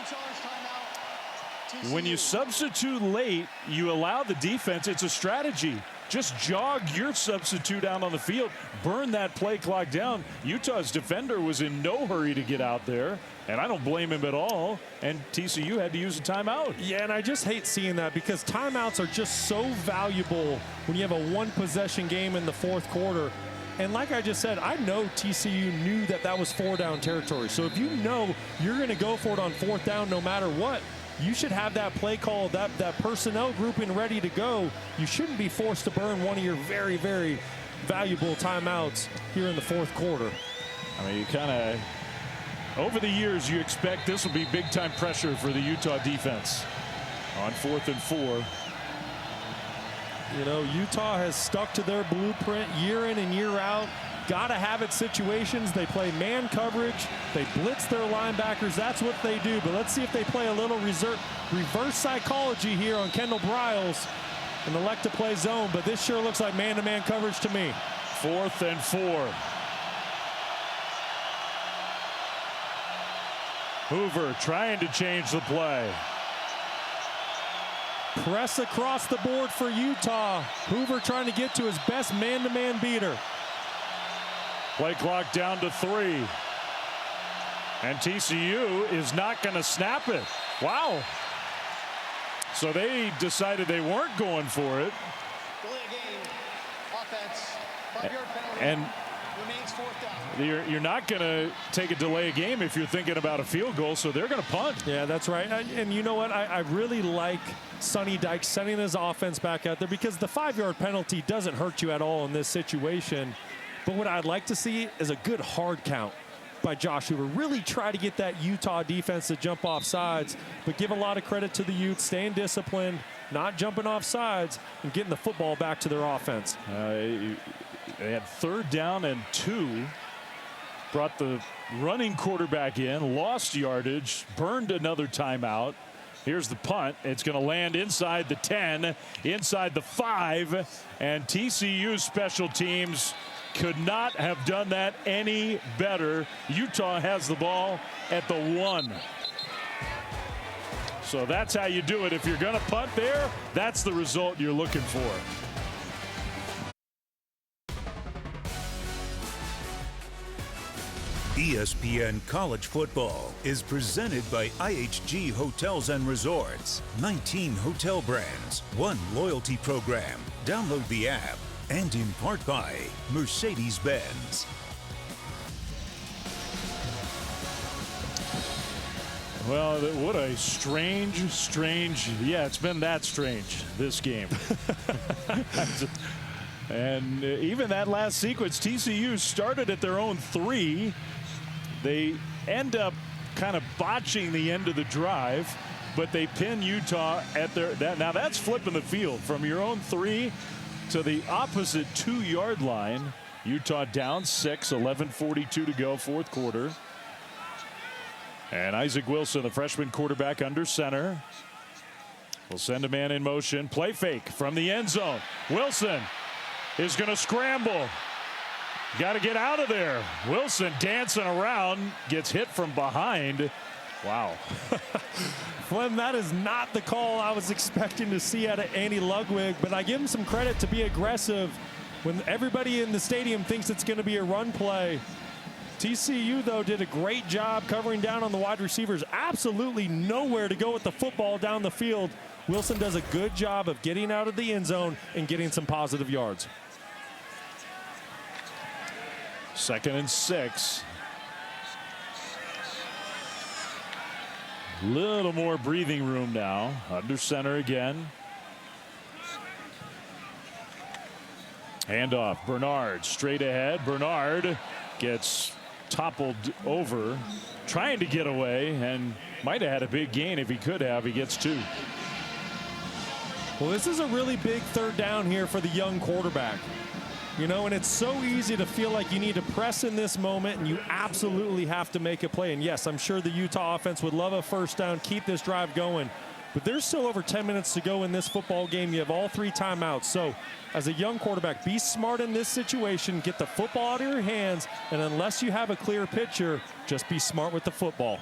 When you substitute late, you allow the defense. It's a strategy. Just jog your substitute out on the field. Burn that play clock down. Utah's defender was in no hurry to get out there, and I don't blame him at all. And TCU had to use a timeout. Yeah, and I just hate seeing that because timeouts are just so valuable when you have a one-possession game in the 4th quarter. And like I just said, I know TCU knew that that was 4-down territory. So if you know you're going to go for it on 4th down no matter what, you should have that play call, that personnel grouping ready to go. You shouldn't be forced to burn one of your very, very valuable timeouts here in the 4th quarter. I mean, you kind of, over the years, you expect this will be big-time pressure for the Utah defense on 4th and 4. You know, Utah has stuck to their blueprint year in and year out. Got to have it situations. They play man coverage. They blitz their linebackers. That's what they do. But let's see if they play a little reverse psychology here on Kendall Briles and elect to play zone. But this sure looks like man-to-man coverage to me. 4th and 4. Hoover trying to change the play. Press across the board for Utah. Hoover trying to get to his best man-to-man beater. Play clock down to 3. And TCU is not going to snap it. Wow. So they decided they weren't going for it. Delay game. Offense. 5-yard penalty. And remains 4th down. you're not going to take a delay game if you're thinking about a field goal, so they're going to punt. Yeah, that's right. And you know what? I really like Sonny Dykes sending his offense back out there because the 5-yard penalty doesn't hurt you at all in this situation. But what I'd like to see is a good hard count by Josh Hoover. Really try to get that Utah defense to jump off sides, but give a lot of credit to the Utes, staying disciplined, not jumping off sides, and getting the football back to their offense. They had 3rd down and 2. Brought the running quarterback in, lost yardage, burned another timeout. Here's the punt. It's going to land inside the 10, inside the 5, and TCU special teams could not have done that any better. Utah has the ball at the 1. So that's how you do it. If you're going to punt there, that's the result you're looking for. ESPN College Football is presented by IHG Hotels and Resorts. 19 hotel brands, 1 loyalty program. Download the app. And in part by Mercedes-Benz. Well, what a strange, yeah, it's been that strange, this game. And even that last sequence, TCU started at their own 3. They end up kind of botching the end of the drive, but they pin Utah at their, now that's flipping the field from your own 3 to the opposite 2-yard line. Utah down 6, 11:42 to go, 4th quarter. And Isaac Wilson, the freshman quarterback, under center. Will send a man in motion. Play fake from the end zone. Wilson is going to scramble. Got to get out of there. Wilson dancing around, gets hit from behind. Wow. Flem, that is not the call I was expecting to see out of Andy Ludwig, but I give him some credit to be aggressive when everybody in the stadium thinks it's going to be a run play. TCU, though, did a great job covering down on the wide receivers. Absolutely nowhere to go with the football down the field. Wilson does a good job of getting out of the end zone and getting some positive yards. 2nd and 6. Little more breathing room now. Under center again. Handoff. Bernard straight ahead. Bernard gets toppled over, trying to get away, and might have had a big gain if he could have. He gets 2. Well, this is a really big 3rd down here for the young quarterback. You know, and it's so easy to feel like you need to press in this moment and you absolutely have to make a play. And yes, I'm sure the Utah offense would love a first down, keep this drive going. But there's still over 10 minutes to go in this football game. You have all 3 timeouts. So as a young quarterback, be smart in this situation. Get the football out of your hands. And unless you have a clear picture, just be smart with the football.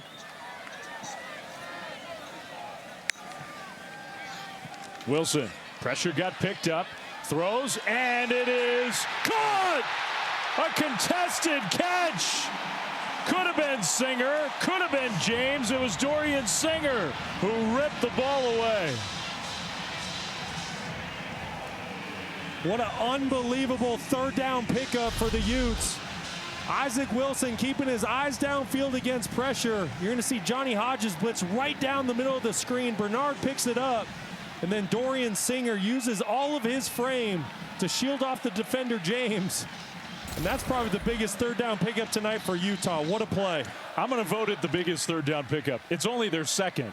Wilson, pressure got picked up, throws, and it is caught! A contested catch! Could have been Singer, could have been James. It was Dorian Singer who ripped the ball away. What an unbelievable third down pickup for the Utes. Isaac Wilson keeping his eyes downfield against pressure. You're going to see Johnny Hodges blitz right down the middle of the screen. Bernard picks it up, and then Dorian Singer uses all of his frame to shield off the defender James. And that's probably the biggest third down pickup tonight for Utah. What a play. I'm going to vote it the biggest third down pickup. It's only their second.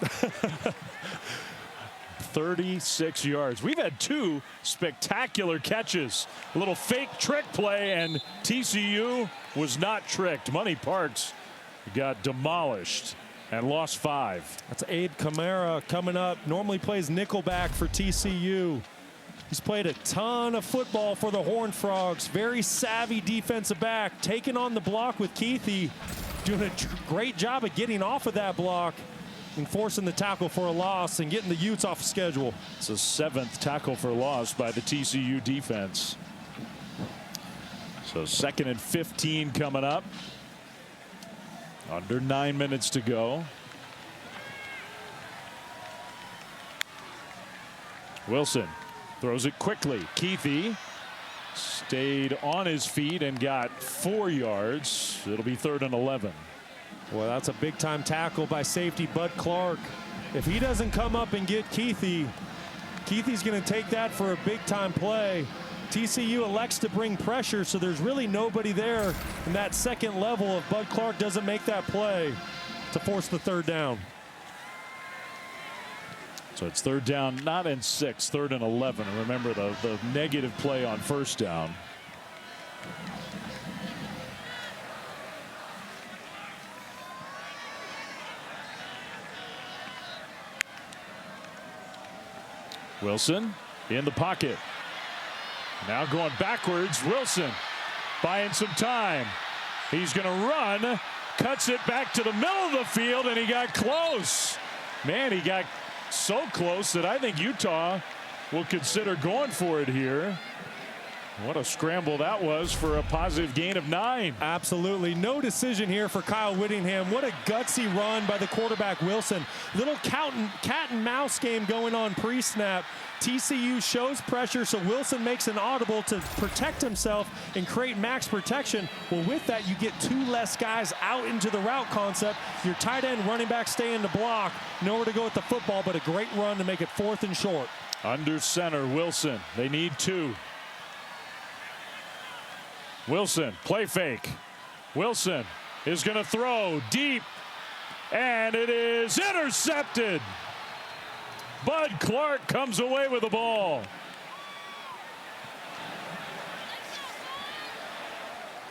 36 yards. We've had 2 spectacular catches. A little fake trick play, and TCU was not tricked. Money Parks got demolished and lost 5. That's Abe Kamara coming up. Normally plays nickelback for TCU. He's played a ton of football for the Horned Frogs. Very savvy defensive back, taking on the block with Keithy, doing a great job of getting off of that block and forcing the tackle for a loss and getting the Utes off schedule. It's a 7th tackle for loss by the TCU defense. So 2nd and 15 coming up. Under 9 minutes to go. Wilson throws it quickly. Keithy stayed on his feet and got 4 yards. It'll be 3rd and 11. Well, that's a big-time tackle by safety Bud Clark. If he doesn't come up and get Keithy, Keithy's going to take that for a big-time play. TCU elects to bring pressure, so there's really nobody there in that second level if Bud Clark doesn't make that play to force the 3rd down. So it's 3rd down, not in 6, 3rd and 11. And remember the negative play on 1st down. Wilson in the pocket. Now going backwards. Wilson buying some time. He's going to run, cuts it back to the middle of the field, and he got close. Man, he got so close that I think Utah will consider going for it here. What a scramble that was for a positive gain of 9. Absolutely. No decision here for Kyle Whittingham. What a gutsy run by the quarterback, Wilson. Little cat and mouse game going on pre-snap. TCU shows pressure, so Wilson makes an audible to protect himself and create max protection. Well, with that, you get 2 less guys out into the route concept. Your tight end running back stay in the block. Nowhere to go with the football, but a great run to make it 4th and short. Under center, Wilson. They need 2. Wilson, play fake. Wilson is going to throw deep, and it is intercepted. Bud Clark comes away with the ball.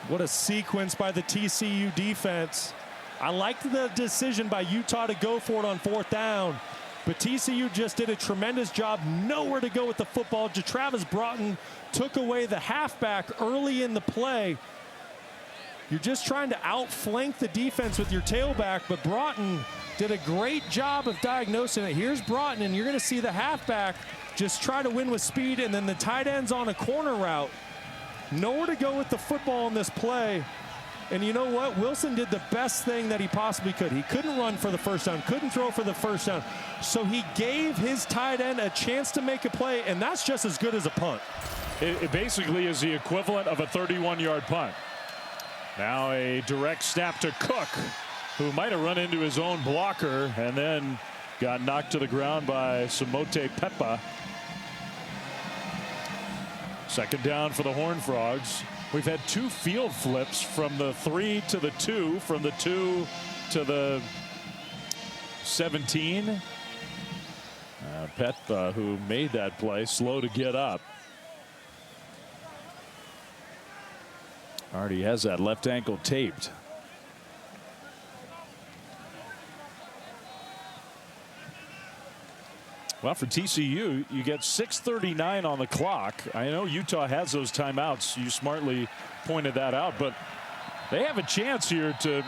What a sequence by the TCU defense. I liked the decision by Utah to go for it on 4th down, but TCU just did a tremendous job. Nowhere to go with the football. Jatravis Broughton took away the halfback early in the play. You're just trying to outflank the defense with your tailback, but Broughton did a great job of diagnosing it. Here's Broughton, and you're going to see the halfback just try to win with speed, and then the tight end's on a corner route. Nowhere to go with the football in this play. And you know what? Wilson did the best thing that he possibly could. He couldn't run for the 1st down, couldn't throw for the 1st down. So he gave his tight end a chance to make a play, and that's just as good as a punt. It basically is the equivalent of a 31-yard punt. Now a direct snap to Cook, who might have run into his own blocker and then got knocked to the ground by Samote Pepa. 2nd down for the Horned Frogs. We've had 2 field flips from the 3 to the 2, from the 2 to the 17. Pepa, who made that play, slow to get up. Already has that left ankle taped. Well, for TCU, you get 6:39 on the clock. I know Utah has those timeouts. You smartly pointed that out, but they have a chance here to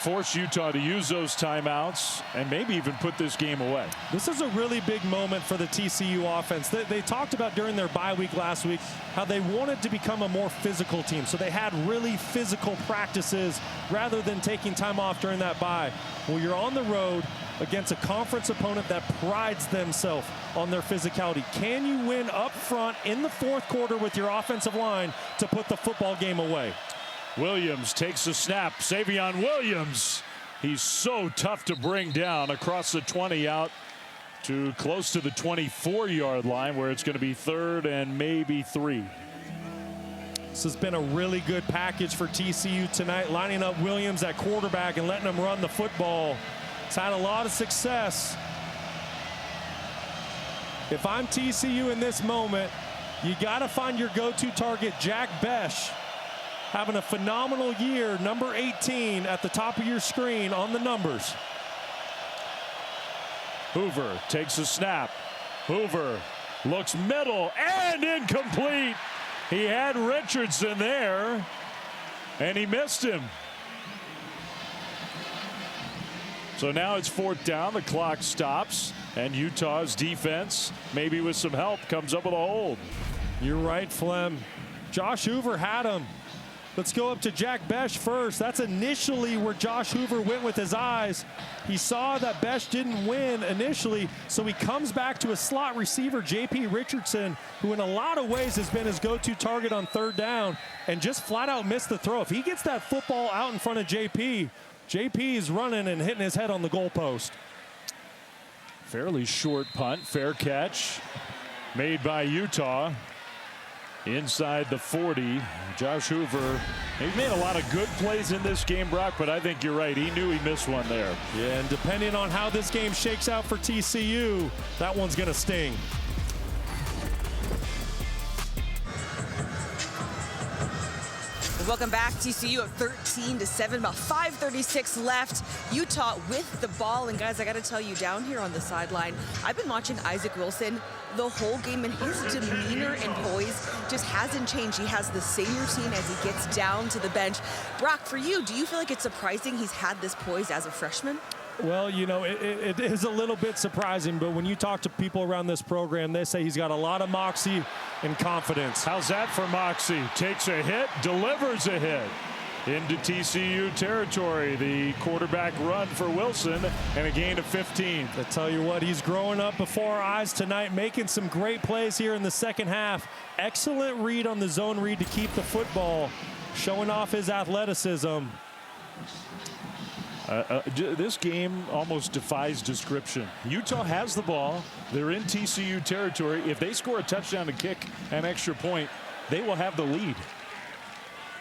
force Utah to use those timeouts and maybe even put this game away. This is a really big moment for the TCU offense. They talked about during their bye week last week how they wanted to become a more physical team. So they had really physical practices rather than taking time off during that bye. Well, you're on the road against a conference opponent that prides themselves on their physicality. Can you win up front in the fourth quarter with your offensive line to put the football game away? Williams takes the snap. Savion Williams. He's so tough to bring down across the 20 out to close to the 24-yard line where it's going to be 3rd and maybe 3. This has been a really good package for TCU tonight, lining up Williams at quarterback and letting him run the football. It's had a lot of success. If I'm TCU in this moment, you got to find your go-to target, Jack Besh. Having a phenomenal year, number 18 at the top of your screen on the numbers. Hoover takes a snap. Hoover looks middle and incomplete. He had Richardson there and he missed him. So now it's 4th down. The clock stops and Utah's defense, maybe with some help, comes up with a hold. You're right, Flem. Josh Hoover had him. Let's go up to Jack Besh first. That's initially where Josh Hoover went with his eyes. He saw that Besh didn't win initially, so he comes back to a slot receiver, J.P. Richardson, who in a lot of ways has been his go-to target on 3rd down, and just flat out missed the throw. If he gets that football out in front of J.P., J.P. is running and hitting his head on the goalpost. Fairly short punt, fair catch made by Utah. Inside the 40, Josh Hoover, he made a lot of good plays in this game, Brock, but I think you're right. He knew he missed one there. Yeah, and depending on how this game shakes out for TCU, that one's going to sting. Welcome back. TCU at 13-7, about 5:36 left. Utah with the ball. And guys, I got to tell you, down here on the sideline, I've been watching Isaac Wilson the whole game, and his demeanor and poise just hasn't changed. He has the same routine as he gets down to the bench. Brock, for you, do you feel like it's surprising he's had this poise as a freshman? Well, you know, it is a little bit surprising, but when you talk to people around this program, they say he's got a lot of moxie and confidence. How's that for moxie? Takes a hit, delivers a hit into TCU territory. The quarterback run for Wilson and a gain of 15. I tell you what, he's growing up before our eyes tonight, making some great plays here in the second half. Excellent read on the zone read to keep the football, showing off his athleticism. This game almost defies description. Utah has the ball. They're in TCU territory. If they score a touchdown and kick an extra point, they will have the lead.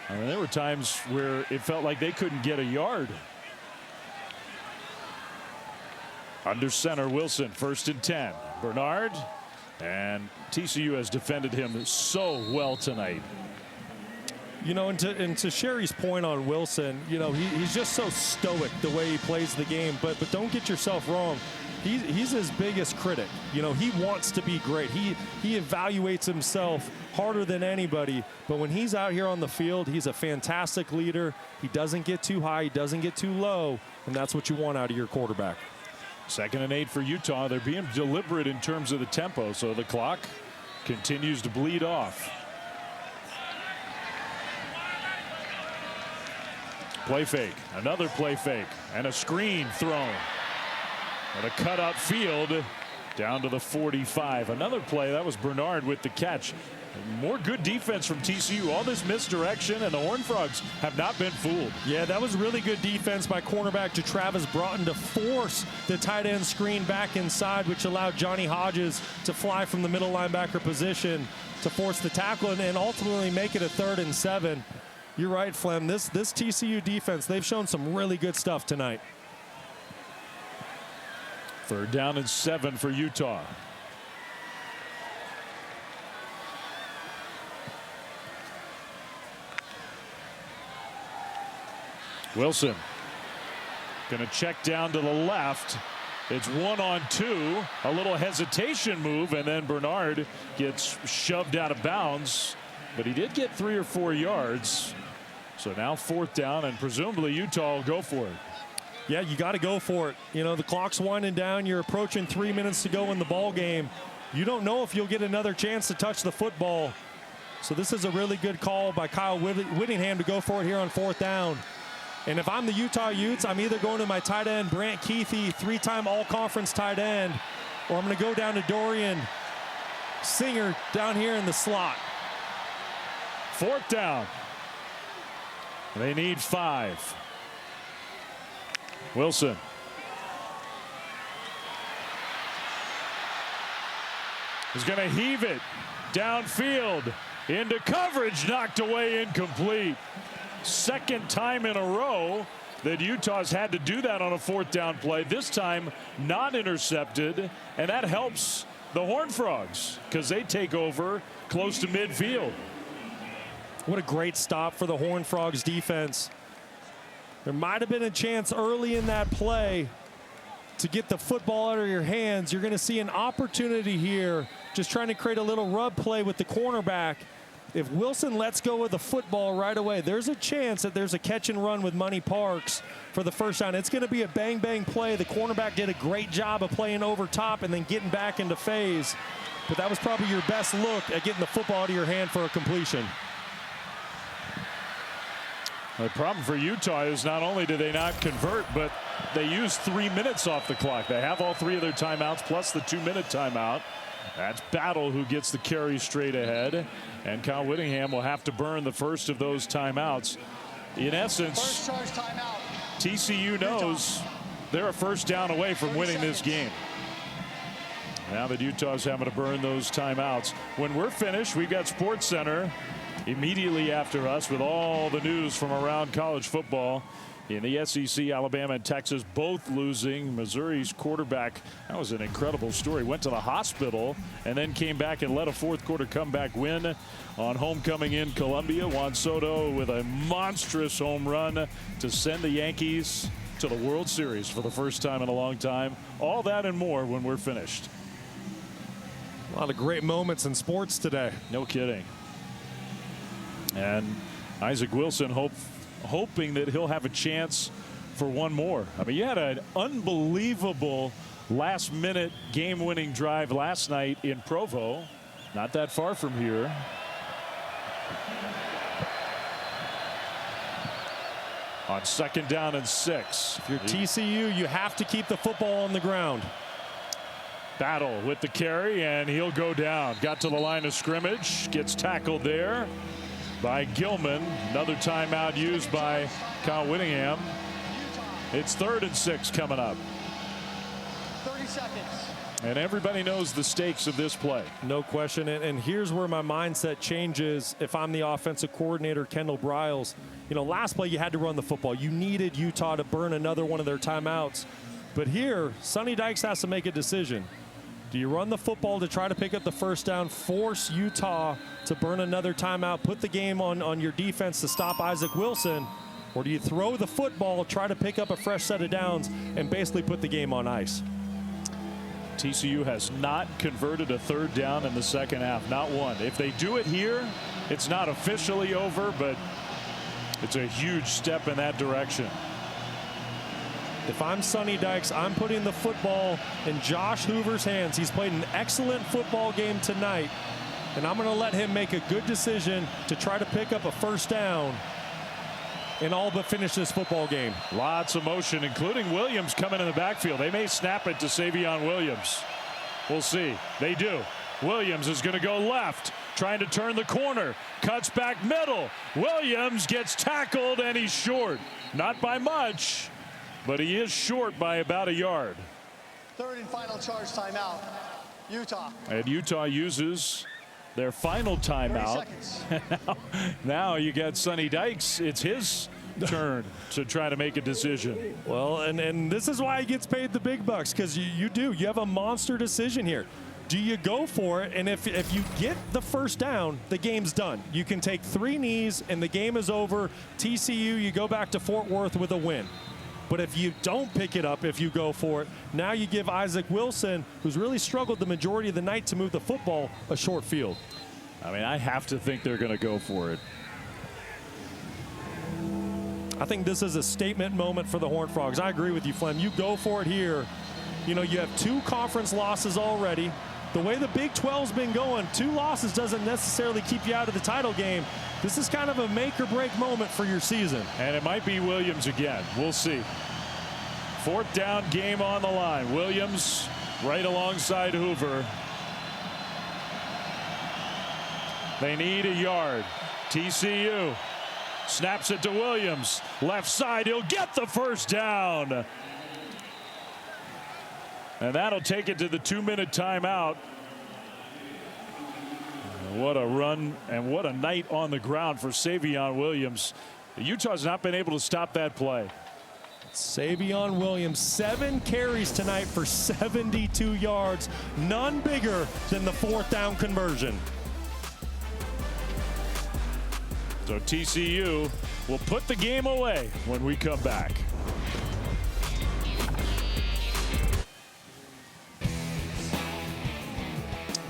I mean, there were times where it felt like they couldn't get a yard. Under center, Wilson, 1st and 10. Bernard, and TCU has defended him so well tonight. You know, and to Sherry's point on Wilson, you know, he's just so stoic the way he plays the game. But don't get yourself wrong. He's his biggest critic. You know, he wants to be great. He evaluates himself harder than anybody. But when he's out here on the field, he's a fantastic leader. He doesn't get too high. He doesn't get too low. And that's what you want out of your quarterback. 2nd and 8 for Utah. They're being deliberate in terms of the tempo. So the clock continues to bleed off. Play fake, another play fake, and a screen thrown. And a cutout field down to the 45. Another play, that was Bernard with the catch. More good defense from TCU. All this misdirection, and the Horned Frogs have not been fooled. Yeah, that was really good defense by cornerback Travis Broughton to force the tight end screen back inside, which allowed Johnny Hodges to fly from the middle linebacker position to force the tackle and ultimately make it a 3rd and 7. You're right, Flem. This TCU defense, they've shown some really good stuff tonight. 3rd down and 7 for Utah. Wilson going to check down to the left. It's 1-on-2, a little hesitation move, and then Bernard gets shoved out of bounds, but he did get 3 or 4 yards. So now 4th down, and presumably Utah will go for it. Yeah, you got to go for it. You know, the clock's winding down. You're approaching 3 minutes to go in the ball game. You don't know if you'll get another chance to touch the football. So this is a really good call by Kyle Whittingham to go for it here on 4th down. And if I'm the Utah Utes, I'm either going to my tight end, Brant Keithy, 3-time all-conference tight end, or I'm going to go down to Dorian Singer down here in the slot. 4th down. They need 5. Wilson. Is going to heave it downfield into coverage, knocked away, incomplete. 2nd time in a row that Utah's had to do that on a 4th down play. This time not intercepted, and that helps the Horned Frogs because they take over close to midfield. What a great stop for the Horned Frogs defense. There might have been a chance early in that play to get the football out of your hands. You're going to see an opportunity here, just trying to create a little rub play with the cornerback. If Wilson lets go of the football right away, there's a chance that there's a catch and run with Money Parks for the 1st down. It's going to be a bang-bang play. The cornerback did a great job of playing over top and then getting back into phase. But that was probably your best look at getting the football out of your hand for a completion. The problem for Utah is not only do they not convert, but they use 3 minutes off the clock. They have all 3 of their timeouts plus the 2-minute timeout. That's Battle who gets the carry straight ahead, and Kyle Whittingham will have to burn the first of those timeouts. In essence, TCU knows they're a 1st down away from winning this game. Now that Utah's having to burn those timeouts. When we're finished, we've got SportsCenter immediately after us with all the news from around college football. In the SEC, Alabama and Texas both losing. Missouri's quarterback, that was an incredible story, went to the hospital and then came back and led a 4th quarter comeback win on homecoming in Columbia. Juan Soto with a monstrous home run to send the Yankees to the World Series for the 1st time in a long time. All that and more when we're finished. A lot of great moments in sports today. No kidding. And Isaac Wilson hoping that he'll have a chance for one more. I mean, you had an unbelievable last-minute game-winning drive last night in Provo. Not that far from here. On 2nd down and 6. If you're TCU, you have to keep the football on the ground. Battle with the carry, and he'll go down. Got to the line of scrimmage. Gets tackled there by Gilman. Another timeout used by Kyle Whittingham. It's 3rd and 6 coming up. 30 seconds. And everybody knows the stakes of this play. No question. And here's where my mindset changes if I'm the offensive coordinator, Kendall Briles. You know, last play you had to run the football. You needed Utah to burn another one of their timeouts. But here, Sonny Dykes has to make a decision. Do you run the football to try to pick up the 1st down, force Utah to burn another timeout, put the game on your defense to stop Isaac Wilson, or do you throw the football, try to pick up a fresh set of downs, and basically put the game on ice? TCU has not converted a 3rd down in the 2nd half, not one. If they do it here, it's not officially over, but it's a huge step in that direction. If I'm Sonny Dykes, I'm putting the football in Josh Hoover's hands. He's played an excellent football game tonight, and I'm going to let him make a good decision to try to pick up a 1st down and all but finish this football game. Lots of motion, including Williams coming in the backfield. They may snap it to Savion Williams. We'll see. They do. Williams is going to go left, trying to turn the corner. Cuts back middle. Williams gets tackled, and he's short. Not by much, but he is short by about a yard. 3rd and final charge timeout. Utah. And Utah uses their final timeout. Now you got Sonny Dykes. It's his turn to try to make a decision. Well, and this is why he gets paid the big bucks, because you have a monster decision here. do you go for it? And if you get the first down, the game's done. You can take 3 knees and the game is over. TCU, you go back to Fort Worth with a win. But if you don't pick it up, if you go for it, now you give Isaac Wilson, who's really struggled the majority of the night to move the football, a short field. I mean, I have to think they're going to go for it. I think this is a statement moment for the Horned Frogs. I agree with you, Flem. You go for it here. You know, you have 2 conference losses already. The way the Big 12's been going, 2 losses doesn't necessarily keep you out of the title game. This is kind of a make or break moment for your season. And it might be Williams again. We'll see. 4th down, game on the line. Williams right alongside Hoover. They need a yard. TCU snaps it to Williams. Left side, he'll get the first down. And that'll take it to the 2-minute timeout. What a run and what a night on the ground for Savion Williams. Utah's not been able to stop that play. Savion Williams, 7 carries tonight for 72 yards. None bigger than the 4th down conversion. So TCU will put the game away when we come back.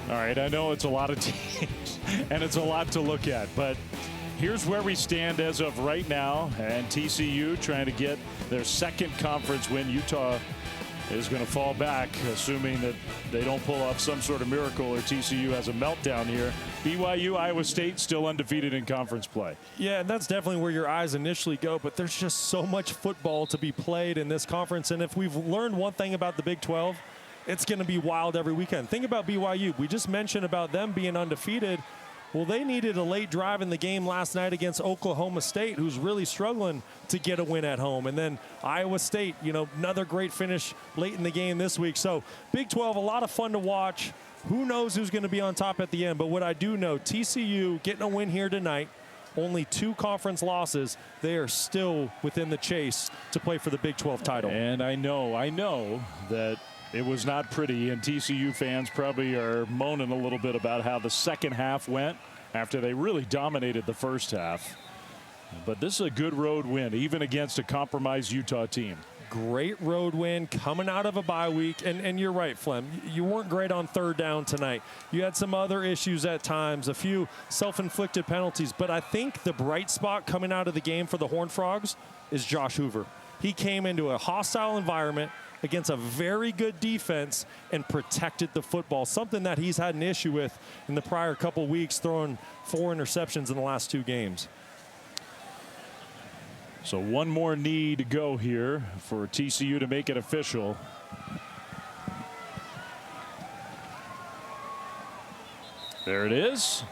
All right, I know it's a lot of teams and it's a lot to look at, but here's where we stand as of right now. And TCU trying to get their 2nd conference win. Utah is going to fall back, assuming that they don't pull off some sort of miracle or TCU has a meltdown here. BYU, Iowa State still undefeated in conference play. Yeah, and that's definitely where your eyes initially go, but there's just so much football to be played in this conference. And if we've learned one thing about the Big 12, it's going to be wild every weekend. Think about BYU. We just mentioned about them being undefeated. Well, they needed a late drive in the game last night against Oklahoma State, who's really struggling to get a win at home. And then Iowa State, you know, another great finish late in the game this week. So Big 12, a lot of fun to watch. Who knows who's going to be on top at the end? But what I do know, TCU getting a win here tonight, only 2 conference losses. They are still within the chase to play for the Big 12 title. And I know that it was not pretty, and TCU fans probably are moaning a little bit about how the second half went after they really dominated the first half. But this is a good road win, even against a compromised Utah team. Great road win coming out of a bye week. And you're right, Flem. You weren't great on 3rd down tonight. You had some other issues at times, a few self-inflicted penalties. But I think the bright spot coming out of the game for the Horned Frogs is Josh Hoover. He came into a hostile environment against a very good defense and protected the football, something that he's had an issue with in the prior couple weeks, throwing 4 interceptions in the last 2 games. So one more knee to go here for TCU to make it official. There it is.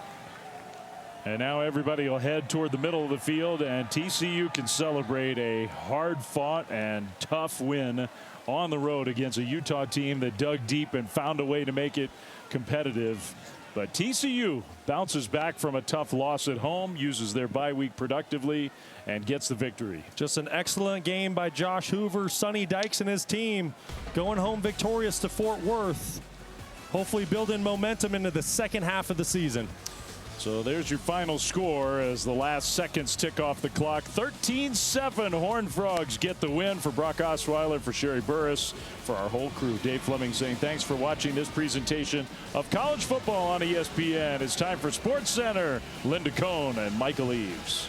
And now everybody will head toward the middle of the field, and TCU can celebrate a hard-fought and tough win on the road against a Utah team that dug deep and found a way to make it competitive. But TCU bounces back from a tough loss at home, uses their bye week productively, and gets the victory. Just an excellent game by Josh Hoover. Sonny Dykes and his team going home victorious to Fort Worth. Hopefully building momentum into the second half of the season. So there's your final score as the last seconds tick off the clock. 13-7. Horned Frogs get the win. For Brock Osweiler, for Sherry Burris, for our whole crew, Dave Fleming saying thanks for watching this presentation of college football on ESPN. It's time for Sports Center. Linda Cohn and Michael Eaves.